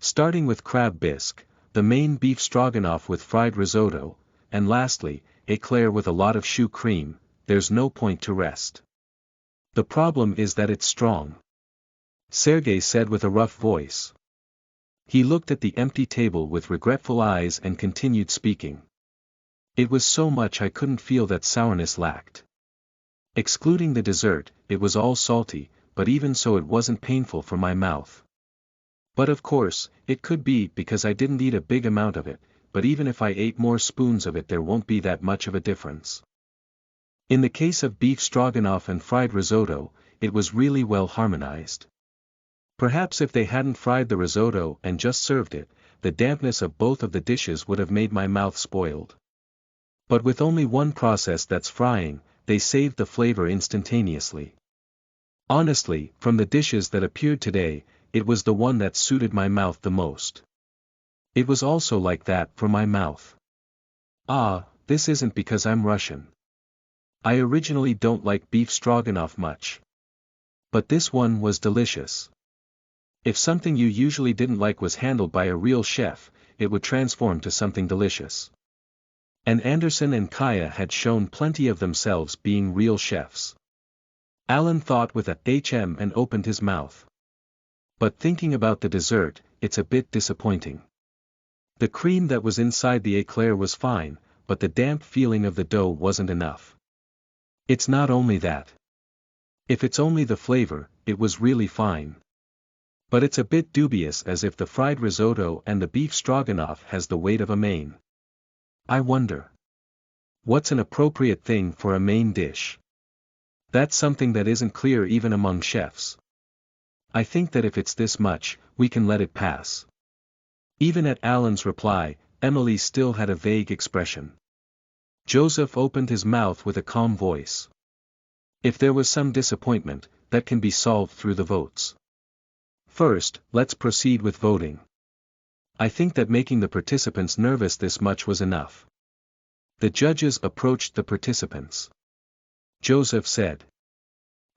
Starting with crab bisque, the main beef stroganoff with fried risotto, and lastly, eclair with a lot of choux cream, there's no point to rest. The problem is that it's strong. Sergei said with a rough voice. He looked at the empty table with regretful eyes and continued speaking. It was so much I couldn't feel that sourness lacked. Excluding the dessert, it was all salty, but even so it wasn't painful for my mouth. But of course, it could be because I didn't eat a big amount of it, but even if I ate more spoons of it there won't be that much of a difference. In the case of beef stroganoff and fried risotto, it was really well harmonized. Perhaps if they hadn't fried the risotto and just served it, the dampness of both of the dishes would have made my mouth spoiled. But with only one process, that's frying, they saved the flavor instantaneously. Honestly, from the dishes that appeared today, it was the one that suited my mouth the most. It was also like that for my mouth. Ah, this isn't because I'm Russian. I originally don't like beef stroganoff much. But this one was delicious. If something you usually didn't like was handled by a real chef, it would transform to something delicious. And Anderson and Kaya had shown plenty of themselves being real chefs. Alan thought with a HM and opened his mouth. But thinking about the dessert, it's a bit disappointing. The cream that was inside the eclair was fine, but the damp feeling of the dough wasn't enough. It's not only that. If it's only the flavor, it was really fine. But it's a bit dubious, as if the fried risotto and the beef stroganoff has the weight of a main. I wonder. What's an appropriate thing for a main dish? That's something that isn't clear even among chefs. I think that if it's this much, we can let it pass. Even at Alan's reply, Emily still had a vague expression. Joseph opened his mouth with a calm voice. If there was some disappointment, that can be solved through the votes. First, let's proceed with voting. I think that making the participants nervous this much was enough. The judges approached the participants. Joseph said.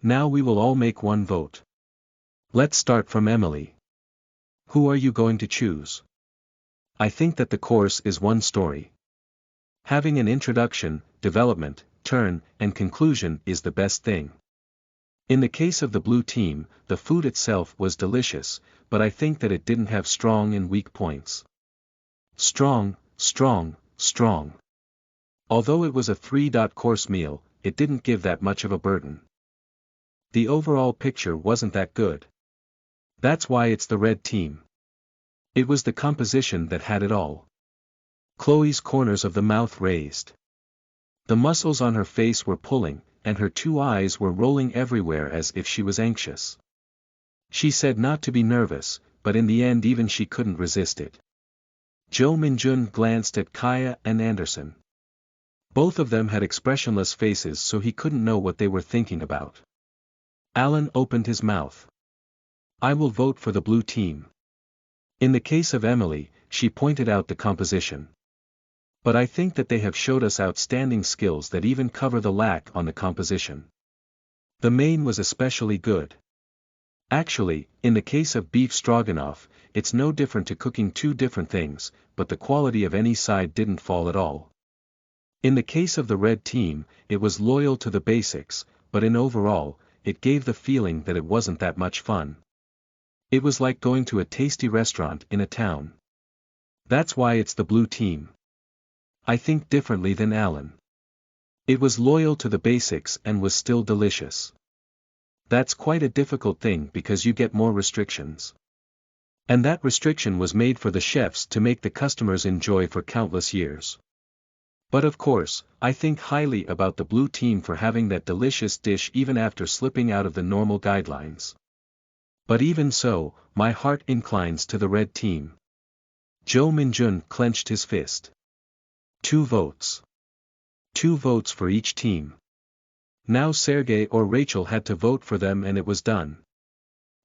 Now we will all make one vote. Let's start from Emily. Who are you going to choose? I think that the course is one story. Having an introduction, development, turn, and conclusion is the best thing. In the case of the blue team, the food itself was delicious, but I think that it didn't have strong and weak points. Strong, strong, strong. Although it was a 3-course meal, it didn't give that much of a burden. The overall picture wasn't that good. That's why it's the red team. It was the composition that had it all. Chloe's corners of the mouth raised. The muscles on her face were pulling, and her 2 eyes were rolling everywhere as if she was anxious. She said not to be nervous, but in the end even she couldn't resist it. Jo Minjun glanced at Kaya and Anderson. Both of them had expressionless faces, so he couldn't know what they were thinking about. Alan opened his mouth. I will vote for the blue team. In the case of Emily, she pointed out the composition. But I think that they have showed us outstanding skills that even cover the lack on the composition. The main was especially good. Actually, in the case of beef stroganoff, it's no different to cooking 2 different things, but the quality of any side didn't fall at all. In the case of the red team, it was loyal to the basics, but in overall, it gave the feeling that it wasn't that much fun. It was like going to a tasty restaurant in a town. That's why it's the blue team. I think differently than Alan. It was loyal to the basics and was still delicious. That's quite a difficult thing because you get more restrictions. And that restriction was made for the chefs to make the customers enjoy for countless years. But of course, I think highly about the blue team for having that delicious dish even after slipping out of the normal guidelines. But even so, my heart inclines to the red team. Jo Minjun clenched his fist. 2 votes. 2 votes for each team. Now Sergei or Rachel had to vote for them and it was done.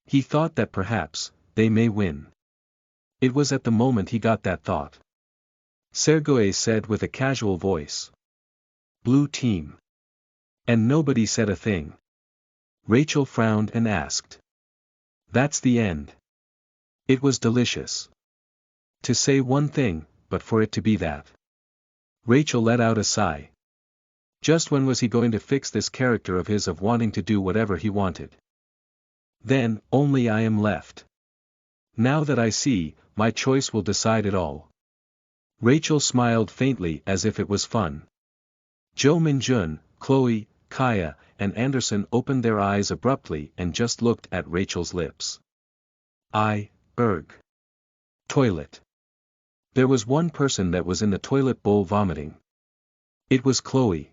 He thought that perhaps, they may win. It was at the moment he got that thought. Sergei said with a casual voice. Blue team. And nobody said a thing. Rachel frowned and asked. That's the end. It was delicious. To say one thing, but for it to be that. Rachel let out a sigh. Just when was he going to fix this character of his of wanting to do whatever he wanted? Then, only I am left. Now that I see, my choice will decide it all. Rachel smiled faintly as if it was fun. Jo Minjun, Chloe, Kaya, and Anderson opened their eyes abruptly and just looked at Rachel's lips. Toilet. There was one person that was in the toilet bowl vomiting. It was Chloe.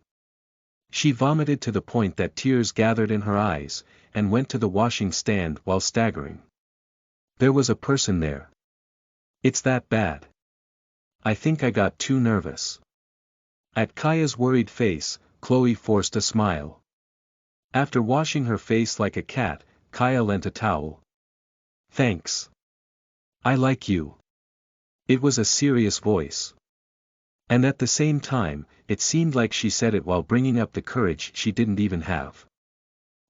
She vomited to the point that tears gathered in her eyes, and went to the washing stand while staggering. There was a person there. It's that bad. I think I got too nervous. At Kaya's worried face, Chloe forced a smile. After washing her face like a cat, Kaya lent a towel. Thanks. I like you. It was a serious voice. And at the same time, it seemed like she said it while bringing up the courage she didn't even have.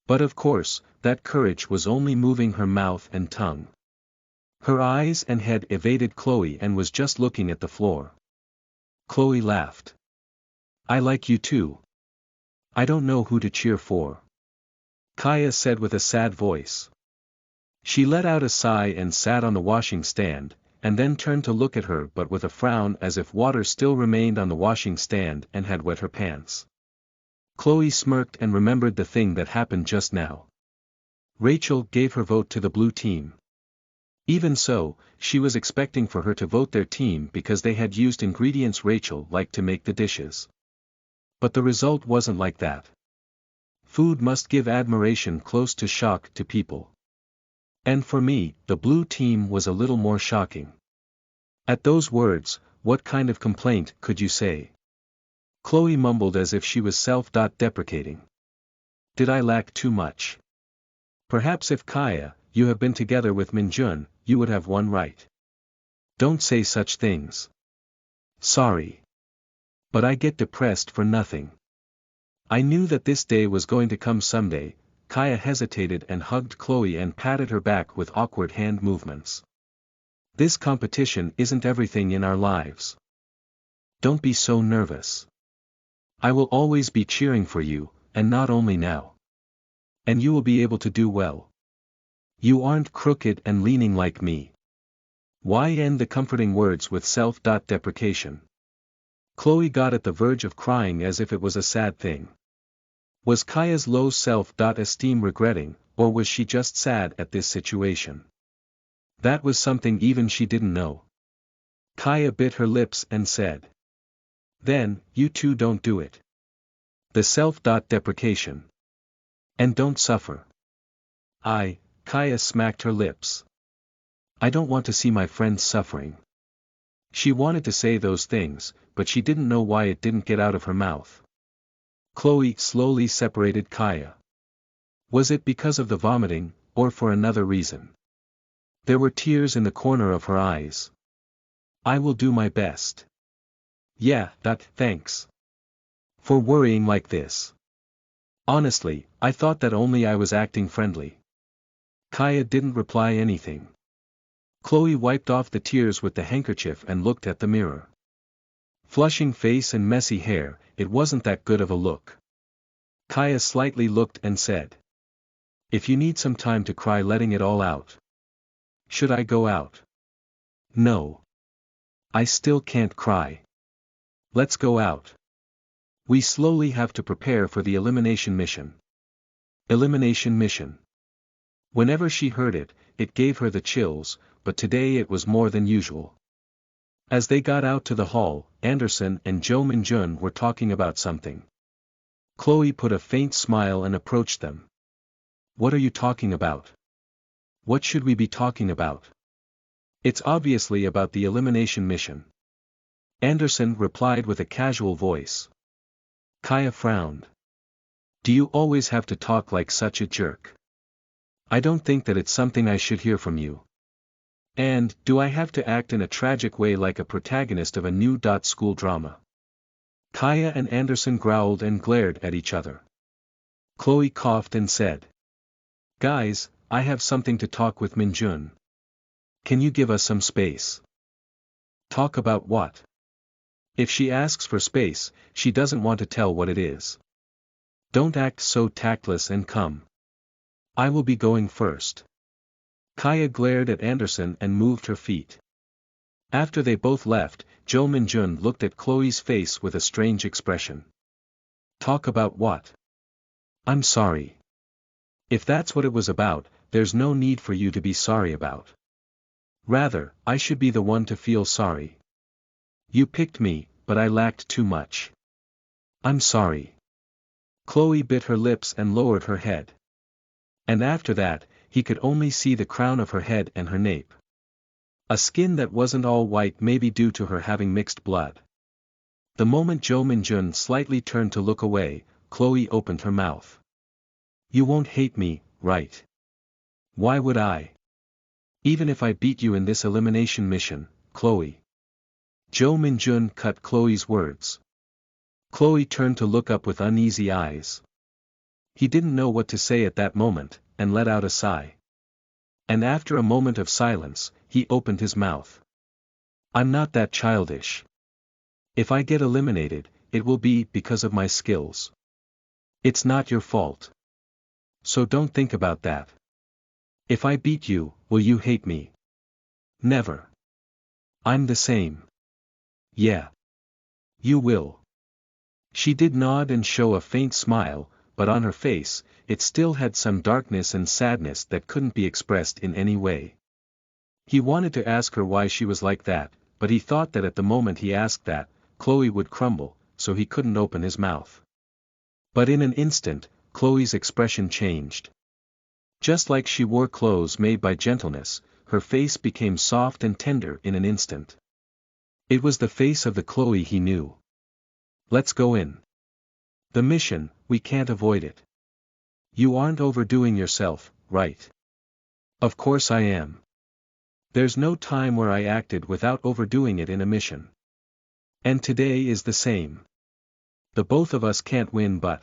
But of course, that courage was only moving her mouth and tongue. Her eyes and head evaded Chloe and was just looking at the floor. Chloe laughed. I like you too. I don't know who to cheer for. Kaya said with a sad voice. She let out a sigh and sat on the washing stand, and then turned to look at her but with a frown as if water still remained on the washing stand and had wet her pants. Chloe smirked and remembered the thing that happened just now. Rachel gave her vote to the blue team. Even so, she was expecting for her to vote their team because they had used ingredients Rachel liked to make the dishes. But the result wasn't like that. Food must give admiration close to shock to people. And for me, the blue team was a little more shocking. At those words, what kind of complaint could you say? Chloe mumbled as if she was self-deprecating. Did I lack too much? Perhaps if Kaya, you have been together with Minjun, you would have won right. Don't say such things. Sorry. But I get depressed for nothing. I knew that this day was going to come someday. Kaya hesitated and hugged Chloe and patted her back with awkward hand movements. This competition isn't everything in our lives. Don't be so nervous. I will always be cheering for you, and not only now. And you will be able to do well. You aren't crooked and leaning like me. Why end the comforting words with self-deprecation? Chloe got at the verge of crying as if it was a sad thing. Was Kaya's low self-esteem regretting, or was she just sad at this situation? That was something even she didn't know. Kaya bit her lips and said. Then, you two don't do it. The self-deprecation. And don't suffer. Kaya smacked her lips. I don't want to see my friends suffering. She wanted to say those things, but she didn't know why it didn't get out of her mouth. Chloe slowly separated Kaya. Was it because of the vomiting, or for another reason? There were tears in the corner of her eyes. I will do my best. Yeah, thanks. For worrying like this. Honestly, I thought that only I was acting friendly. Kaya didn't reply anything. Chloe wiped off the tears with the handkerchief and looked at the mirror. Flushing face and messy hair, it wasn't that good of a look. Kaya slightly looked and said. If you need some time to cry letting it all out. Should I go out? No. I still can't cry. Let's go out. We slowly have to prepare for the elimination mission. Elimination mission. Whenever she heard it, it gave her the chills, but today it was more than usual. As they got out to the hall, Anderson and Jo Minjun were talking about something. Chloe put a faint smile and approached them. What are you talking about? What should we be talking about? It's obviously about the elimination mission. Anderson replied with a casual voice. Kaya frowned. Do you always have to talk like such a jerk? I don't think that it's something I should hear from you. And, do I have to act in a tragic way like a protagonist of a new school drama? Kaya and Anderson growled and glared at each other. Chloe coughed and said. Guys, I have something to talk with Minjun. Can you give us some space? Talk about what? If she asks for space, she doesn't want to tell what it is. Don't act so tactless and come. I will be going first. Kaya glared at Anderson and moved her feet. After they both left, Jo Minjun looked at Chloe's face with a strange expression. Talk about what? I'm sorry. If that's what it was about, there's no need for you to be sorry about. Rather, I should be the one to feel sorry. You picked me, but I lacked too much. I'm sorry. Chloe bit her lips and lowered her head. And after that, he could only see the crown of her head and her nape. A skin that wasn't all white, maybe due to her having mixed blood. The moment Jo Minjun slightly turned to look away, Chloe opened her mouth. You won't hate me, right? Why would I? Even if I beat you in this elimination mission, Chloe. Jo Minjun cut Chloe's words. Chloe turned to look up with uneasy eyes. He didn't know what to say at that moment, and let out a sigh. And after a moment of silence, he opened his mouth. I'm not that childish. If I get eliminated, it will be because of my skills. It's not your fault. So don't think about that. If I beat you, will you hate me? Never. I'm the same. Yeah. You will. She did nod and show a faint smile, but on her face, it still had some darkness and sadness that couldn't be expressed in any way. He wanted to ask her why she was like that, but he thought that at the moment he asked that, Chloe would crumble, so he couldn't open his mouth. But in an instant, Chloe's expression changed. Just like she wore clothes made by gentleness, her face became soft and tender in an instant. It was the face of the Chloe he knew. Let's go in. The mission, we can't avoid it. You aren't overdoing yourself, right? Of course I am. There's no time where I acted without overdoing it in a mission. And today is the same. The both of us can't win, but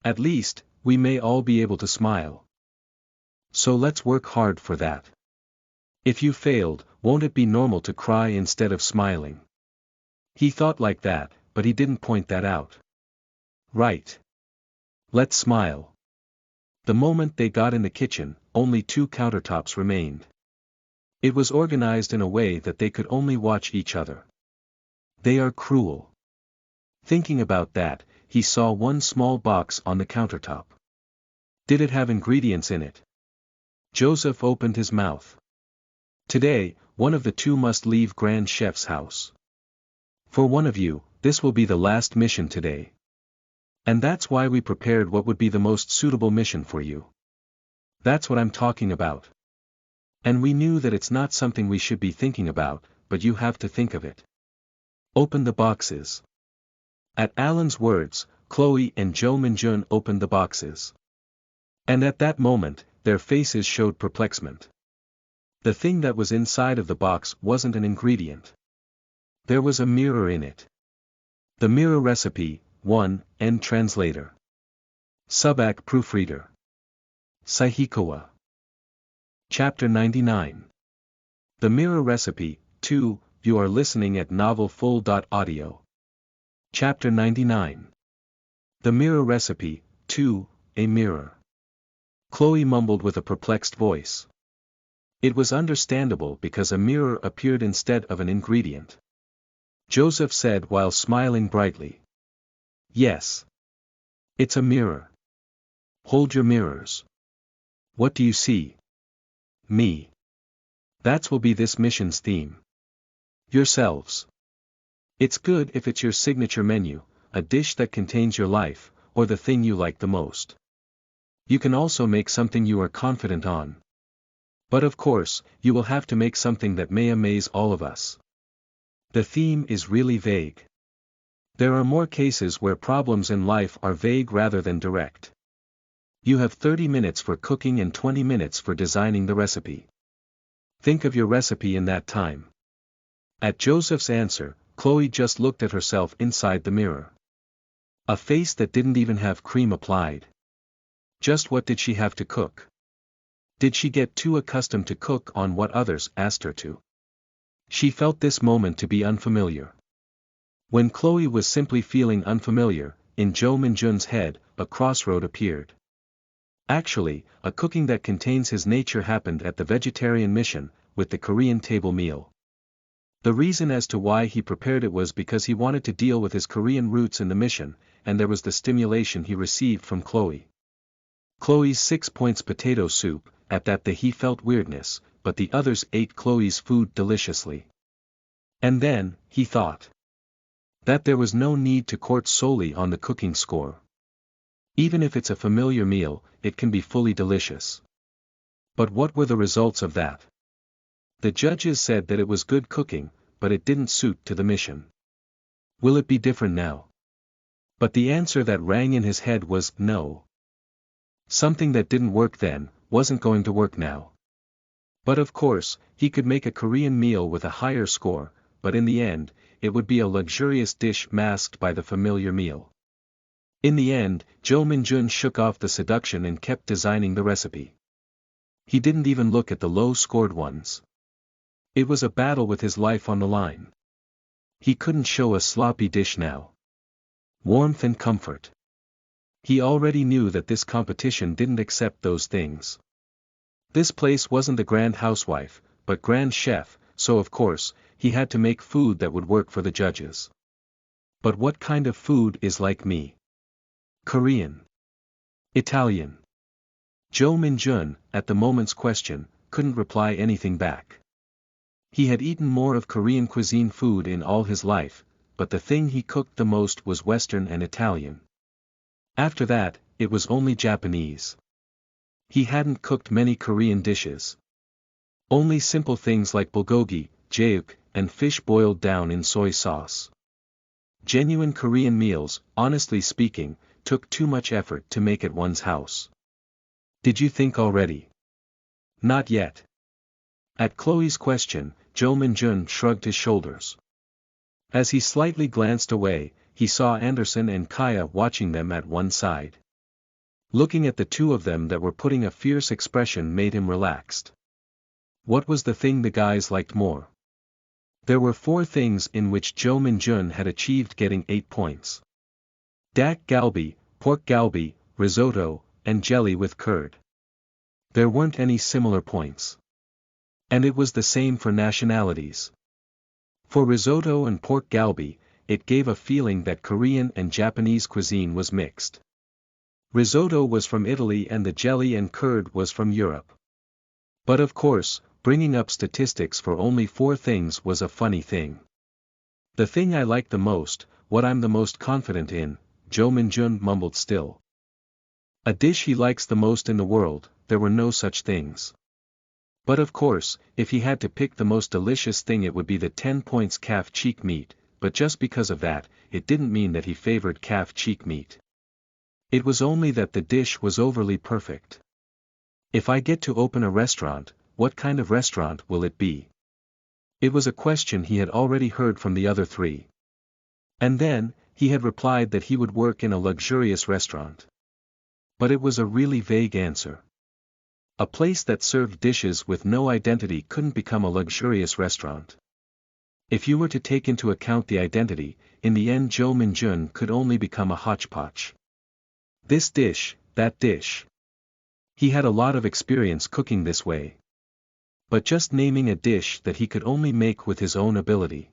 at least, we may all be able to smile. So let's work hard for that. If you failed, won't it be normal to cry instead of smiling? He thought like that, but he didn't point that out. Right. Let's smile. The moment they got in the kitchen, only 2 countertops remained. It was organized in a way that they could only watch each other. They are cruel. Thinking about that, he saw one small box on the countertop. Did it have ingredients in it? Joseph opened his mouth. Today, one of the 2 must leave Grand Chef's house. For one of you, this will be the last mission today. And that's why we prepared what would be the most suitable mission for you. That's what I'm talking about. And we knew that it's not something we should be thinking about, but you have to think of it. Open the boxes. At Alan's words, Chloe and Jo Minjun opened the boxes. And at that moment, their faces showed perplexement. The thing that was inside of the box wasn't an ingredient. There was a mirror in it. The mirror recipe, 1, end translator. Subak proofreader. Saihikawa. Chapter 99. The mirror recipe, 2, you are listening at novelfull.audio. Chapter 99. The mirror recipe, 2, a mirror. Chloe mumbled with a perplexed voice. It was understandable because a mirror appeared instead of an ingredient. Joseph said while smiling brightly. Yes. It's a mirror. Hold your mirrors. What do you see? Me. That will be this mission's theme. Yourselves. It's good if it's your signature menu, a dish that contains your life, or the thing you like the most. You can also make something you are confident on. But of course, you will have to make something that may amaze all of us. The theme is really vague. There are more cases where problems in life are vague rather than direct. You have 30 minutes for cooking and 20 minutes for designing the recipe. Think of your recipe in that time. At Joseph's answer, Chloe just looked at herself inside the mirror. A face that didn't even have cream applied. Just what did she have to cook? Did she get too accustomed to cook on what others asked her to? She felt this moment to be unfamiliar. When Chloe was simply feeling unfamiliar, in Jo Minjun's head, a crossroad appeared. Actually, a cooking that contains his nature happened at the vegetarian mission, with the Korean table meal. The reason as to why he prepared it was because he wanted to deal with his Korean roots in the mission, and there was the stimulation he received from Chloe. Chloe's 6 points potato soup, at that he felt weirdness, but the others ate Chloe's food deliciously. And then, he thought that there was no need to court solely on the cooking score. Even if it's a familiar meal, it can be fully delicious. But what were the results of that? The judges said that it was good cooking, but it didn't suit to the mission. Will it be different now? But the answer that rang in his head was no. Something that didn't work then, wasn't going to work now. But of course, he could make a Korean meal with a higher score, but in the end, it would be a luxurious dish masked by the familiar meal. In the end, Jo Minjun shook off the seduction and kept designing the recipe. He didn't even look at the low-scored ones. It was a battle with his life on the line. He couldn't show a sloppy dish now. Warmth and comfort. He already knew that this competition didn't accept those things. This place wasn't the grand housewife, but grand chef, so of course, he had to make food that would work for the judges. But what kind of food is like me? Korean. Italian. Jo Min-jun, at the moment's question, couldn't reply anything back. He had eaten more of Korean cuisine food in all his life, but the thing he cooked the most was Western and Italian. After that, it was only Japanese. He hadn't cooked many Korean dishes. Only simple things like bulgogi, jaeuk, and fish boiled down in soy sauce. Genuine Korean meals, honestly speaking, took too much effort to make at one's house. Did you think already? Not yet. At Chloe's question, Jo Min-jun shrugged his shoulders. As he slightly glanced away, he saw Anderson and Kaya watching them at one side. Looking at the two of them that were putting a fierce expression made him relaxed. What was the thing the guys liked more? There were 4 things in which Jo Min-jun had achieved getting 8 points. Dak galbi, pork galbi, risotto, and jelly with curd. There weren't any similar points. And it was the same for nationalities. For risotto and pork galbi, it gave a feeling that Korean and Japanese cuisine was mixed. Risotto was from Italy and the jelly and curd was from Europe. But of course, bringing up statistics for only 4 things was a funny thing. The thing I like the most, what I'm the most confident in, Jo Min-jun mumbled still. A dish he likes the most in the world, there were no such things. But of course, if he had to pick the most delicious thing it would be the 10 points calf cheek meat, but just because of that, it didn't mean that he favored calf cheek meat. It was only that the dish was overly perfect. If I get to open a restaurant, what kind of restaurant will it be? It was a question he had already heard from the other 3. And then, he had replied that he would work in a luxurious restaurant. But it was a really vague answer. A place that served dishes with no identity couldn't become a luxurious restaurant. If you were to take into account the identity, in the end Jo Min-jun could only become a hodgepodge. This dish, that dish. He had a lot of experience cooking this way. But just naming a dish that he could only make with his own ability.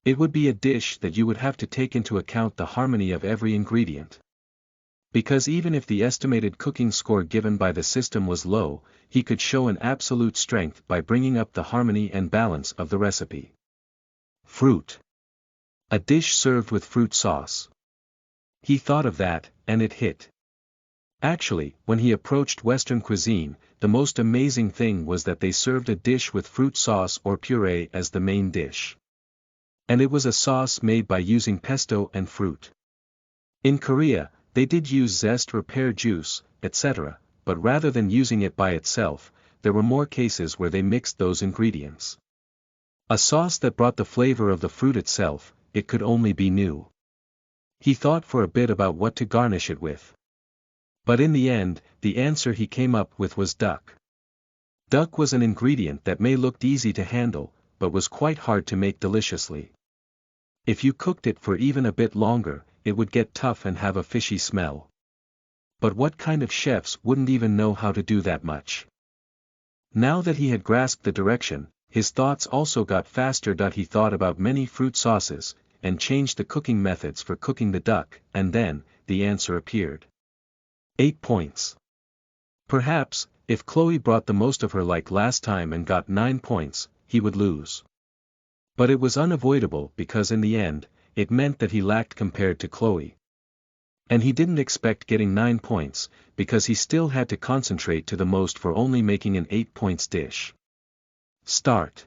It would be a dish that you would have to take into account the harmony of every ingredient. Because even if the estimated cooking score given by the system was low, he could show an absolute strength by bringing up the harmony and balance of the recipe. Fruit. A dish served with fruit sauce. He thought of that, and it hit. Actually, when he approached Western cuisine, the most amazing thing was that they served a dish with fruit sauce or puree as the main dish. And it was a sauce made by using pesto and fruit. In Korea, they did use zest or pear juice, etc., but rather than using it by itself, there were more cases where they mixed those ingredients. A sauce that brought the flavor of the fruit itself, it could only be new. He thought for a bit about what to garnish it with. But in the end, the answer he came up with was duck. Duck was an ingredient that may look easy to handle, but was quite hard to make deliciously. If you cooked it for even a bit longer, it would get tough and have a fishy smell. But what kind of chefs wouldn't even know how to do that much? Now that he had grasped the direction, his thoughts also got faster. He thought about many fruit sauces, and changed the cooking methods for cooking the duck, and then, the answer appeared. 8 points. Perhaps, if Chloe brought the most of her like last time and got 9 points, he would lose. But it was unavoidable because in the end, it meant that he lacked compared to Chloe. And he didn't expect getting 9 points, because he still had to concentrate to the most for only making an 8 points dish. Start.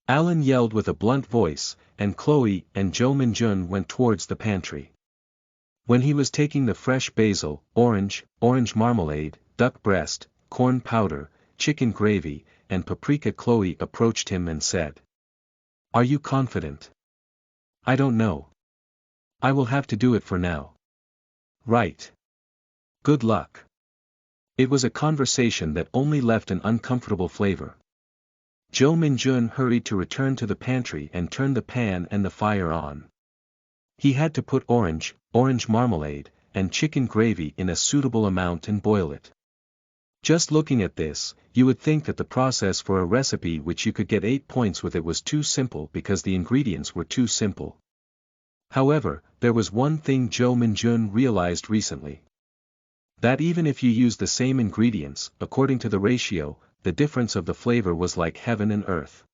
Alan yelled with a blunt voice, and Chloe and Jo Min-jun went towards the pantry. When he was taking the fresh basil, orange marmalade, duck breast, corn powder, chicken gravy, and paprika, Chloe approached him and said, "Are you confident?" "I don't know. I will have to do it for now." "Right. Good luck." It was a conversation that only left an uncomfortable flavor. Zhou Minjun hurried to return to the pantry and turn the pan and the fire on. He had to put orange marmalade, and chicken gravy in a suitable amount and boil it. Just looking at this, you would think that the process for a recipe which you could get 8 points with it was too simple because the ingredients were too simple. However, there was one thing Zhou Minjun realized recently. That even if you use the same ingredients, according to the ratio, the difference of the flavor was like heaven and earth.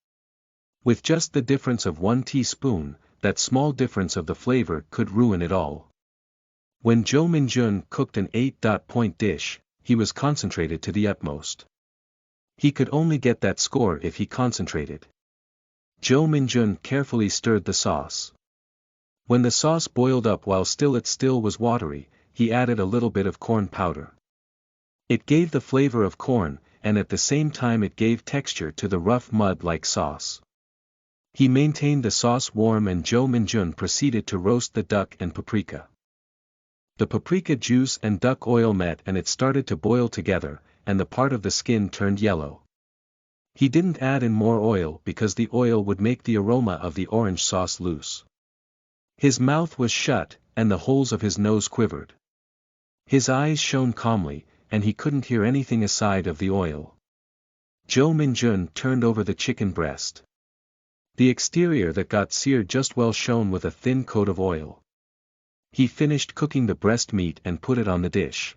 With just the difference of 1 teaspoon, that small difference of the flavor could ruin it all. When Zhou Minjun cooked an 8-point dish, he was concentrated to the utmost. He could only get that score if he concentrated. Zhou Minjun carefully stirred the sauce. When the sauce boiled up while it still was watery, he added a little bit of corn powder. It gave the flavor of corn, and at the same time it gave texture to the rough mud-like sauce. He maintained the sauce warm and Zhou Minjun proceeded to roast the duck and paprika. The paprika juice and duck oil met and it started to boil together, and the part of the skin turned yellow. He didn't add in more oil because the oil would make the aroma of the orange sauce loose. His mouth was shut, and the holes of his nose quivered. His eyes shone calmly, and he couldn't hear anything aside of the oil. Zhou Minjun turned over the chicken breast. The exterior that got seared just well shone with a thin coat of oil. He finished cooking the breast meat and put it on the dish.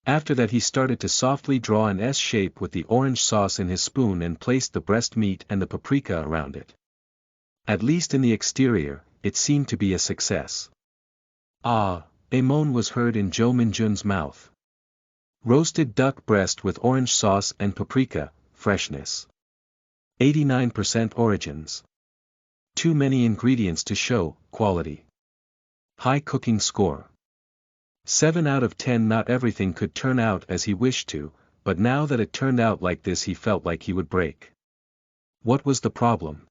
After that he started to softly draw an S shape with the orange sauce in his spoon and placed the breast meat and the paprika around it. At least in the exterior, it seemed to be a success. Ah, a moan was heard in Zhou Minjun's mouth. Roasted duck breast with orange sauce and paprika, freshness. 89% origins. Too many ingredients to show quality. High cooking score. 7 out of 10. Not everything could turn out as he wished to, but now that it turned out like this he felt like he would break. What was the problem?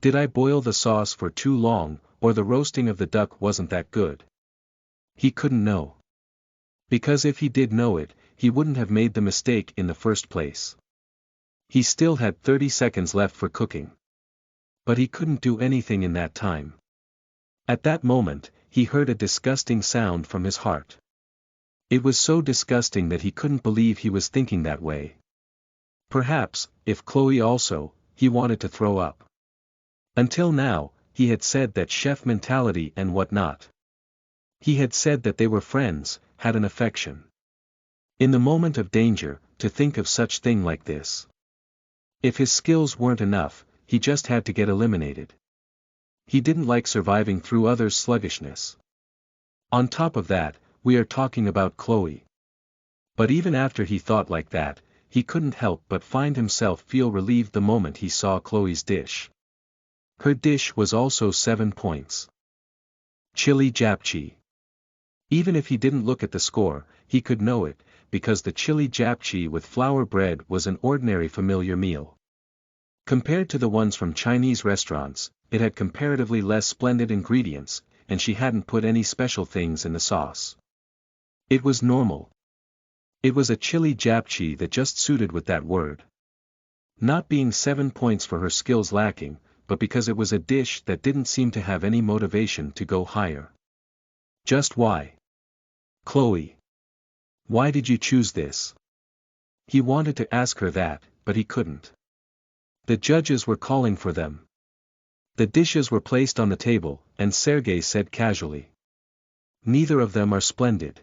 Did I boil the sauce for too long, or the roasting of the duck wasn't that good? He couldn't know. Because if he did know it, he wouldn't have made the mistake in the first place. He still had 30 seconds left for cooking. But he couldn't do anything in that time. At that moment, he heard a disgusting sound from his heart. It was so disgusting that he couldn't believe he was thinking that way. Perhaps, if Chloe also, he wanted to throw up. Until now, he had said that chef mentality and whatnot. He had said that they were friends, had an affection. In the moment of danger, to think of such thing like this. If his skills weren't enough, he just had to get eliminated. He didn't like surviving through others' sluggishness. On top of that, we are talking about Chloe. But even after he thought like that, he couldn't help but find himself feel relieved the moment he saw Chloe's dish. Her dish was also 7 points. Chili japchae. Even if he didn't look at the score, he could know it, because the chili japchae with flour bread was an ordinary familiar meal. Compared to the ones from Chinese restaurants, it had comparatively less splendid ingredients, and she hadn't put any special things in the sauce. It was normal. It was a chili japchae that just suited with that word. Not being 7 points for her skills lacking, but because it was a dish that didn't seem to have any motivation to go higher. Just why? Chloe. Why did you choose this? He wanted to ask her that, but he couldn't. The judges were calling for them. The dishes were placed on the table, and Sergei said casually. Neither of them are splendid.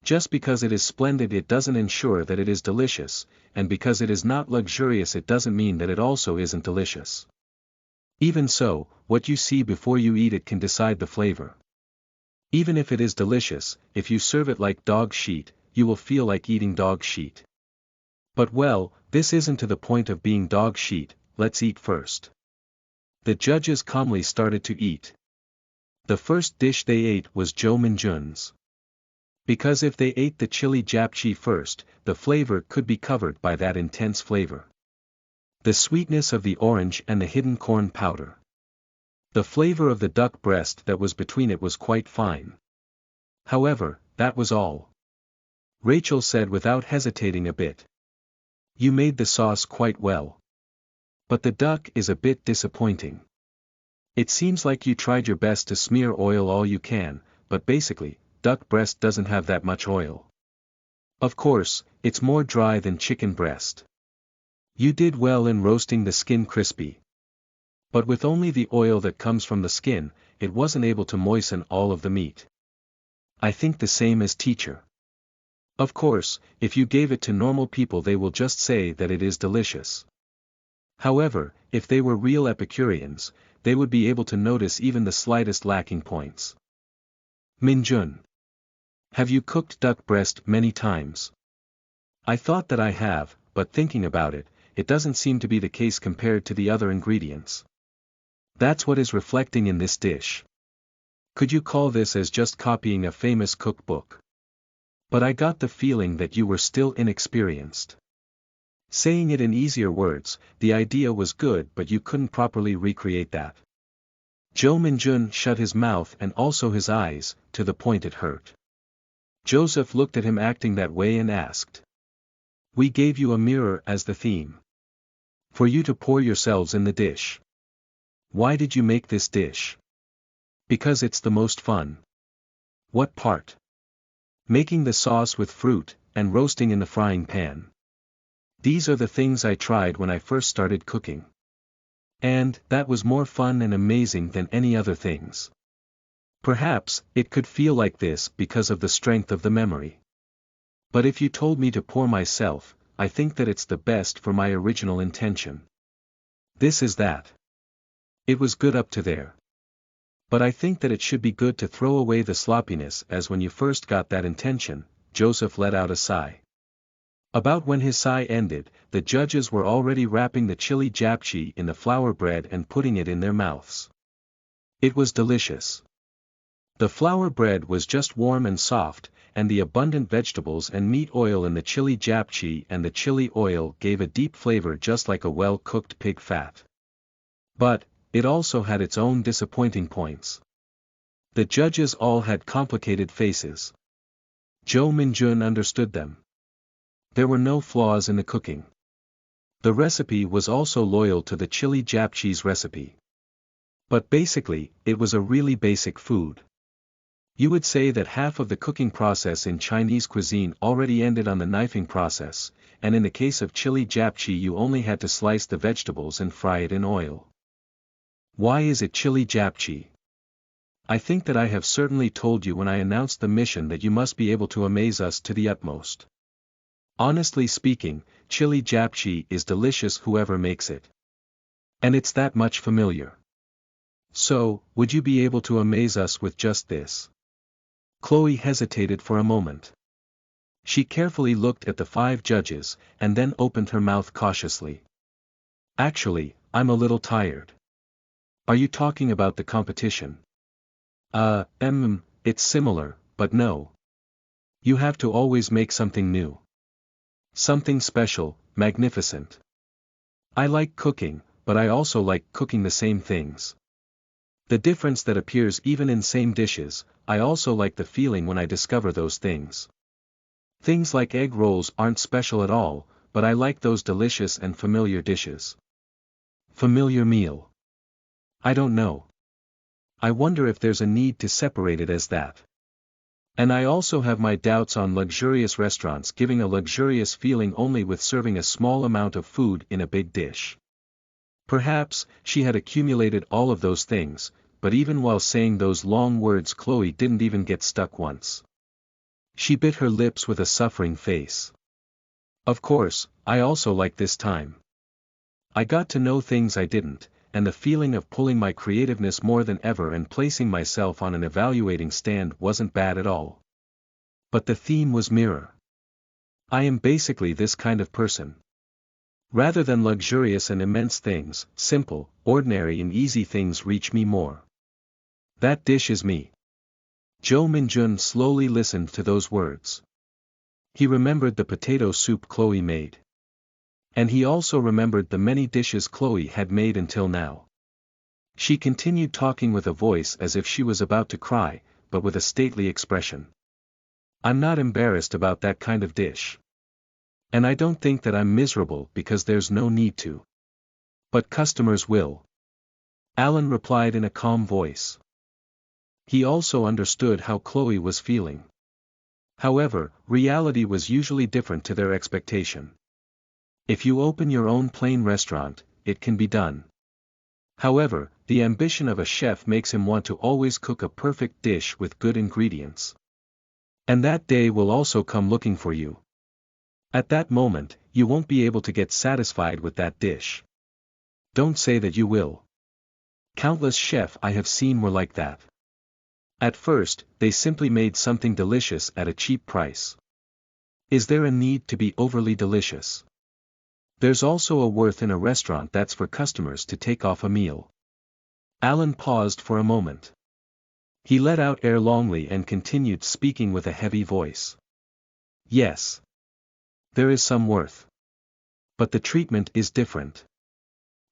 Just because it is splendid it doesn't ensure that it is delicious, and because it is not luxurious it doesn't mean that it also isn't delicious. Even so, what you see before you eat it can decide the flavor. Even if it is delicious, if you serve it like dog sheet, you will feel like eating dog sheet. But well, this isn't to the point of being dog sheet, let's eat first. The judges calmly started to eat. The first dish they ate was Zhou Minjun's. Because if they ate the chili japchae first, the flavor could be covered by that intense flavor. The sweetness of the orange and the hidden corn powder. The flavor of the duck breast that was between it was quite fine. However, that was all. Rachel said without hesitating a bit. You made the sauce quite well. But the duck is a bit disappointing. It seems like you tried your best to smear oil all you can, but basically, duck breast doesn't have that much oil. Of course, it's more dry than chicken breast. You did well in roasting the skin crispy. But with only the oil that comes from the skin, it wasn't able to moisten all of the meat. I think the same as teacher. Of course, if you gave it to normal people they will just say that it is delicious. However, if they were real Epicureans, they would be able to notice even the slightest lacking points. Minjun. Have you cooked duck breast many times? I thought that I have, but thinking about it, it doesn't seem to be the case compared to the other ingredients. That's what is reflecting in this dish. Could you call this as just copying a famous cookbook? But I got the feeling that you were still inexperienced. Saying it in easier words, the idea was good but you couldn't properly recreate that. Jo Minjun shut his mouth and also his eyes, to the point it hurt. Joseph looked at him acting that way and asked. We gave you a mirror as the theme. For you to pour yourselves in the dish. Why did you make this dish? Because it's the most fun. What part? Making the sauce with fruit, and roasting in the frying pan. These are the things I tried when I first started cooking. And that was more fun and amazing than any other things. Perhaps, it could feel like this because of the strength of the memory. But if you told me to pour myself, I think that it's the best for my original intention. This is that. It was good up to there. But I think that it should be good to throw away the sloppiness as when you first got that intention. Joseph let out a sigh. About when his sigh ended, the judges were already wrapping the chili japchae in the flour bread and putting it in their mouths. It was delicious. The flour bread was just warm and soft, and the abundant vegetables and meat oil in the chili japchae and the chili oil gave a deep flavor just like a well-cooked pig fat. But, it also had its own disappointing points. The judges all had complicated faces. Jo Minjun understood them. There were no flaws in the cooking. The recipe was also loyal to the chili japchae's recipe. But basically, it was a really basic food. You would say that half of the cooking process in Chinese cuisine already ended on the knifing process, and in the case of chili japchae you only had to slice the vegetables and fry it in oil. Why is it chili japchae? I think that I have certainly told you when I announced the mission that you must be able to amaze us to the utmost. Honestly speaking, chili japchae is delicious whoever makes it. And it's that much familiar. So, would you be able to amaze us with just this? Chloe hesitated for a moment. She carefully looked at the 5 judges, and then opened her mouth cautiously. Actually, I'm a little tired. Are you talking about the competition? It's similar, but no. You have to always make something new. Something special, magnificent. I like cooking, but I also like cooking the same things. The difference that appears even in same dishes, I also like the feeling when I discover those things. Things like egg rolls aren't special at all, but I like those delicious and familiar dishes. Familiar meal. I don't know. I wonder if there's a need to separate it as that. And I also have my doubts on luxurious restaurants giving a luxurious feeling only with serving a small amount of food in a big dish. Perhaps, she had accumulated all of those things, but even while saying those long words Chloe didn't even get stuck once. She bit her lips with a suffering face. Of course, I also like this time. I got to know things I didn't, and the feeling of pulling my creativeness more than ever and placing myself on an evaluating stand wasn't bad at all. But the theme was mirror. I am basically this kind of person. Rather than luxurious and immense things, simple, ordinary and easy things reach me more. That dish is me. Jo Minjun slowly listened to those words. He remembered the potato soup Chloe made. And he also remembered the many dishes Chloe had made until now. She continued talking with a voice as if she was about to cry, but with a stately expression. I'm not embarrassed about that kind of dish. And I don't think that I'm miserable because there's no need to. But customers will. Alan replied in a calm voice. He also understood how Chloe was feeling. However, reality was usually different to their expectation. If you open your own plain restaurant, it can be done. However, the ambition of a chef makes him want to always cook a perfect dish with good ingredients. And that day will also come looking for you. At that moment, you won't be able to get satisfied with that dish. Don't say that you will. Countless chefs I have seen were like that. At first, they simply made something delicious at a cheap price. Is there a need to be overly delicious? There's also a worth in a restaurant that's for customers to take off a meal. Alan paused for a moment. He let out air longly and continued speaking with a heavy voice. Yes. There is some worth. But the treatment is different.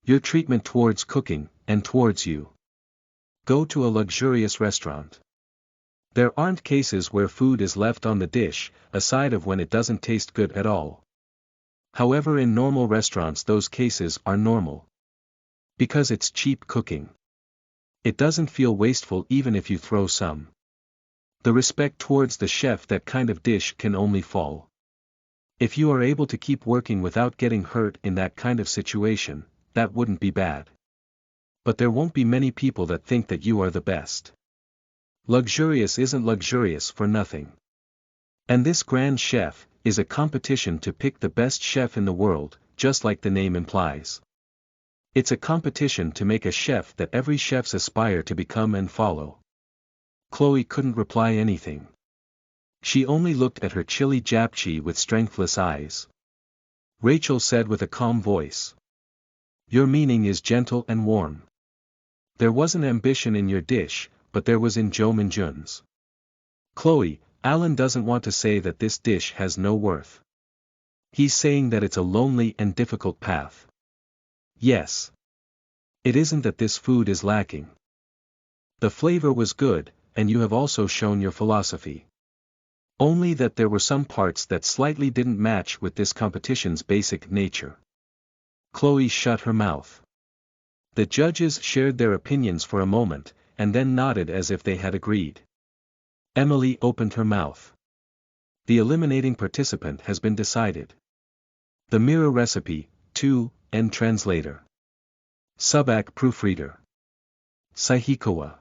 Your treatment towards cooking, and towards you. Go to a luxurious restaurant. There aren't cases where food is left on the dish, aside of when it doesn't taste good at all. However, in normal restaurants those cases are normal. Because it's cheap cooking. It doesn't feel wasteful even if you throw some. The respect towards the chef, that kind of dish can only fall. If you are able to keep working without getting hurt in that kind of situation, that wouldn't be bad. But there won't be many people that think that you are the best. Luxurious isn't luxurious for nothing. And this Grand Chef is a competition to pick the best chef in the world, just like the name implies. It's a competition to make a chef that every chefs aspire to become and follow. Chloe couldn't reply anything. She only looked at her chili japchae with strengthless eyes. Rachel said with a calm voice. Your meaning is gentle and warm. There wasn't ambition in your dish, but there was in Jo Min-jun's. Chloe, Alan doesn't want to say that this dish has no worth. He's saying that it's a lonely and difficult path. Yes. It isn't that this food is lacking. The flavor was good, and you have also shown your philosophy. Only that there were some parts that slightly didn't match with this competition's basic nature. Chloe shut her mouth. The judges shared their opinions for a moment, and then nodded as if they had agreed. Emily opened her mouth. The eliminating participant has been decided. The Mirror Recipe, 2, End Translator. Subak Proofreader. Saihikawa.